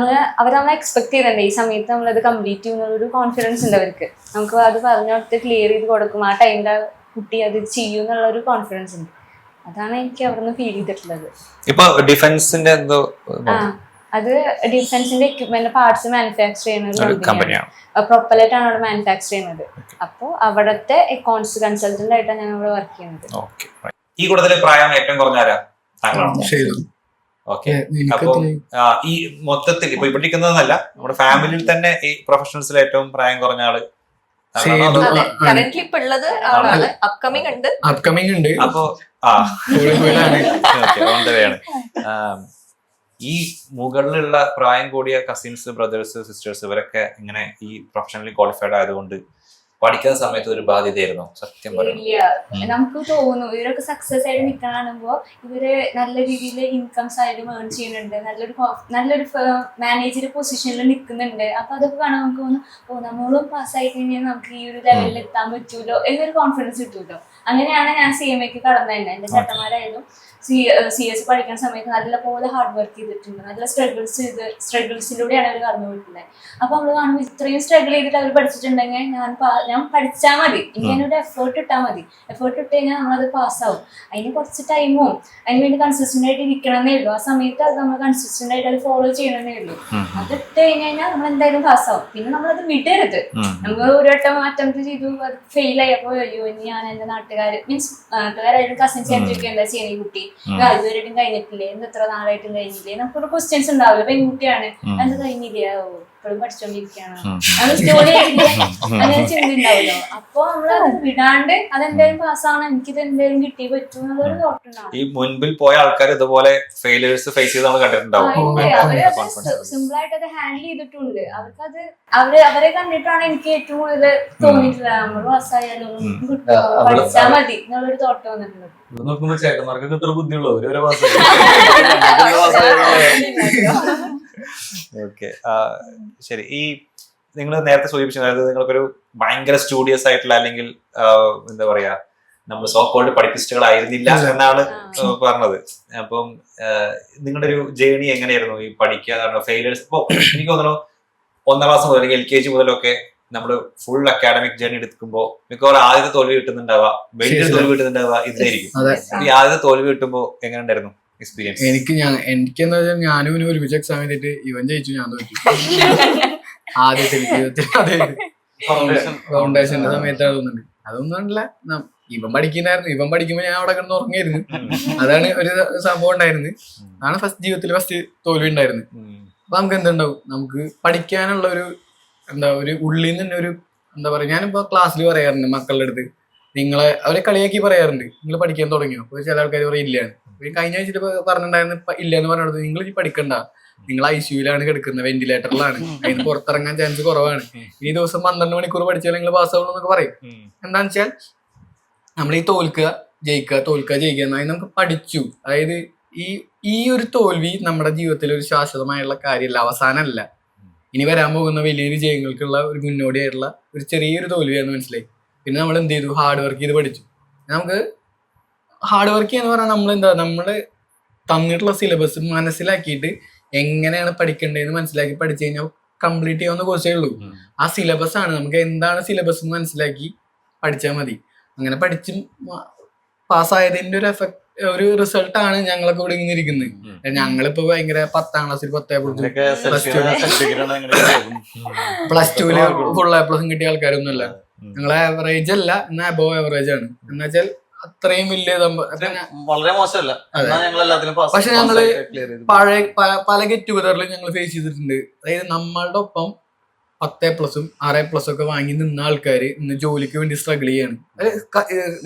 നമ്മൾ എക്സ്പെക്ട് ചെയ്തിട്ടുണ്ട് ഈ സമയത്ത് നമ്മളത് കംപ്ലീറ്റ് ചെയ്യുന്നുള്ളൊരു കോൺഫിഡൻസ് ഉണ്ട് അവർക്ക്. നമുക്ക് അത് പറഞ്ഞു കൊടുത്ത് ക്ലിയർ ചെയ്ത് കൊടുക്കും. ആ ടൈമിൽ കുട്ടി അത് ചെയ്യും എന്നുള്ളൊരു കോൺഫിഡൻസ് ഉണ്ട്. അതാണ് എനിക്ക് അവിടെ നിന്ന് ഫീൽ ചെയ്തിട്ടുള്ളത്. ഇപ്പൊ ഡിഫൻസിന്റെ എന്തോ അത് ഡിഫൻസിന്റെ എക്യുപ്മെന്റ് പാർട്സ് മാനുഫാക്ചർ ചെയ്യുന്ന ഒരു കമ്പനിയാണ്. പ്രൊപ്പലറ്റ് ആണ് അവിടെ മാനുഫാക്ചർ ചെയ്യുന്നത്. അപ്പോൾ അവിടുത്തെ അക്കൗണ്ട്സ് കൺസൾട്ടന്റ് ആയിട്ടാണ് ഞാൻ അവിടെ വർക്ക് ചെയ്യുന്നത്. ഈ കൂട്ടത്തില് പ്രായം ഏറ്റവും കുറഞ്ഞ ആരാ? ഓക്കെ. അപ്പൊ ഈ മൊത്തത്തിൽ ഇപ്പൊ ഇവിടെ ഇരിക്കുന്നതെന്നല്ല, നമ്മുടെ ഫാമിലിയിൽ തന്നെ ഈ പ്രൊഫഷണൽസിൽ ഏറ്റവും പ്രായം കുറഞ്ഞ ആള് കറന്റ്ലി ഇപ്പൊ ഉള്ളത് ആളാണ്. അപ്കമിങ് ഉണ്ട്. അപ്പൊ ഈ മുകളിലുള്ള പ്രായം കൂടിയ കസിൻസ്, ബ്രദേഴ്സ്, സിസ്റ്റേഴ്സ് ഇവരൊക്കെ ഇങ്ങനെ ഈ പ്രൊഫഷണലി ക്വാളിഫൈഡ് ആയതുകൊണ്ട് പഠിക്കുന്ന സമയത്ത് ഒരു ബാധ്യതയായിരുന്നു സത്യം ഇല്ല, നമുക്ക് തോന്നും ഇവരൊക്കെ സക്സസ് ആയിട്ട് നിൽക്കണാകുമ്പോ ഇവര് നല്ല രീതിയിൽ ഇൻകംസ് ആയാലും ഏൺ ചെയ്യുന്നുണ്ട്, നല്ലൊരു മാനേജർ പൊസിഷനിൽ നിൽക്കുന്നുണ്ട്. അപ്പൊ അതൊക്കെ കാണാൻ നമുക്ക് തോന്നും നമ്മളും പാസ്സായി കഴിഞ്ഞാൽ നമുക്ക് ഈ ഒരു ലെവലിൽ എത്താൻ പറ്റൂലോ എന്നൊരു കോൺഫിഡൻസ് കിട്ടുമല്ലോ. അങ്ങനെയാണ് ഞാൻ CMAക്ക് കടന്നു തന്നെ. എന്റെ ചേട്ടന്മാരായാലും CS പഠിക്കുന്ന സമയത്ത് നല്ലപോലെ ഹാർഡ് വർക്ക് ചെയ്തിട്ടുണ്ട്. നല്ല സ്ട്രഗിൾസിലൂടെയാണ് അവർ കടന്നു പോയിട്ടുള്ളത്. അപ്പൊ നമ്മൾ കാണുമ്പോൾ ഇത്രയും സ്ട്രഗിൾ ചെയ്തിട്ട് അവർ പഠിച്ചിട്ടുണ്ടെങ്കിൽ ഞാൻ പഠിച്ചാൽ മതി, ഇങ്ങനൊരു എഫേർട്ട് ഇട്ടാൽ മതി. എഫേർട്ട് ഇട്ട് കഴിഞ്ഞാൽ നമ്മളത് പാസ്സാവും. അതിന് കുറച്ച് ടൈമും അതിന് വേണ്ടി കൺസിസ്റ്റന്റ് ആയിട്ട് ഇരിക്കണമെന്നേ ഉള്ളൂ. ആ സമയത്ത് അത് നമ്മൾ കൺസിസ്റ്റന്റ് ആയിട്ട് അത് ഫോളോ ചെയ്യണമെന്നേ ഉള്ളൂ. അത് ഇട്ട് കഴിഞ്ഞാൽ നമ്മൾ എന്തായാലും പാസ്സാവും. പിന്നെ നമ്മളത് വിടരുത്. നമുക്ക് ഒരു വട്ടം അറ്റംപ്റ്റ് ചെയ്തു, അത് ഫെയിൽ ആയപ്പോൾ അയ്യോ ഇനി ഞാൻ എന്റെ നാട്ടുകാരായാലും കസിൻസ് ആയിട്ടൊക്കെ എന്താ ചെയ്യണ ഈ കുട്ടി ഇതുവരെയായിട്ടും കഴിഞ്ഞിട്ടില്ലേ, എത്ര നാളായിട്ടും കഴിഞ്ഞില്ലേ, നമുക്കൊരു ക്വസ്റ്റ്യൻസ് ഉണ്ടാവില്ല. പെൺകുട്ടിയാണ്, അത് കഴിഞ്ഞില്ലേ, ഇപ്പോഴും പഠിച്ചോണ്ടിരിക്കുകയാണ്, ജോലി ആയിട്ടില്ലേ, അങ്ങനെ ചിന്ത ഉണ്ടാവുമല്ലോ. അപ്പൊ നമ്മളത് വിടാണ്ട് അതെന്തായാലും പാസ്സാവണം, എനിക്കിത് എന്തായാലും കിട്ടിയേ പറ്റൂ എന്നുള്ളൊരു തോട്ട് ഉണ്ടാവും. ഈ മുൻപിൽ പോയ ആൾക്കാർ ഇതുപോലെ ഫെയിലിയേഴ്സ് ഫേസ് ചെയ്ത് നമ്മൾ കണ്ടിട്ടുണ്ടാവും. സിമ്പിൾ ആയിട്ട് അത് ഹാൻഡിൽ ചെയ്തിട്ടുണ്ട്. അവർക്കത് അവരെ കണ്ടിട്ടാണ് എനിക്ക് ഏറ്റവും കൂടുതൽ തോന്നിയിട്ടുള്ളത്. നമ്മൾ പാസ്സായാലും പഠിച്ചാൽ മതി എന്നുള്ളൊരു തോട്ട് വന്നിട്ടുള്ളത്. നോക്കുമ്പോ ചേട്ടന്മാർക്കൊക്കെ ഇത്ര ബുദ്ധിയുള്ളൂ. ഓക്കെ, ശരി. ഈ നിങ്ങൾ നേരത്തെ സൂചിപ്പിച്ചു, അതായത് നിങ്ങൾക്കൊരു ഭയങ്കര സ്റ്റുഡിയസ് ആയിട്ടുള്ള അല്ലെങ്കിൽ എന്താ പറയാ നമ്മൾ സോ കോൾഡ് പഠിപ്പിസ്റ്റുകളായിരുന്നില്ല എന്നാണ് പറഞ്ഞത്. അപ്പം നിങ്ങളുടെ ഒരു ജേണി എങ്ങനെയായിരുന്നു ഈ പഠിക്കുക? ഫെയിലിയേഴ്സ് ഇപ്പൊ എനിക്ക് തോന്നുന്നു 1ാം ക്ലാസ് മുതൽ അല്ലെങ്കിൽ LKG മുതലൊക്കെ നമ്മള് ഫുൾ അക്കാഡമിക് ജേണി എടുക്കുമ്പോൾ മിക്കവാറും ആദ്യത്തെ തോൽവി കിട്ടുന്നുണ്ടാവുക, വലിയൊരു തോൽവി കിട്ടുന്നുണ്ടാവുക ഇതായിരിക്കും. ഈ ആദ്യത്തെ തോൽവി കിട്ടുമ്പോ എങ്ങനെ ഉണ്ടായിരുന്നു എക്സ്പീരിയൻസ്? എനിക്കെന്താ വെച്ചാൽ ഞാനും ഇവന് ഒരുമിച്ച് എക്സാം ചെയ്തിട്ട് ഇവൻ ജയിച്ചു, ഞാൻ തോറ്റു. ആദ്യത്തെ ജീവിതത്തിൽ അതെ ഫൗണ്ടേഷന്റെ സമയത്താണ് തോന്നുന്നുണ്ട്. അതൊന്നുമല്ല, ഇവൻ പഠിക്കുമ്പോ ഞാൻ അവിടെ കിടന്ന് ഉറങ്ങിയായിരുന്നു. അതാണ് ഒരു സംഭവം ഉണ്ടായിരുന്നു. അതാണ് ഫസ്റ്റ് തോൽവി ഉണ്ടായിരുന്നത്. അപ്പൊ നമുക്ക് എന്തുണ്ടാവും, നമുക്ക് പഠിക്കാനുള്ള ഒരു ഒരു ഉള്ളിൽ നിന്ന് തന്നെ ഒരു എന്താ പറയാ, ഞാനിപ്പോ ക്ലാസ്സിൽ പറയാറുണ്ട് മക്കളുടെ അടുത്ത്, അവരെ കളിയാക്കി പറയാറുണ്ട്, നിങ്ങൾ പഠിക്കാൻ തുടങ്ങിയോ? അപ്പൊ ചില ആൾക്കാർ പറയും ഇല്ലാണ്. കഴിഞ്ഞ ആഴ്ച പറഞ്ഞിട്ടുണ്ടായിരുന്നു ഇല്ലാന്ന് പറഞ്ഞത്, നിങ്ങൾ ഈ പഠിക്കണ്ട, നിങ്ങൾ ICUലാണ് കിടക്കുന്നത്, വെന്റിലേറ്ററിലാണ്, അതിന് പുറത്തിറങ്ങാൻ ചാൻസ് കുറവാണ്, ഈ ദിവസം 12 മണിക്കൂർ പഠിച്ചാൽ നിങ്ങൾ പാസ്സാവുള്ളൂ എന്നൊക്കെ പറയും. എന്താന്ന് വെച്ചാൽ നമ്മൾ ഈ തോൽക്കുക ജയിക്കുക എന്നായി നമുക്ക് പഠിച്ചു. അതായത് ഈ ഒരു തോൽവി നമ്മുടെ ജീവിതത്തിൽ ഒരു ശാശ്വതമായുള്ള കാര്യമല്ല, അവസാനമല്ല. ഇനി വരാൻ പോകുന്ന വലിയ വിജയങ്ങൾക്കുള്ള ഒരു മുന്നോടിയായിട്ടുള്ള ഒരു ചെറിയൊരു തോൽവിയാന്ന് മനസ്സിലായി. പിന്നെ നമ്മൾ എന്ത് ചെയ്തു, ഹാർഡ് വർക്ക് ചെയ്ത് പഠിച്ചു. നമുക്ക് ഹാർഡ് വർക്ക് ചെയ്യാന്ന് പറഞ്ഞാൽ നമ്മള് തന്നിട്ടുള്ള സിലബസ് മനസ്സിലാക്കിയിട്ട് എങ്ങനെയാണ് പഠിക്കേണ്ടതെന്ന് മനസ്സിലാക്കി പഠിച്ചു കഴിഞ്ഞാൽ കംപ്ലീറ്റ് ചെയ്യാവുന്ന കോഴ്സേ ഉള്ളൂ. ആ സിലബസ് ആണ്, നമുക്ക് എന്താണ് സിലബസ് മനസ്സിലാക്കി പഠിച്ചാൽ മതി. അങ്ങനെ പഠിച്ചും പാസ്സായതിൻ്റെ ഒരു ഒരു റിസൾട്ടാണ് ഞങ്ങളൊക്കെ ഇവിടെ ഇങ്ങനെ ഇരിക്കുന്നത്. ഞങ്ങളിപ്പോ ഭയങ്കര 10ാം ക്ലാസ്സിൽ 10+2 ഫുൾ A+ കിട്ടിയ ആൾക്കാരൊന്നുമല്ല. ഞങ്ങളെ ആവറേജ് അല്ല, എന്നാ അബോവ് ആവറേജ് ആണ്. എന്ന് വെച്ചാൽ അത്രയും വലിയ വളരെ മോശമല്ല. പക്ഷെ ഞങ്ങള് പഴയ പല ഗെറ്റ് ടുഗദറിലും ഞങ്ങൾ ഫേസ് ചെയ്തിട്ടുണ്ട്. അതായത് നമ്മളുടെ ഒപ്പം 10A+, 6A+ ഒക്കെ വാങ്ങി നിന്ന ആൾക്കാര് ഇന്ന് ജോലിക്ക് വേണ്ടി സ്ട്രഗിൾ ചെയ്യാണ്.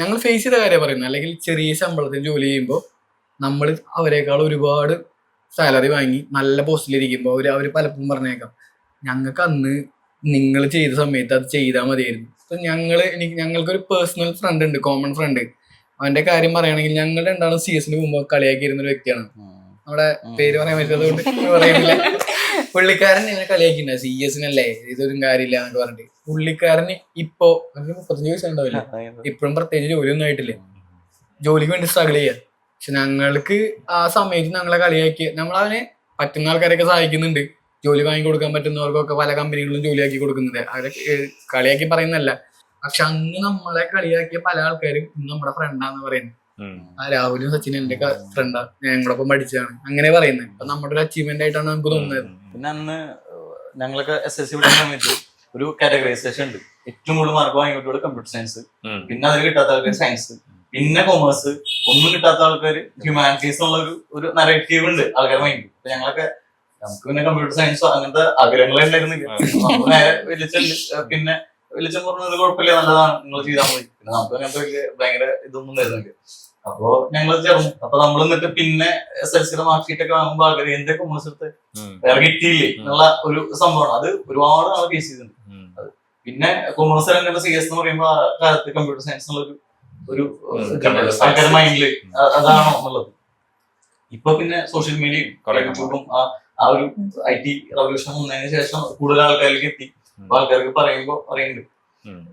ഞങ്ങൾ ഫേസ് ചെയ്ത കാര്യം പറയുന്നത്. അല്ലെങ്കിൽ ചെറിയ ശമ്പളത്തിൽ ജോലി ചെയ്യുമ്പോൾ നമ്മൾ അവരെക്കാൾ ഒരുപാട് സാലറി വാങ്ങി നല്ല പോസ്റ്റിലിരിക്കുമ്പോൾ അവര് പലപ്പോഴും പറഞ്ഞേക്കാം, ഞങ്ങൾക്ക് അന്ന് നിങ്ങൾ ചെയ്ത സമയത്ത് അത് ചെയ്താൽ മതിയായിരുന്നു. അപ്പൊ ഞങ്ങൾക്കൊരു പേഴ്സണൽ ഫ്രണ്ട് ഉണ്ട്, കോമൺ ഫ്രണ്ട്. അവന്റെ കാര്യം പറയുകയാണെങ്കിൽ ഞങ്ങളുടെ രണ്ടാളും CS പോകുമ്പോൾ കളിയാക്കിയിരുന്ന ഒരു വ്യക്തിയാണ്. നമ്മുടെ പേര് പറയാൻ പറ്റുന്നതുകൊണ്ട് പറയുന്നില്ല. പുള്ളിക്കാരൻ ഇങ്ങനെ കളിയാക്കിണ്ടാവും, CS ഇതൊരു കാര്യമില്ല എന്നൊക്കെ പറഞ്ഞിട്ട്. പുള്ളിക്കാരന് ഇപ്പോ 35 വയസ്സുണ്ടാവില്ല, ഇപ്പോഴും പ്രത്യേകിച്ച് ജോലിയൊന്നും ആയിട്ടില്ല. ജോലിക്ക് വേണ്ടി സ്ട്രഗിൾ ചെയ്യാം. പക്ഷെ ഞങ്ങൾക്ക് ആ സമയത്ത് ഞങ്ങളെ കളിയാക്കി, നമ്മളവനെ പറ്റുന്ന ആൾക്കാരൊക്കെ സഹായിക്കുന്നുണ്ട്. ജോലി വാങ്ങി കൊടുക്കാൻ പറ്റുന്നവർക്കൊക്കെ പല കമ്പനികളിലും ജോലിയാക്കി കൊടുക്കുന്നുണ്ട്. അവരെ കളിയാക്കി പറയുന്നല്ല. പക്ഷെ അന്ന് നമ്മളെ കളിയാക്കിയ പല ആൾക്കാരും ഇന്ന് നമ്മുടെ ഫ്രണ്ടാന്ന് പറയുന്നത്. ആ രാഹുലും സച്ചിനും എന്റെ ഫ്രണ്ടാ, ഞങ്ങളൊപ്പം പഠിച്ചതാണ്, അങ്ങനെ പറയുന്നത്. അപ്പൊ നമ്മുടെ ഒരു അച്ചീവ്മെന്റ് ആയിട്ടാണ് നമുക്ക് തോന്നുന്നത്. പിന്നെ അന്ന് ഞങ്ങളൊക്കെ SSLC പഠിക്കുന്ന സമയത്ത് ഒരു കാറ്റഗറൈസേഷൻ ഉണ്ട്. ഏറ്റവും കൂടുതൽ മാർക്ക് വാങ്ങിയിട്ടുള്ള കമ്പ്യൂട്ടർ സയൻസ്, പിന്നെ അതിൽ കിട്ടാത്ത ആൾക്കാർ സയൻസ്, പിന്നെ കൊമേഴ്സ്, ഒന്നും കിട്ടാത്ത ആൾക്കാർ ഹ്യൂമാനിറ്റീസ് എന്നുള്ള ഒരു നറേറ്റീവ് ഉണ്ട് ആൾക്കാർ മൈൻഡ്. അപ്പൊ ഞങ്ങളൊക്കെ നമുക്ക് പിന്നെ കമ്പ്യൂട്ടർ സയൻസോ അങ്ങനത്തെ ആഗ്രഹങ്ങളെ ഉണ്ടായിരുന്നില്ല. നമുക്ക് നേരെ പിന്നെ വലിച്ചം പറഞ്ഞത് കുഴപ്പമില്ല, നല്ലതാണ്, നിങ്ങൾ ചെയ്താൽ മതി. പിന്നെ നമുക്ക് അങ്ങനത്തെ വലിയ ഭയങ്കര ഇതൊന്നും വരുന്നില്ല. അപ്പൊ ഞങ്ങൾ ചേർന്നു. അപ്പൊ നമ്മൾ എന്നിട്ട് പിന്നെ SSLC മാർക്ക് ഷീറ്റ് ഒക്കെ വാങ്ങുമ്പോൾ ആൾക്കാർ എന്റെ കൊമേഴ്സ് എടുത്ത് വേറെ കിട്ടിയില്ലേ എന്നുള്ള ഒരു സംഭവമാണ്. അത് ഒരുപാട് നാളെ ഫേസ് ചെയ്തിട്ടുണ്ട്. പിന്നെ കൊമേഴ്സ് അല്ലെങ്കിൽ CS എന്ന് പറയുമ്പോൾ ആ കാലത്ത് കമ്പ്യൂട്ടർ സയൻസ് എന്നുള്ള ഒരു ആൾക്കാരുടെ മൈൻഡില് അതാണോ എന്നുള്ളത്. ഇപ്പൊ പിന്നെ സോഷ്യൽ മീഡിയയും യൂട്യൂബും ആ ഒരു IT റവല്യൂഷൻ വന്നതിന് ശേഷം കൂടുതൽ ആൾക്കാരിലേക്ക് എത്തി. അപ്പൊ ആൾക്കാർക്ക് പറയുന്നുണ്ട്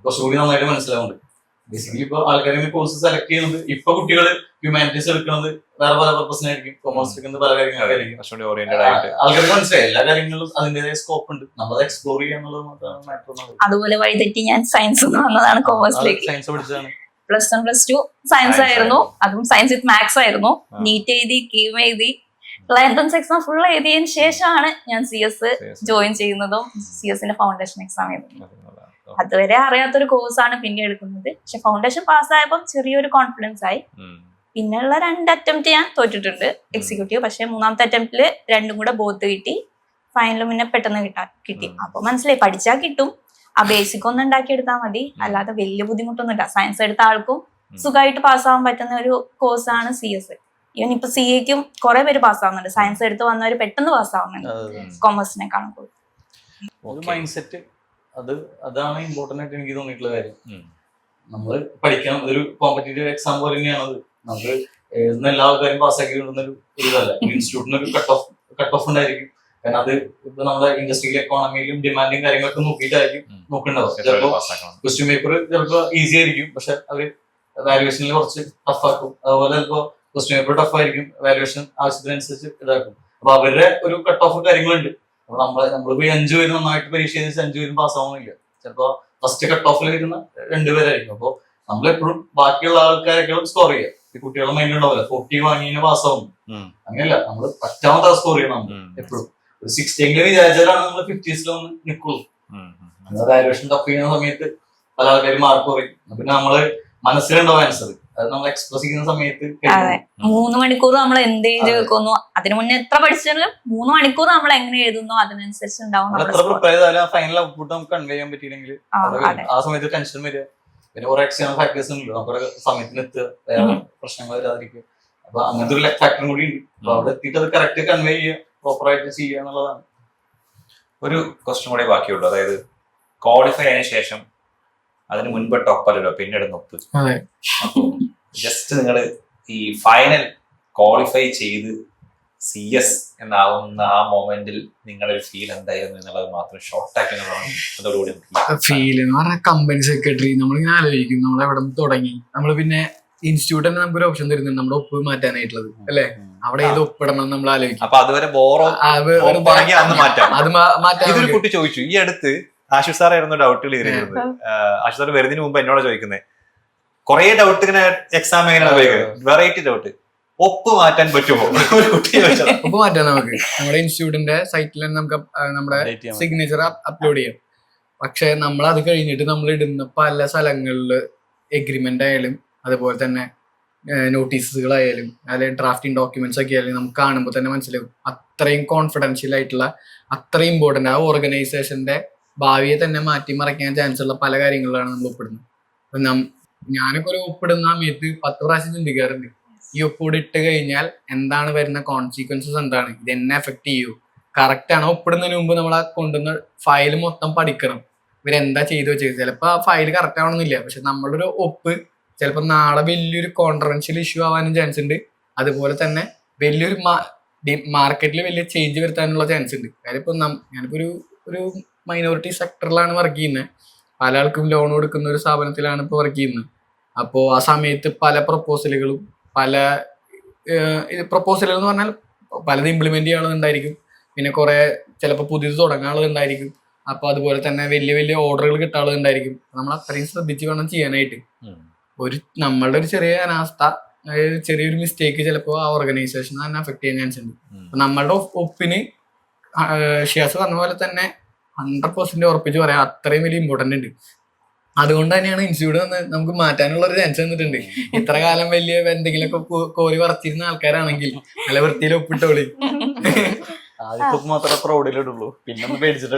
കുറച്ചുകൂടി നന്നായിട്ട് മനസ്സിലാവുന്നുണ്ട്. ബേസിക്കലി ഇപ്പൊ ആൾക്കാർ കോഴ്സ് സെലക്ട് ചെയ്യുന്നത്, ഇപ്പൊ കുട്ടികൾ ഹ്യൂമാനിറ്റീസ് എടുക്കുന്നത് വേറെ പല പർപ്പസിനായിരിക്കും, കൊമേഴ്സ് എടുക്കുന്നത് പല കാര്യങ്ങളായിരിക്കും. ആൾക്കാർക്ക് മനസ്സിലായി എല്ലാ കാര്യങ്ങളിലും അതിന്റേതായ സ്കോപ്പ് ഉണ്ട്, നമ്മളത് എക്സ്പ്ലോർ ചെയ്യാന്നുള്ളത് മാത്രമാണ് മാറ്റർ. അതുപോലെ വഴിതെറ്റി ഞാൻ സയൻസ് വന്നതാണ് കൊമേഴ്സിലേക്ക്. സയൻസ് പഠിച്ചതാണ്. +1 +2 സയൻസ് ആയിരുന്നു, അതും സയൻസ് വിത്ത് മാത്സ് ആയിരുന്നു. നീറ്റ് എഴുതി, കീം എഴുതി, എൻട്രൻസ് എക്സാം ഫുൾ എഴുതിയതിനു ശേഷമാണ് ഞാൻ CS ജോയിൻ ചെയ്യുന്നതും CS-ന്റെ ഫൗണ്ടേഷൻ എക്സാം എഴുതുന്നത്. അതുവരെ അറിയാത്തൊരു കോഴ്സാണ് പിന്നെ എടുക്കുന്നത്. പക്ഷെ ഫൗണ്ടേഷൻ പാസ്സായപ്പോൾ ചെറിയൊരു കോൺഫിഡൻസ് ആയി. പിന്നെയുള്ള 2 അറ്റംപ്റ്റ് ഞാൻ തോറ്റിട്ടുണ്ട് എക്സിക്യൂട്ടീവ്. പക്ഷെ 3ാമത്തെ അറ്റംപ്റ്റില് 2ഉം കൂടെ ബോത്ത് കിട്ടി. ഫൈനലും പിന്നെ പെട്ടെന്ന് കിട്ടി. അപ്പൊ മനസ്സിലായി പഠിച്ചാൽ കിട്ടും. ആ ബേസിക് ഒന്ന് ഉണ്ടാക്കിയെടുത്താൽ മതി, അല്ലാതെ വലിയ ബുദ്ധിമുട്ടൊന്നുമില്ല. സയൻസ് എടുത്ത ആൾക്കും സുഖമായിട്ട് പാസ്സാവാൻ പറ്റുന്ന ഒരു കോഴ്സാണ് CS. ഈവൻ ഇപ്പൊ CA-ക്കും കുറെ പേര് പാസ്സാവുന്നുണ്ട്. സയൻസ് എടുത്ത് വന്നവർ പെട്ടെന്ന് പാസ്സാവുന്നുണ്ട് കൊമേഴ്സിനെക്കാളും കൂടുതൽ. ഒരു മൈൻഡ് സെറ്റ്, അതാണ് ഇമ്പോർട്ടന്റ് ആയിട്ട് എനിക്ക് തോന്നിയിട്ടുള്ള കാര്യം. നമ്മൾ പഠിക്കണം, ഒരു കോമ്പറ്റേറ്റീവ് എക്സാം പോലെ തന്നെയാണത്. നമുക്ക് എഴുതുന്ന എല്ലാ ആൾക്കാരും പാസ്സാക്കി കിട്ടുന്ന ഒരു ഇതല്ല. ഇൻസ്റ്റിറ്റ്യൂട്ടിന് ഒരു കട്ട് ഓഫ് ഉണ്ടായിരിക്കും. കാരണം അത് ഇപ്പൊ നമ്മുടെ ഇൻഡസ്ട്രിയിലെ എക്കോണമിയിലും ഡിമാൻഡും കാര്യങ്ങളൊക്കെ നോക്കിയിട്ടായിരിക്കും നോക്കണ്ടാവും. ചിലപ്പോൾ ക്വസ്റ്റ്യൻ പേപ്പർ ചിലപ്പോൾ ഈസി ആയിരിക്കും, പക്ഷെ അവര് വാല്യുവേഷനിൽ കുറച്ച് ടഫാക്കും. അതുപോലെ ചിലപ്പോൾ ക്വസ്റ്റ്യൻ പേപ്പർ ടഫായിരിക്കും, വാല്യുവേഷൻ ആവശ്യത്തിനനുസരിച്ച് ഇതാക്കും. അപ്പൊ അവരുടെ ഒരു കട്ട് ഓഫ് കാര്യങ്ങളുണ്ട്. അപ്പൊ നമ്മളിപ്പോ 5 പേര് നന്നായിട്ട് പരീക്ഷ എഴുതി 5 പേരും പാസ്സാവുന്നില്ല. ചിലപ്പോ ഫസ്റ്റ് കട്ട് ഓഫിൽ വരുന്ന 2 പേരായിരിക്കും. അപ്പൊ നമ്മളെപ്പോഴും ബാക്കിയുള്ള ആൾക്കാരെക്കാളും സ്കോർ ചെയ്യുക. ഈ കുട്ടികളുടെ മൈൻഡ് ഉണ്ടാവില്ല 40 വാങ്ങിയ പാസ്സാവുന്നു, അങ്ങനെയല്ല. നമ്മൾ പറ്റാമത്തെ സ്കോർ ചെയ്യണം. എപ്പോഴും ഒരു 60 വിചാരിച്ചാലാണ് നമ്മൾ 50s നിൽക്കുള്ളൂ. വാല്യുവേഷൻ ടഫ് ചെയ്യുന്ന സമയത്ത് പല ആൾക്കാരും മാർക്ക് കുറയും. പിന്നെ നമ്മള് മനസ്സിലുണ്ടാവും ആൻസർ, അത് നമ്മൾ എക്സ്പ്രസ് ചെയ്യുന്ന സമയത്ത് 3 മണിക്കൂർ നമ്മൾ എന്ത് എഴുതി വെക്കുന്നു, അതിനു മുന്നേ എത്ര പഠിച്ചാലും 3 മണിക്കൂർ നമ്മൾ എങ്ങനെ എഴുതുന്നു അതിനനുസരിച്ച് ഉണ്ടാവും. ഫൈനൽ ഔട്ട്പുട്ട് നമുക്ക് കൺവേ ചെയ്യാൻ പറ്റിയില്ലെങ്കിൽ ആ സമയത്ത് ടെൻഷൻ വരിക. പിന്നെ കുറെ എക്സ്റ്റേണൽ ഫാക്ടേഴ്സ് ഉണ്ടല്ലോ, നമുക്ക് സമയത്തിന് എത്തുക, വേറെ പ്രശ്നങ്ങൾ വരാതിരിക്കുക. അപ്പൊ അങ്ങനത്തെ ഒരു ഫാക്ടറും കൂടി ഉണ്ട്. അപ്പൊ അവിടെ എത്തിയിട്ട് അത് കറക്റ്റ് കൺവേ ചെയ്യുക, പ്രോപ്പറായിട്ട് ചെയ്യുക എന്നുള്ളതാണ്. ഒരു ക്വസ്റ്റ്യൻ കൂടെ ബാക്കിയുള്ളൂ. അതായത് ക്വാളിഫൈ ആയതിനു ശേഷം അതിന് മുൻപ് ടോപ്പല്ലോ പിന്നീട് നൊപ്പ്. അപ്പൊ ജസ്റ്റ് നിങ്ങൾ ഈ ഫൈനൽ ക്വാളിഫൈ ചെയ്ത് CS എന്നാവുന്ന ആ മൊമെന്റിൽ നിങ്ങളുടെ ഫീൽ എന്തായിരുന്നു എന്നുള്ളത് മാത്രം ഷോർട്ടാക്കി അതോടുകൂടി ഫീൽ എന്ന് പറഞ്ഞാൽ കമ്പനി സെക്രട്ടറി നമ്മളിങ്ങനെ ആലോചിക്കും, നമ്മൾ എവിടെ നിന്ന് തുടങ്ങി. നമ്മൾ പിന്നെ ഇൻസ്റ്റിറ്റ്യൂട്ട് തന്നെ നമുക്കൊരു ഓപ്ഷൻ തരുന്നുണ്ട് നമ്മുടെ ഒപ്പ് മാറ്റാനായിട്ടുള്ളത്, അല്ലെ? അവിടെ ഏത് ഒപ്പിടണം നമ്മൾ ആലോചിക്കും. അപ്പൊ അതുവരെ അത് മാറ്റാം. ഇതൊരു കുട്ടി ചോദിച്ചു ഈ അടുത്ത്, ആശുഷ് സാറായിരുന്നു ഡൗട്ടുകൾ ചെയ്തിരുന്നത്. ആശുഷ് സാർ വരുന്നതിന് മുമ്പ് എന്നോട് ചോദിക്കുന്നത് കുറെ ഡൗട്ട്, ഇങ്ങനെ എക്സാം എങ്ങനെയാണ് വെറൈറ്റി ഡൗട്ട്. ഒപ്പ് മാറ്റാൻ പറ്റുമോ ഒരു കുട്ടി ചോദിച്ചത്. ഒപ്പ് മാറ്റാം നമുക്ക്. നമ്മുടെ ഇൻസ്റ്റിറ്റ്യൂട്ടിന്റെ സൈറ്റിൽ തന്നെ നമുക്ക് നമ്മുടെ സിഗ്നേച്ചർ അപ്ലോഡ് ചെയ്യാം. പക്ഷെ നമ്മൾ അത് കഴിഞ്ഞിട്ട് നമ്മൾ ഇടുന്ന പല സ്ഥലങ്ങളിൽ എഗ്രിമെന്റ് ആയാലും അതുപോലെ തന്നെ നോട്ടീസുകളായാലും അല്ലെങ്കിൽ ഡ്രാഫ്റ്റിംഗ് ഡോക്യുമെന്റ്സ് ഒക്കെ ആയാലും നമുക്ക് കാണുമ്പോൾ തന്നെ മനസ്സിലാവും അത്രയും കോൺഫിഡൻഷ്യൽ ആയിട്ടുള്ള അത്രയും ഇമ്പോർട്ടൻ്റ് ആ ഓർഗനൈസേഷന്റെ ഭാവിയെ തന്നെ മാറ്റിമറിക്കാൻ ചാൻസ് ഉള്ള പല കാര്യങ്ങളിലാണ് നമ്മൾ ഒപ്പിടുന്നത്. അപ്പൊ ഞാനൊക്കെ ഒരു ഒപ്പിടുന്ന സമയത്ത് 10 പ്രാവശ്യം ചിന്തിക്കാറുണ്ട്, ഈ ഒപ്പിട് ഇട്ട് കഴിഞ്ഞാൽ എന്താണ് വരുന്ന കോൺസിക്വൻസസ്, എന്താണ് ഇത് എന്നെ എഫക്ട് ചെയ്യൂ, കറക്റ്റ് ആണോ. ഒപ്പിടുന്നതിന് മുമ്പ് നമ്മൾ ആ കൊണ്ടുവന്ന ഫയൽ മൊത്തം പഠിക്കണം, ഇവരെന്താ ചെയ്തു വെച്ചത്. ചിലപ്പോൾ ആ ഫയൽ കറക്റ്റ് ആവണമെന്നില്ല, പക്ഷെ നമ്മളൊരു ഒപ്പ് ചിലപ്പോൾ നാളെ വലിയൊരു കോൺട്രവൻഷ്യൽ ഇഷ്യൂ ആവാനും ചാൻസ് ഉണ്ട്. അതുപോലെ തന്നെ വലിയൊരു മാർക്കറ്റിൽ വലിയ ചേഞ്ച് വരുത്താനുള്ള ചാൻസ് ഉണ്ട്. കാര്യം ഇപ്പം ഞാനിപ്പോൾ ഒരു മൈനോറിറ്റി സെക്ടറിലാണ് വർക്ക് ചെയ്യുന്നത്. പല ആൾക്കും ലോൺ കൊടുക്കുന്ന ഒരു സ്ഥാപനത്തിലാണ് ഇപ്പോൾ വർക്ക് ചെയ്യുന്നത്. അപ്പോൾ ആ സമയത്ത് പല പ്രപ്പോസലുകളും പ്രപ്പോസലുകൾ എന്ന് പറഞ്ഞാൽ പലത് ഇംപ്ലിമെന്റ് ചെയ്യാനുള്ളതുണ്ടായിരിക്കും, പിന്നെ കുറെ ചിലപ്പോൾ പുതിയത് തുടങ്ങാനുള്ളതുണ്ടായിരിക്കും. അപ്പോൾ അതുപോലെ തന്നെ വലിയ വലിയ ഓർഡറുകൾ കിട്ടാനുള്ളതുണ്ടായിരിക്കും. നമ്മൾ അത്രയും ശ്രദ്ധിച്ച് വേണം ചെയ്യാനായിട്ട്. നമ്മളുടെ ഒരു ചെറിയ അനാസ്ഥ, ചെറിയൊരു മിസ്റ്റേക്ക് ചിലപ്പോൾ ആ ഓർഗനൈസേഷൻ തന്നെ അഫക്ട് ചെയ്യാൻ ചാൻസ് ഉണ്ട്. നമ്മളുടെ ഒപ്പിന് ഷിയാസ് പറഞ്ഞ പോലെ തന്നെ 100% ഉറപ്പിച്ച് പറയാം, അത്രയും വലിയ ഇമ്പോർട്ടൻ്റ് ഉണ്ട്. അതുകൊണ്ട് തന്നെയാണ് ഇൻസ്റ്റിറ്റ്യൂട്ട് നമുക്ക് മാറ്റാനുള്ള ഒരു ചാൻസ് തന്നിട്ടുണ്ട്. ഇത്ര കാലം വലിയ എന്തെങ്കിലുമൊക്കെ കോരി വറച്ചിരുന്ന ആൾക്കാരാണെങ്കിൽ നല്ല വൃത്തിയിൽ ഒപ്പിട്ടോളി. ആദ്യത്തെ മാത്രമേ പ്രൗഡിലിടുള്ളൂ, പിന്നെ പേടിച്ചിട്ട്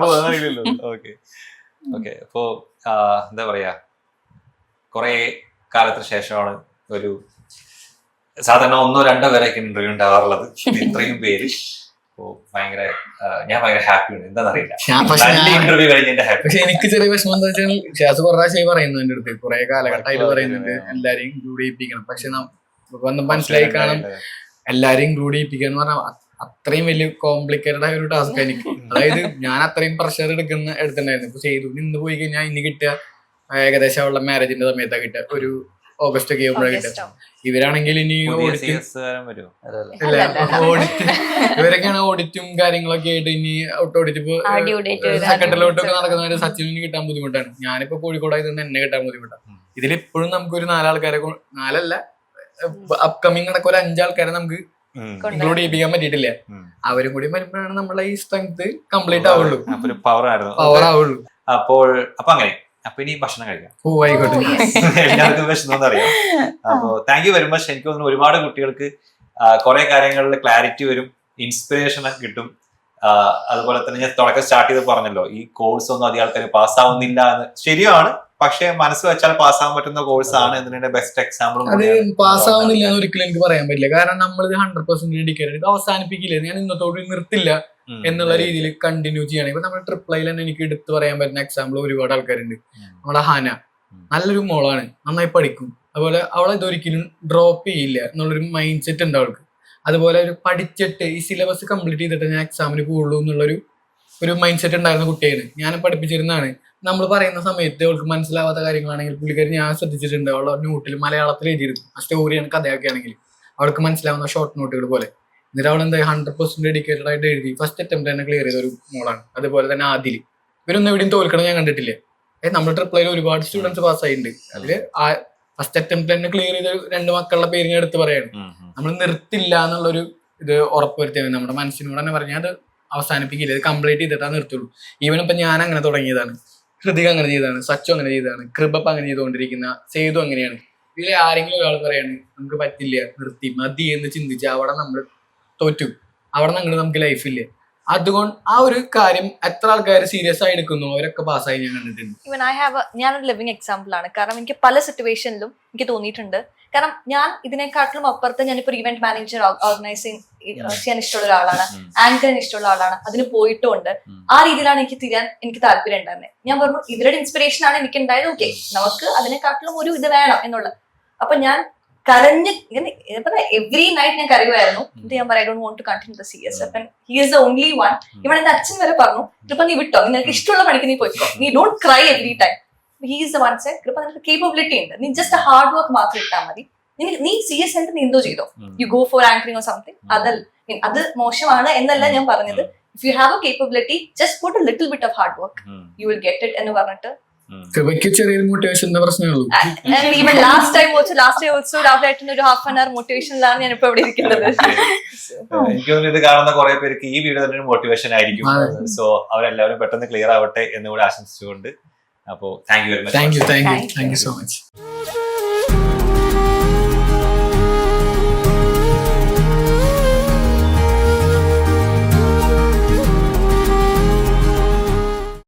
പോകാറില്ലല്ലോ. Okay okay. അപ്പോ എന്താ പറയാ, കുറെ കാലത്തിന് ശേഷമാണ് ഒരു സാധാരണ 1-2 പേരൊക്കെ ഇന്റർവ്യൂ ഉണ്ടാവാറുള്ളത്. ഇത്രയും പേര് ഭയങ്കര ഞാൻ ഭയങ്കര ഹാപ്പിയാണ്. എന്താണെന്നറിയില്ല, ഇന്റർവ്യൂ കഴിഞ്ഞ ഹാപ്പി. പക്ഷെ എനിക്ക് ചെറിയ വിഷമം എന്താ വെച്ചാൽ ഷിയാസ് കുറെ പ്രാവശ്യം പറയുന്നു എന്റെ അടുത്ത്, കുറെ കാലഘട്ടമായിട്ട് പറയുന്നുണ്ട് എല്ലാരെയും ഇൻക്ലൂഡ് ചെയ്യിപ്പിക്കണം. പക്ഷെ വന്ന് മനസ്സിലായി കാണാം, എല്ലാരെയും ഇൻക്ലൂഡ് ചെയ്യിപ്പിക്കുക എന്ന് പറഞ്ഞാൽ അത്രയും വലിയ കോംപ്ലിക്കേറ്റഡ് ആയ ഒരു ടാസ്ക് എനിക്ക്. അതായത് ഞാൻ അത്രയും പ്രഷർ എടുത്തിട്ടുണ്ടായിരുന്നു. ഇപ്പൊ ചെയ്തു നിന്ന് പോയി കഴിഞ്ഞാൽ ഇനി കിട്ടുക ഏകദേശം അവളുടെ മാരേജിന്റെ സമയത്താണ് കിട്ടുക, ഒരു ഓഗസ്റ്റ് ഒക്കെ ആകുമ്പോഴാണ് കിട്ടുക. ഇവരാണെങ്കിൽ ഇനി ഇവരൊക്കെയാണ് ഓഡിറ്റും കാര്യങ്ങളൊക്കെ ആയിട്ട് ഇനി ഓഡിറ്റ് ഇപ്പൊ സെക്കൻഡിലോട്ടൊക്കെ നടക്കുന്നവര് സച്ചിനിന് കിട്ടാൻ ബുദ്ധിമുട്ടാണ്. ഞാനിപ്പോ കോഴിക്കോടായതുകൊണ്ട് എന്നെ കിട്ടാൻ ബുദ്ധിമുട്ടാണ്. ഇതിലിപ്പോഴും നമുക്കൊരു 4 ആൾക്കാരെ, 4 അപ്കമിങ് നടക്ക ഒരു 5 ആൾക്കാരെ നമുക്ക് ഇൻക്ലൂഡ് ചെയ്യിപ്പിക്കാൻ പറ്റിയിട്ടില്ല. അവരും കൂടി വരുമ്പോഴാണ് നമ്മളെ ഈ സ്ട്രെങ്ത് കംപ്ലീറ്റ് ആവുള്ളൂ, പവർ ആവുള്ളൂ. അപ്പൊ അങ്ങനെ അപ്പൊ ഇനി ഭക്ഷണം കഴിക്കാം. എല്ലാവർക്കും വിഷമം അറിയാം. അപ്പൊ താങ്ക് യു വെരി മച്ച്. എനിക്ക് തോന്നുന്നു ഒരുപാട് കുട്ടികൾക്ക് കുറെ കാര്യങ്ങളിൽ ക്ലാരിറ്റി വരും, ഇൻസ്പിറേഷൻ കിട്ടും. അതുപോലെ തന്നെ ഞാൻ തുടക്കം സ്റ്റാർട്ട് ചെയ്ത് പറഞ്ഞല്ലോ, ഈ കോഴ്സ് ഒന്നും അധികം ആൾക്കാർ പാസ്സാവുന്നില്ല എന്ന്. ശരിയാണ്, പക്ഷെ മനസ്സ് വെച്ചാൽ പാസ്സാവാൻ പറ്റുന്ന കോഴ്സ് ആണ് എന്നതിന്റെ ബെസ്റ്റ് എക്സാമ്പിൾ. അത് പാസ്സാവുന്നില്ല എന്ന് ഒരിക്കലും എനിക്ക് പറയാൻ പറ്റില്ല. കാരണം നമ്മൾ 100% ഡെഡിക്കേറ്റഡ്, ഇത് അവസാനിപ്പിക്കില്ല, ഞാൻ ഇന്നത്തോട് നിർത്തില്ല എന്നുള്ള രീതിയിൽ കണ്ടിന്യൂ ചെയ്യണം. ഇപ്പൊ നമ്മുടെ ട്രിപ്പിളിൽ തന്നെ എനിക്ക് എടുത്തു പറയാൻ പറ്റുന്ന എക്സാമ്പിൾ ഒരുപാട് ആൾക്കാരുണ്ട്. നമ്മുടെ ഹന നല്ലൊരു മോളാണ്, നന്നായി പഠിക്കും. അതുപോലെ അവളെ ഇതൊരിക്കലും ഡ്രോപ്പ് ചെയ്യില്ല എന്നുള്ളൊരു മൈൻഡ് സെറ്റ് ഉണ്ട് അവൾക്ക്. അതുപോലെ ഒരു പഠിച്ചിട്ട് ഈ സിലബസ് കംപ്ലീറ്റ് ചെയ്തിട്ട് ഞാൻ എക്സാമിന് പോകുള്ളൂ എന്നുള്ളൊരു മൈൻഡ് സെറ്റ് ഉണ്ടായിരുന്ന കുട്ടിയാണ്. ഞാൻ പഠിപ്പിച്ചിരുന്നതാണ്. നമ്മൾ പറയുന്ന സമയത്ത് അവൾക്ക് മനസ്സിലാവാത്ത കാര്യങ്ങളാണെങ്കിൽ പുള്ളിക്കാരി ഞാൻ ശ്രദ്ധിച്ചിട്ടുണ്ട്, അവളുടെ നോട്ടിൽ മലയാളത്തിൽ എഴുതിയിരുന്നു. ആ സ്റ്റോറിയാണ്, കഥയൊക്കെ ആണെങ്കിൽ അവൾക്ക് മനസ്സിലാവുന്ന ഷോർട്ട് നോട്ടുകൾ പോലെ. എന്നിട്ട് അവൾ എന്താ 100% ഡെഡിക്കേറ്റഡ് ആയിട്ട് എഴുതി ഫസ്റ്റ് അറ്റംപ്റ്റ് തന്നെ ക്ലിയർ ചെയ്ത ഒരു മോളാണ്. അതുപോലെ തന്നെ ആദിൽ, ഇവരൊന്നും എവിടെയും തോൽക്കണം ഞാൻ കണ്ടിട്ടില്ല. നമ്മുടെ ട്രിപ്പിളിൽ ഒരുപാട് സ്റ്റുഡൻസ് പാസ്സായിട്ടുണ്ട്. അതില് ഫസ്റ്റ് അറ്റംപ്റ്റ് തന്നെ ക്ലിയർ ചെയ്ത 2 മക്കളുടെ പേര് ഞാൻ എടുത്ത് പറയാണ്. നമ്മൾ നിർത്തില്ല എന്നുള്ളൊരു ഇത് ഉറപ്പുവരുത്തിയാൽ നമ്മുടെ മനസ്സിനോട് തന്നെ പറഞ്ഞാൽ അത് അവസാനിപ്പിക്കില്ല, ഇത് കംപ്ലീറ്റ് ചെയ്തിട്ടാ നിർത്തുള്ളൂ. ഈവൻ ഇപ്പൊ ഞാൻ അങ്ങനെ തുടങ്ങിയതാണ്, ഹൃതിക അങ്ങനെ ചെയ്തതാണ്, സച്ചു അങ്ങനെ ചെയ്തതാണ്, കൃപപ്പ് അങ്ങനെ ചെയ്തുകൊണ്ടിരിക്കുന്ന, സേതു അങ്ങനെയാണ്. ഇതിൽ ആരെങ്കിലും ഒരാൾ പറയാണ് നമുക്ക് പറ്റില്ല, നിർത്തി മതി എന്ന് ചിന്തിച്ച് അവിടെ നമ്മൾ തോറ്റു, അവിടെ നിന്ന് അങ്ങോട്ട് നമുക്ക് ലൈഫില്ല. അതുകൊണ്ട് ആ ഒരു കാര്യം എത്ര ആൾക്കാർ സീരിയസ് ആയി എടുക്കുന്നു അവരൊക്കെ പാസ്സായി ഞാൻ കണ്ടിട്ടുണ്ട്. ഈവൻ ഞാനൊരു ലിവിങ് എക്സാമ്പിൾ ആണ്. കാരണം എനിക്ക് പല സിറ്റുവേഷനിലും എനിക്ക് തോന്നിയിട്ടുണ്ട്. കാരണം ഞാൻ ഇതിനെക്കാട്ടിലും അപ്പുറത്ത് ഞാനിപ്പോ ഇവന്റ് മാനേജർ ഓർഗനൈസിങ് ചെയ്യാൻ ഇഷ്ടമുള്ള ഒരാളാണ്, ആങ്കറിന് ഇഷ്ടമുള്ള ആളാണ്, അതിന് പോയിട്ടുമുണ്ട്. ആ രീതിയിലാണ് എനിക്ക് താല്പര്യം ഉണ്ടായിരുന്നത്. ഞാൻ പറഞ്ഞു ഇവരുടെ ഇൻസ്പിറേഷൻ ആണ് എനിക്ക് ഉണ്ടായത്. ഓക്കെ, നമുക്ക് അതിനെക്കാട്ടിലും ഒരു ഇത് വേണം എന്നുള്ളത്. അപ്പൊ ഞാൻ കരഞ്ഞ് എവറി നൈറ്റ് ഞാൻ കരയുമായിരുന്നു. ഇത് ഞാൻ പറയാം, I don't want to continue the CS. അപ്പം he is the only one. ഇവിടെ എന്റെ അച്ഛൻ വരെ പറഞ്ഞു, കൃപ നീ വിട്ടോ, നിനക്ക് ഇഷ്ടമുള്ള പണിക്ക് നീ പോയിക്കോ, നീ don't cry every time. He is the one side, കൃപ നിനക്ക് കേപ്പബിലിറ്റി ഉണ്ട്, നീ ജസ്റ്റ് ഹാർഡ് വർക്ക് മാത്രം ഇട്ടാൽ മതി. നീ CS ആയിട്ട് നീ എന്തോ ചെയ്തോ, you go for anchoring or something. അത് മോശമാണ് എന്നല്ല ഞാൻ പറഞ്ഞത്. If you have A capability, just put a little bit of hard work, you will get it എന്ന് പറഞ്ഞിട്ട് കൃപയ്ക്ക് ചെറിയൊരു മോട്ടിവേഷന്റെ പ്രശ്നമേ ഉള്ളൂ. ഈവൻ ലാസ്റ്റ് ടൈം ഓൾസോ രാവിലെ ആയിട്ട് ഒരു ഹാഫ് ആൻ അവർ മോട്ടിവേഷനിലാണ് ഞാൻ ഇപ്പൊ ഇവിടെ ഇരിക്കുന്നത്. എനിക്ക് തോന്നുന്നു ഇത് കാണുന്ന കുറെ പേർക്ക് ഈ വീഡിയോ തന്നെ ഒരു മോട്ടിവേഷൻ ആയിരിക്കും. സോ അവരെല്ലാവരും പെട്ടെന്ന് ക്ലിയർ ആവട്ടെ എന്ന് കൂടെ ആശംസിച്ചുകൊണ്ട്, അപ്പോൾ thank you very much. Thank you so much.